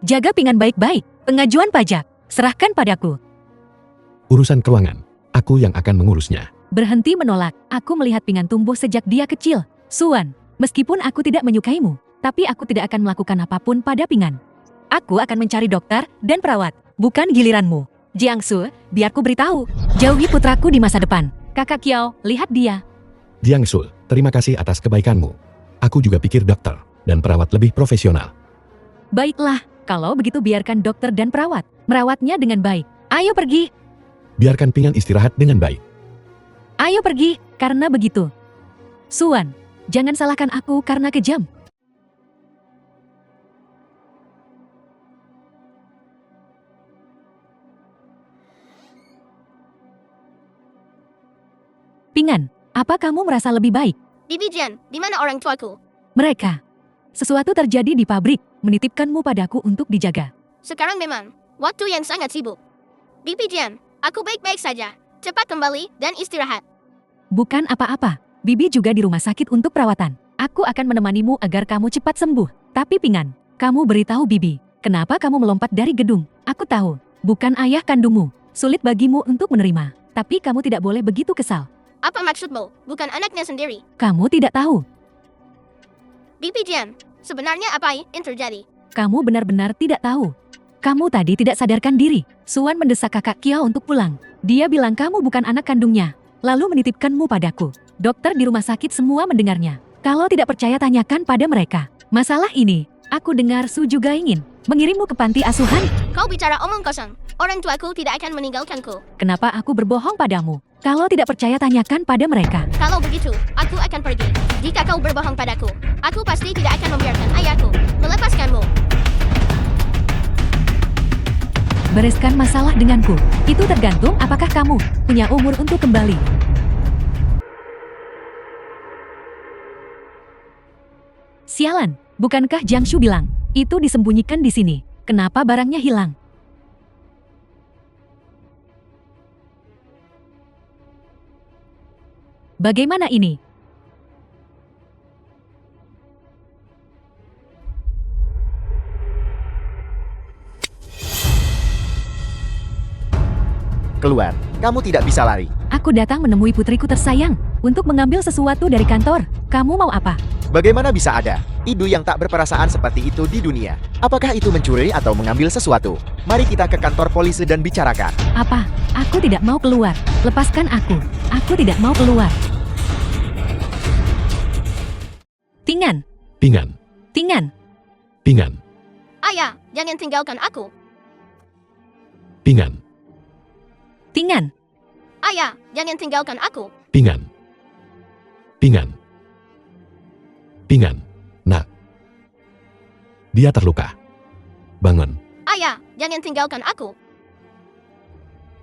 Speaker 1: jaga Pingan baik-baik. Pengajuan pajak, serahkan padaku.
Speaker 3: Urusan keuangan, aku yang akan mengurusnya.
Speaker 1: Berhenti menolak. Aku melihat Pingan tumbuh sejak dia kecil. Suan, meskipun aku tidak menyukaimu, tapi aku tidak akan melakukan apapun pada Pingan. Aku akan mencari dokter dan perawat, bukan giliranmu. Jiangsu, biar ku beritahu. Jauhi putraku di masa depan. Kakak Kiao, lihat dia.
Speaker 3: Jiangsul, terima kasih atas kebaikanmu. Aku juga pikir dokter dan perawat lebih profesional.
Speaker 1: Baiklah, kalau begitu biarkan dokter dan perawat merawatnya dengan baik. Ayo pergi.
Speaker 3: Biarkan Pingan istirahat dengan baik.
Speaker 1: Ayo pergi, karena begitu. Suan, jangan salahkan aku karena kejam. Pingan, apa kamu merasa lebih baik?
Speaker 4: Bibi Jian, di mana orang tuaku?
Speaker 1: Mereka. Sesuatu terjadi di pabrik, menitipkanmu padaku untuk dijaga.
Speaker 4: Sekarang memang waktu yang sangat sibuk. Bibi Jian, aku baik-baik saja. Cepat kembali dan istirahat.
Speaker 1: Bukan apa-apa, Bibi juga di rumah sakit untuk perawatan. Aku akan menemanimu agar kamu cepat sembuh. Tapi Pingan, kamu beritahu Bibi, kenapa kamu melompat dari gedung? Aku tahu, bukan ayah kandungmu. Sulit bagimu untuk menerima. Tapi kamu tidak boleh begitu kesal.
Speaker 4: Apa maksudmu? Bukan anaknya sendiri.
Speaker 1: Kamu tidak tahu.
Speaker 4: Bibi Jian, sebenarnya apa yang terjadi?
Speaker 1: Kamu benar-benar tidak tahu. Kamu tadi tidak sadarkan diri. Suan mendesak kakak Kiao untuk pulang. Dia bilang kamu bukan anak kandungnya. Lalu menitipkanmu padaku. Dokter di rumah sakit semua mendengarnya. Kalau tidak percaya tanyakan pada mereka. Masalah ini, aku dengar Su juga ingin mengirimmu ke panti asuhan.
Speaker 4: Kau bicara omong kosong. Orang tuaku tidak akan meninggalkanku.
Speaker 1: Kenapa aku berbohong padamu? Kalau tidak percaya tanyakan pada mereka.
Speaker 4: Kalau begitu, aku akan pergi. Jika kau berbohong padaku, aku pasti tidak akan membiarkan ayahku melepaskanmu.
Speaker 1: Bereskan masalah denganku. Itu tergantung apakah kamu punya umur untuk kembali. Sialan, bukankah Jiangsu bilang itu disembunyikan di sini? Kenapa barangnya hilang? Bagaimana ini?
Speaker 5: Keluar, kamu tidak bisa lari.
Speaker 1: Aku datang menemui putriku tersayang untuk mengambil sesuatu dari kantor. Kamu mau apa?
Speaker 5: Bagaimana bisa ada ibu yang tak berperasaan seperti itu di dunia? Apakah itu mencuri atau mengambil sesuatu? Mari kita ke kantor polisi dan bicarakan.
Speaker 1: Apa? Aku tidak mau keluar. Lepaskan aku. Aku tidak mau keluar. Tingan.
Speaker 3: Pingan.
Speaker 1: Tingan.
Speaker 3: Pingan.
Speaker 4: Ayah, jangan tinggalkan aku.
Speaker 3: Pingan.
Speaker 1: Tingan.
Speaker 4: Ayah, jangan tinggalkan aku.
Speaker 3: Pingan. Pingan. Pingan. Nak. Dia terluka. Bangun.
Speaker 4: Ayah, jangan tinggalkan aku.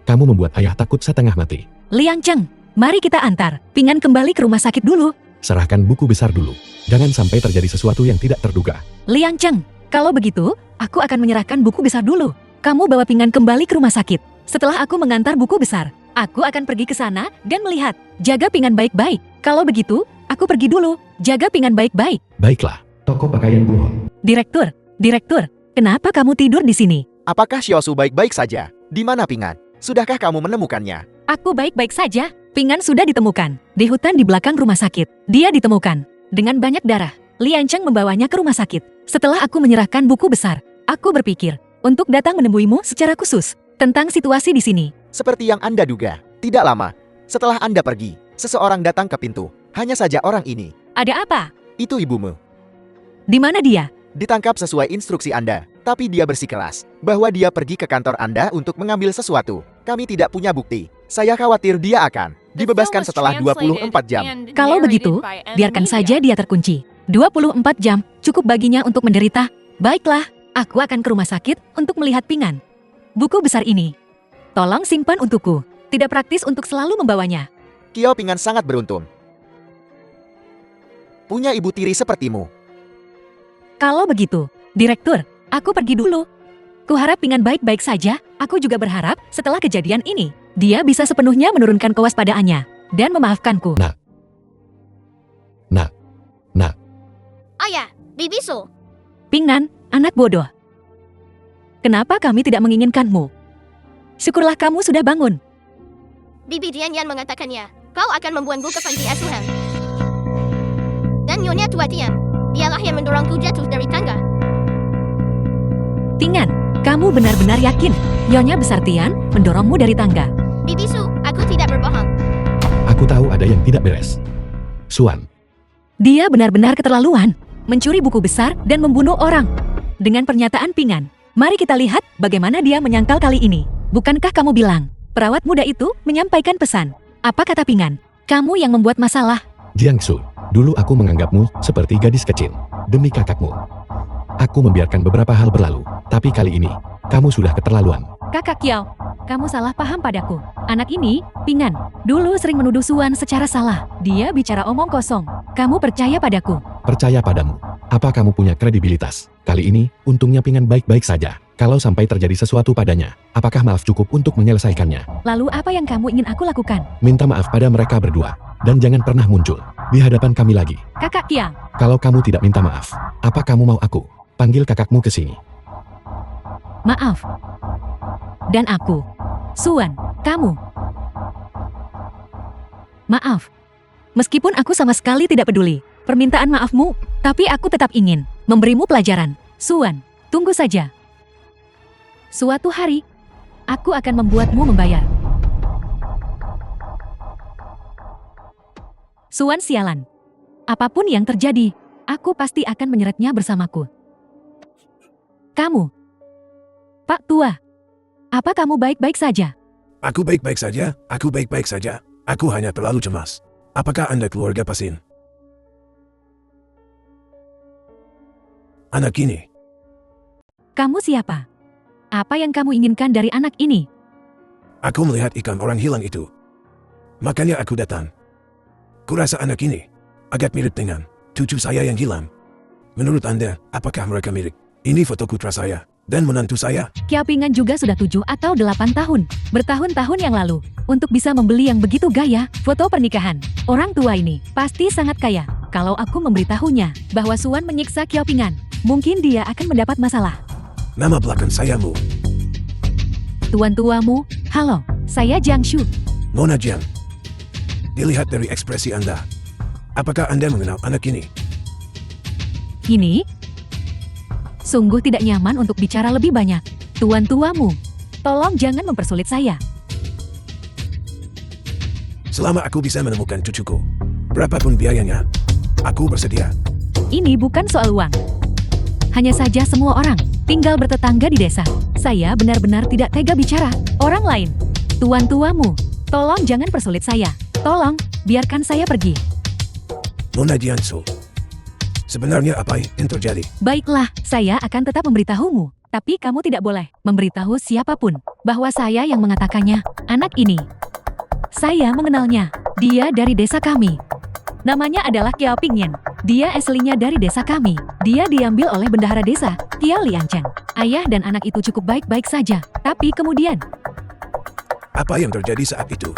Speaker 3: Kamu membuat ayah takut setengah mati.
Speaker 1: Liang Cheng, mari kita antar Pingan kembali ke rumah sakit dulu.
Speaker 3: Serahkan buku besar dulu. Jangan sampai terjadi sesuatu yang tidak terduga.
Speaker 1: Liang Cheng, kalau begitu, aku akan menyerahkan buku besar dulu. Kamu bawa Pingan kembali ke rumah sakit. Setelah aku mengantar buku besar, aku akan pergi ke sana dan melihat. Jaga Pingan baik-baik. Kalau begitu, aku pergi dulu. Jaga Pingan baik-baik.
Speaker 3: Baiklah. Toko pakaian buron.
Speaker 1: Direktur, kenapa kamu tidur di sini?
Speaker 5: Apakah Xiaosu baik-baik saja? Di mana Pingan? Sudahkah kamu menemukannya?
Speaker 1: Aku baik-baik saja. Pingan sudah ditemukan di hutan di belakang rumah sakit. Dia ditemukan dengan banyak darah. Lian Cheng membawanya ke rumah sakit. Setelah aku menyerahkan buku besar, aku berpikir untuk datang menemuimu secara khusus tentang situasi di sini.
Speaker 5: Seperti yang Anda duga, tidak lama setelah Anda pergi, seseorang datang ke pintu. Hanya saja orang ini.
Speaker 1: Ada apa?
Speaker 5: Itu ibumu.
Speaker 1: Di mana dia?
Speaker 5: Ditangkap sesuai instruksi Anda, tapi dia bersikeras bahwa dia pergi ke kantor Anda untuk mengambil sesuatu. Kami tidak punya bukti. Saya khawatir dia akan dibebaskan setelah 24 jam.
Speaker 1: Kalau begitu, biarkan saja dia terkunci. 24 jam cukup baginya untuk menderita. Baiklah, aku akan ke rumah sakit untuk melihat Pingan. Buku besar ini, tolong simpan untukku. Tidak praktis untuk selalu membawanya.
Speaker 5: Kiao Pingan sangat beruntung punya ibu tiri sepertimu.
Speaker 1: Kalau begitu, Direktur, aku pergi dulu. Kuharap Pingan baik-baik saja. Aku juga berharap setelah kejadian ini, dia bisa sepenuhnya menurunkan kewaspadaannya dan memaafkanku.
Speaker 3: Nak.
Speaker 4: Ayah, Bibisu.
Speaker 1: Pingan, anak bodoh. Kenapa kami tidak menginginkanmu? Syukurlah kamu sudah bangun.
Speaker 4: Bibi Dian yang mengatakannya, kau akan membuangku ke panti asuhan. Dan Nyonya Tua Tian, dialah yang mendorongku jatuh dari tangga.
Speaker 1: Tingan, kamu benar-benar yakin Nyonya Besar Tian mendorongmu dari tangga?
Speaker 4: Bibisu, aku tidak berbohong.
Speaker 3: Aku tahu ada yang tidak beres. Suan.
Speaker 1: Dia benar-benar keterlaluan, mencuri buku besar dan membunuh orang. Dengan pernyataan Pingan, mari kita lihat bagaimana dia menyangkal kali ini. Bukankah kamu bilang, perawat muda itu menyampaikan pesan? Apa kata Pingan? Kamu yang membuat masalah.
Speaker 3: Jiangsu, dulu aku menganggapmu seperti gadis kecil. Demi kakakmu. Aku membiarkan beberapa hal berlalu. Tapi kali ini, kamu sudah keterlaluan.
Speaker 1: Kakak Kiao, kamu salah paham padaku. Anak ini, Pingan, dulu sering menuduh Suan secara salah. Dia bicara omong kosong. Kamu percaya padaku?
Speaker 3: Percaya padamu. Apa kamu punya kredibilitas? Kali ini, untungnya Pingan baik-baik saja. Kalau sampai terjadi sesuatu padanya, apakah maaf cukup untuk menyelesaikannya?
Speaker 1: Lalu apa yang kamu ingin aku lakukan?
Speaker 3: Minta maaf pada mereka berdua. Dan jangan pernah muncul di hadapan kami lagi.
Speaker 1: Kakak Kiao,
Speaker 3: Kalau kamu tidak minta maaf, apa kamu mau aku panggil kakakmu ke sini?
Speaker 1: maaf. Dan aku, Suan, kamu. Maaf. Meskipun aku sama sekali tidak peduli permintaan maafmu, tapi aku tetap ingin memberimu pelajaran. Suan, tunggu saja. Suatu hari, aku akan membuatmu membayar. Suan sialan. Apapun yang terjadi, aku pasti akan menyeretnya bersamaku. Kamu, Pak Tua, apa kamu baik-baik saja?
Speaker 6: Aku baik-baik saja, aku baik-baik saja. Aku hanya terlalu cemas. Apakah Anda keluarga Pasin? Anak ini,
Speaker 1: Kamu siapa? Apa yang kamu inginkan dari anak ini?
Speaker 6: aku melihat ikan orang hilang itu. Makanya aku datang. Kurasa anak ini agak mirip dengan cucu saya yang hilang. Menurut Anda, apakah mereka mirip? Ini foto putra saya dan menantu saya.
Speaker 1: Kiao Pingan juga sudah 7 atau 8 tahun, bertahun-tahun yang lalu, untuk bisa membeli yang begitu gaya foto pernikahan. Orang tua ini pasti sangat kaya. Kalau aku memberitahunya bahwa Suan menyiksa Kiao Pingan, mungkin dia akan mendapat masalah.
Speaker 6: Nama belakang saya Mu.
Speaker 1: Tuan tuamu, halo, saya Jiang Shu.
Speaker 6: Nona Jiang. Dilihat dari ekspresi Anda. Apakah Anda mengenal anak ini?
Speaker 1: Ini? Sungguh tidak nyaman untuk bicara lebih banyak. Tuan tuamu, tolong jangan mempersulit saya.
Speaker 6: Selama aku bisa menemukan cucuku, berapapun biayanya, aku bersedia.
Speaker 1: Ini bukan soal uang. Hanya saja semua orang tinggal bertetangga di desa. Saya benar-benar tidak tega bicara orang lain. Tuan tuamu, tolong jangan persulit saya. Tolong, biarkan saya pergi.
Speaker 6: Nona Jiansu, sebenarnya apa yang terjadi?
Speaker 1: Baiklah, saya akan tetap memberitahumu. Tapi kamu tidak boleh memberitahu siapapun bahwa saya yang mengatakannya. Anak ini, saya mengenalnya. Dia dari desa kami. Namanya adalah Kiao Pingyan. Dia aslinya dari desa kami. Dia diambil oleh bendahara desa, Kiao Liancheng. Ayah dan anak itu cukup baik-baik saja. Tapi kemudian,
Speaker 6: Apa yang terjadi saat itu?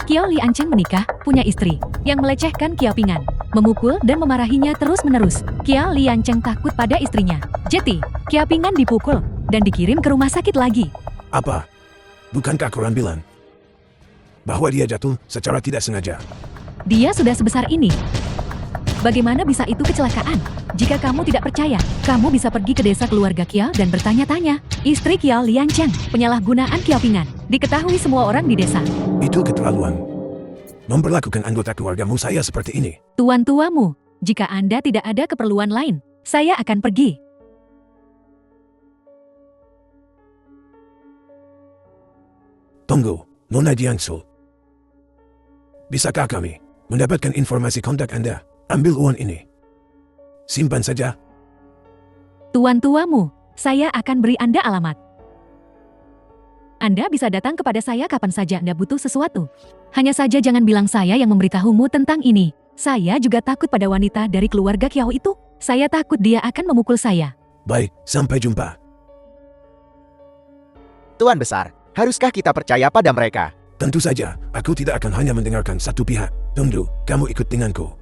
Speaker 1: Kiao Liancheng menikah, punya istri, yang melecehkan Kiao Pingyan, memukul dan memarahinya terus-menerus. Kiao Liancheng takut pada istrinya. Jadi, Kiao Pingyan dipukul dan dikirim ke rumah sakit lagi.
Speaker 6: Apa? Bukankah koran bilang bahwa dia jatuh secara tidak sengaja?
Speaker 1: Dia sudah sebesar ini. Bagaimana bisa itu kecelakaan? Jika kamu tidak percaya, kamu bisa pergi ke desa keluarga Kiao dan bertanya-tanya. Istri Kiao Liancheng, penyalahgunaan Kiao Pingyan, diketahui semua orang di desa.
Speaker 6: Itu keterlaluan. Memperlakukan anggota keluargamu saya seperti ini.
Speaker 1: Tuan tuamu, jika Anda tidak ada keperluan lain, saya akan pergi.
Speaker 6: Tunggu, Nona Jiansu. Bisakah kami mendapatkan informasi kontak Anda? Ambil uang ini. Simpan saja.
Speaker 1: Tuan tuamu, saya akan beri Anda alamat. Anda bisa datang kepada saya kapan saja Anda butuh sesuatu. Hanya saja jangan bilang saya yang memberitahumu tentang ini. Saya juga takut pada wanita dari keluarga Kiao itu. Saya takut dia akan memukul saya.
Speaker 6: Baik, sampai jumpa.
Speaker 5: Tuan Besar, haruskah kita percaya pada mereka?
Speaker 6: Tentu saja, aku tidak akan hanya mendengarkan satu pihak. Tunggu, kamu ikut denganku.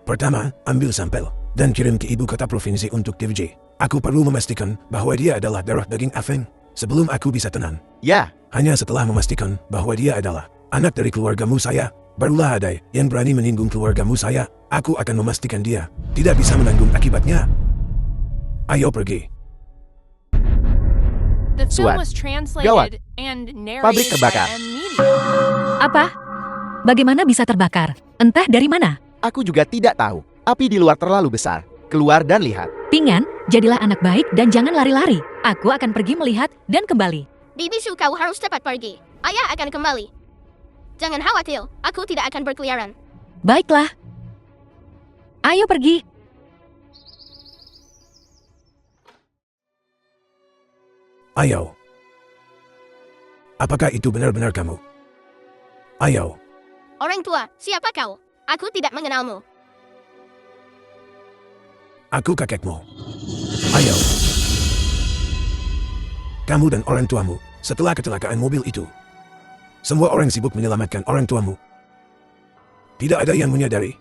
Speaker 6: Pertama, ambil sampel dan kirim ke ibu kota provinsi untuk diuji. Aku perlu memastikan bahwa dia adalah darah daging Afeng sebelum aku bisa tenang.
Speaker 5: Ya,
Speaker 6: Hanya setelah memastikan bahwa dia adalah anak dari keluargamu saya, barulah ada yang berani menyinggung keluargamu saya. Aku akan memastikan dia tidak bisa menanggung akibatnya. Ayo pergi.
Speaker 2: The film
Speaker 5: Suat.
Speaker 2: was
Speaker 5: Gawat.
Speaker 2: translated and
Speaker 5: Pabrik
Speaker 2: narrated
Speaker 5: terbakar.
Speaker 2: by M Media.
Speaker 1: Apa? Bagaimana bisa terbakar? Entah dari mana.
Speaker 5: aku juga tidak tahu. Api di luar terlalu besar. Keluar dan lihat.
Speaker 1: Pingyan, jadilah anak baik dan jangan lari-lari. Aku akan pergi melihat dan kembali.
Speaker 4: Bibi Su, kau harus cepat pergi. Ayah akan kembali. Jangan khawatir, aku tidak akan berkeliaran.
Speaker 1: Baiklah. Ayo pergi.
Speaker 6: Ayo. Apakah itu benar-benar kamu? Ayo.
Speaker 4: Orang tua, siapa kau? Aku tidak mengenalmu.
Speaker 6: Aku kakekmu. Ayo. Kamu dan orang tuamu, setelah kecelakaan mobil itu. Semua orang sibuk menyelamatkan orang tuamu. Tidak ada yang menyadari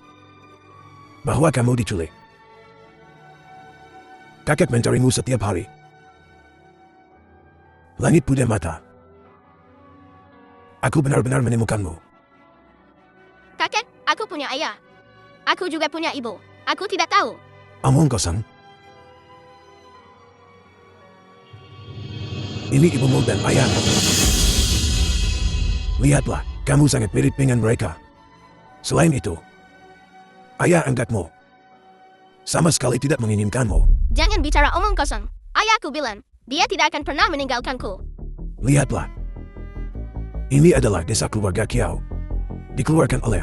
Speaker 6: bahwa kamu diculik. Kakek mencarimu setiap hari. Langit pudar mata. Aku benar-benar menemukanmu.
Speaker 4: Kakek, aku punya ayah. Aku juga punya ibu. Aku tidak tahu.
Speaker 6: Omong kosong. Ini ibumu dan ayahmu. Lihatlah, kamu sangat mirip dengan mereka. Selain itu, ayah angkatmu sama sekali tidak menginginkanmu.
Speaker 4: Jangan bicara omong kosong. Ayahku bilang, dia tidak akan pernah meninggalkanku.
Speaker 6: Lihatlah. Ini adalah desa keluarga Kiao. Dikeluarkan oleh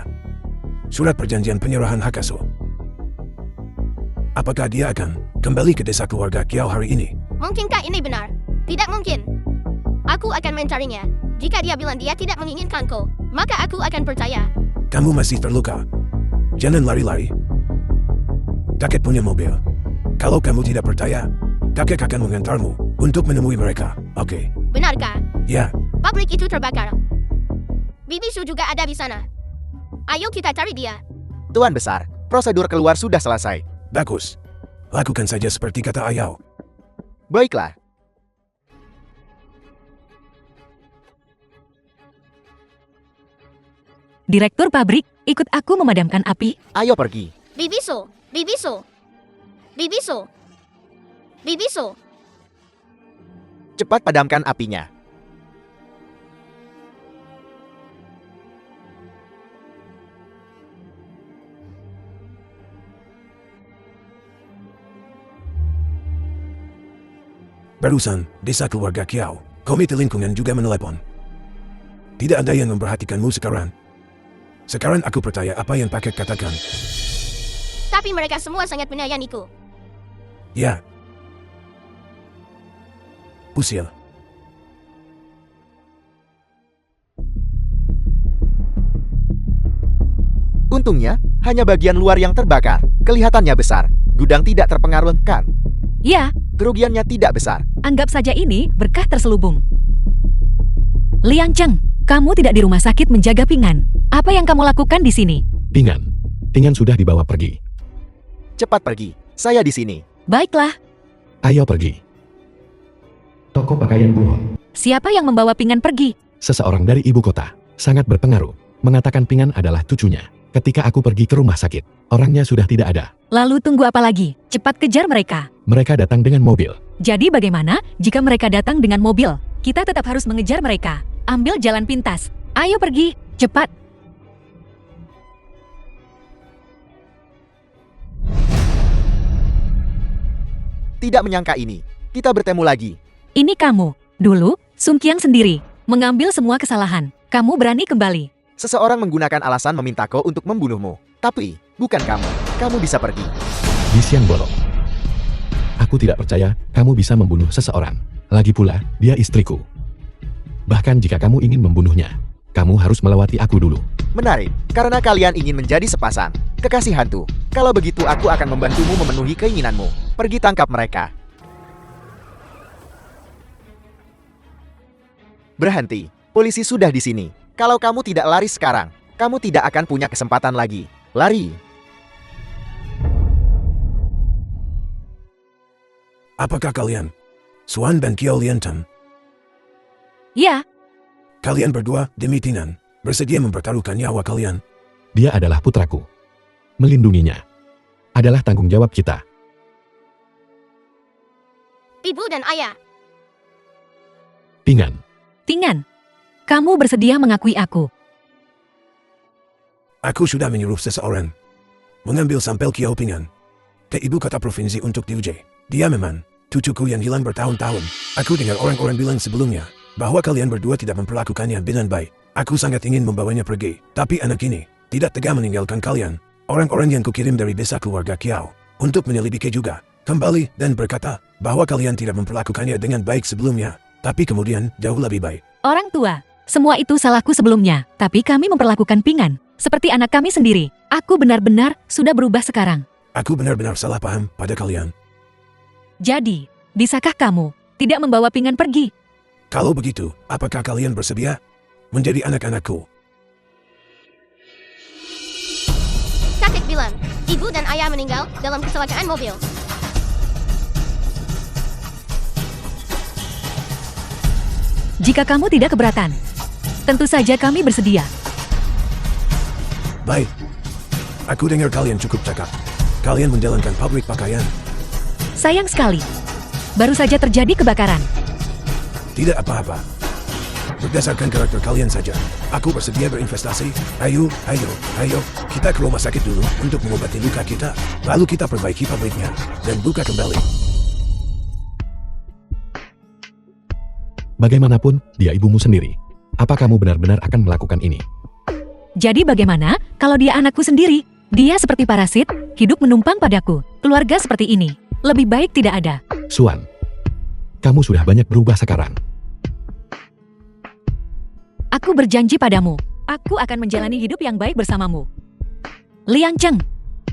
Speaker 6: surat perjanjian penyerahan hak asuh. Apakah dia akan kembali ke desa keluarga Kiao hari ini?
Speaker 4: Mungkinkah ini benar? Tidak mungkin. Aku akan mencarinya. Jika dia bilang dia tidak menginginkanku, maka aku akan percaya.
Speaker 6: Kamu masih terluka. Jangan lari-lari. Kakek punya mobil. Kalau kamu tidak percaya, kakek akan mengantarmu untuk menemui mereka. Oke.
Speaker 4: Benarkah?
Speaker 6: Ya,
Speaker 4: Pabrik itu terbakar. Bibi Su juga ada di sana. Ayo kita cari dia.
Speaker 5: Tuan Besar, prosedur keluar sudah selesai.
Speaker 6: bagus. Lakukan saja seperti kata ayah.
Speaker 5: Baiklah.
Speaker 1: Direktur pabrik, ikut aku memadamkan api.
Speaker 5: Ayo pergi.
Speaker 4: Bibiso, Bibiso, Bibiso, Bibiso.
Speaker 5: Cepat padamkan apinya.
Speaker 6: Barusan, desa keluarga Kiau, komite lingkungan juga menelepon. Tidak ada yang memperhatikanmu sekarang. Sekarang aku percaya apa yang paket katakan.
Speaker 4: Tapi mereka semua sangat menyayangiku.
Speaker 6: Ya. Usil.
Speaker 5: Untungnya, hanya bagian luar yang terbakar. Kelihatannya besar. Gudang tidak terpengaruh kan?
Speaker 1: Ya,
Speaker 5: Kerugiannya tidak besar.
Speaker 1: anggap saja ini berkah terselubung. Liang Cheng, kamu tidak di rumah sakit menjaga Pingan. Apa yang kamu lakukan di sini?
Speaker 3: Pingan. Pingan sudah dibawa pergi.
Speaker 5: Cepat pergi. Saya di sini.
Speaker 1: Baiklah,
Speaker 3: Ayo pergi. Toko pakaian buron.
Speaker 1: siapa yang membawa Pingan pergi?
Speaker 3: Seseorang dari ibu kota. Sangat berpengaruh. Mengatakan Pingan adalah cucunya. Ketika aku pergi ke rumah sakit, orangnya sudah tidak ada.
Speaker 1: Lalu tunggu apa lagi? Cepat kejar mereka.
Speaker 3: Mereka datang dengan mobil.
Speaker 1: Jadi bagaimana jika mereka datang dengan mobil? Kita tetap harus mengejar mereka. Ambil jalan pintas. Ayo pergi, cepat.
Speaker 5: Tidak menyangka ini. Kita bertemu lagi.
Speaker 1: Ini kamu. Dulu, Sung Qiang sendiri mengambil semua kesalahan. Kamu berani kembali.
Speaker 5: Seseorang menggunakan alasan memintaku untuk membunuhmu. Tapi, bukan kamu. Kamu bisa pergi.
Speaker 3: Di siang bolong. Aku tidak percaya kamu bisa membunuh seseorang. Lagi pula, dia istriku. Bahkan jika kamu ingin membunuhnya, kamu harus melewati aku dulu.
Speaker 5: Menarik, karena kalian ingin menjadi sepasang. Kekasih hantu. Kalau begitu aku akan membantumu memenuhi keinginanmu. Pergi tangkap mereka. Berhenti. Polisi sudah di sini. Kalau kamu tidak lari sekarang, kamu tidak akan punya kesempatan lagi. Lari.
Speaker 6: Apakah kalian? Swan dan Kiao Liantan.
Speaker 1: Ya,
Speaker 6: Kalian berdua, demi Pingan, bersedia mempertaruhkan nyawa kalian.
Speaker 3: Dia adalah putraku. Melindunginya adalah tanggung jawab kita.
Speaker 4: Ibu dan ayah.
Speaker 3: Pingan.
Speaker 1: Pingan. Kamu bersedia mengakui aku.
Speaker 6: Aku sudah menyuruh seseorang mengambil sampel Kiao Pingan ke ibu kota provinsi untuk diuji. Dia memang cucuku yang hilang bertahun-tahun. Aku dengar orang-orang bilang sebelumnya bahwa kalian berdua tidak memperlakukannya dengan baik. Aku sangat ingin membawanya pergi, tapi anak ini tidak tega meninggalkan kalian. Orang-orang yang kukirim dari desa keluarga Kiao untuk menyelidiki juga kembali dan berkata bahwa kalian tidak memperlakukannya dengan baik sebelumnya, tapi kemudian jauh lebih baik.
Speaker 1: Orang tua, semua itu salahku sebelumnya, tapi kami memperlakukan Pingan seperti anak kami sendiri. Aku benar-benar sudah berubah sekarang.
Speaker 6: Aku benar-benar salah paham pada kalian.
Speaker 1: Jadi, bisakah kamu tidak membawa Pingan pergi?
Speaker 6: Kalau begitu, apakah kalian bersedia menjadi anak-anakku?
Speaker 4: Kakek bilang, ibu dan ayah meninggal dalam kecelakaan mobil.
Speaker 1: Jika kamu tidak keberatan, tentu saja kami bersedia.
Speaker 6: Baik. Aku dengar kalian cukup cakap. Kalian menjalankan pabrik pakaian.
Speaker 1: Sayang sekali, baru saja terjadi kebakaran.
Speaker 6: Tidak apa-apa. Berdasarkan karakter kalian saja, aku bersedia berinvestasi. Ayo, kita ke rumah sakit dulu untuk mengobati luka kita. Lalu kita perbaiki pabriknya dan buka kembali.
Speaker 3: Bagaimanapun, dia ibumu sendiri. Apa kamu benar-benar akan melakukan ini?
Speaker 1: Jadi bagaimana kalau dia anakku sendiri? Dia seperti parasit, hidup menumpang padaku. Keluarga seperti ini, lebih baik tidak ada.
Speaker 3: Suan, kamu sudah banyak berubah sekarang.
Speaker 1: Aku berjanji padamu, aku akan menjalani hidup yang baik bersamamu. Liang Cheng,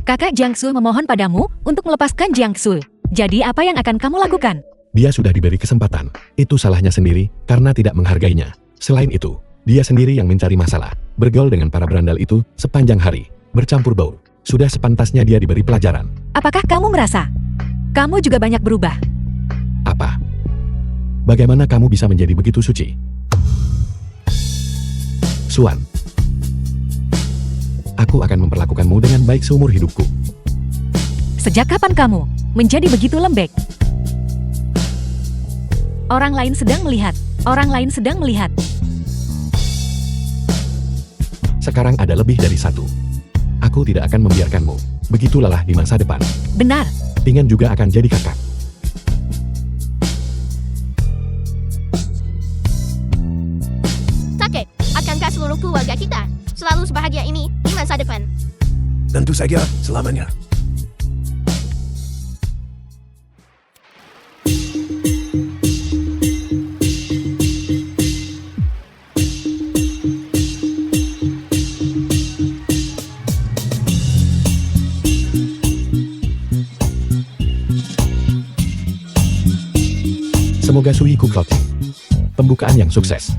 Speaker 1: kakak Jiangsu memohon padamu untuk melepaskan Jiangsu. Jadi apa yang akan kamu lakukan?
Speaker 3: Dia sudah diberi kesempatan. Itu salahnya sendiri karena tidak menghargainya. Selain itu, dia sendiri yang mencari masalah. Bergaul dengan para berandal itu sepanjang hari. Bercampur baur. Sudah sepantasnya dia diberi pelajaran.
Speaker 1: Apakah kamu merasa kamu juga banyak berubah?
Speaker 3: Apa? Bagaimana kamu bisa menjadi begitu suci? Suan, Aku akan memperlakukanmu dengan baik seumur hidupku.
Speaker 1: Sejak kapan kamu menjadi begitu lembek? Orang lain sedang melihat. Orang lain sedang melihat.
Speaker 3: Sekarang ada lebih dari satu. Aku tidak akan membiarkanmu begitu lelah di masa depan.
Speaker 1: Benar.
Speaker 3: Pinggan juga akan jadi kakak.
Speaker 4: Take, akankah seluruh keluarga kita selalu sebahagia ini di masa depan?
Speaker 6: Tentu saja selamanya.
Speaker 3: Semoga Suiku Clothing. Pembukaan yang sukses.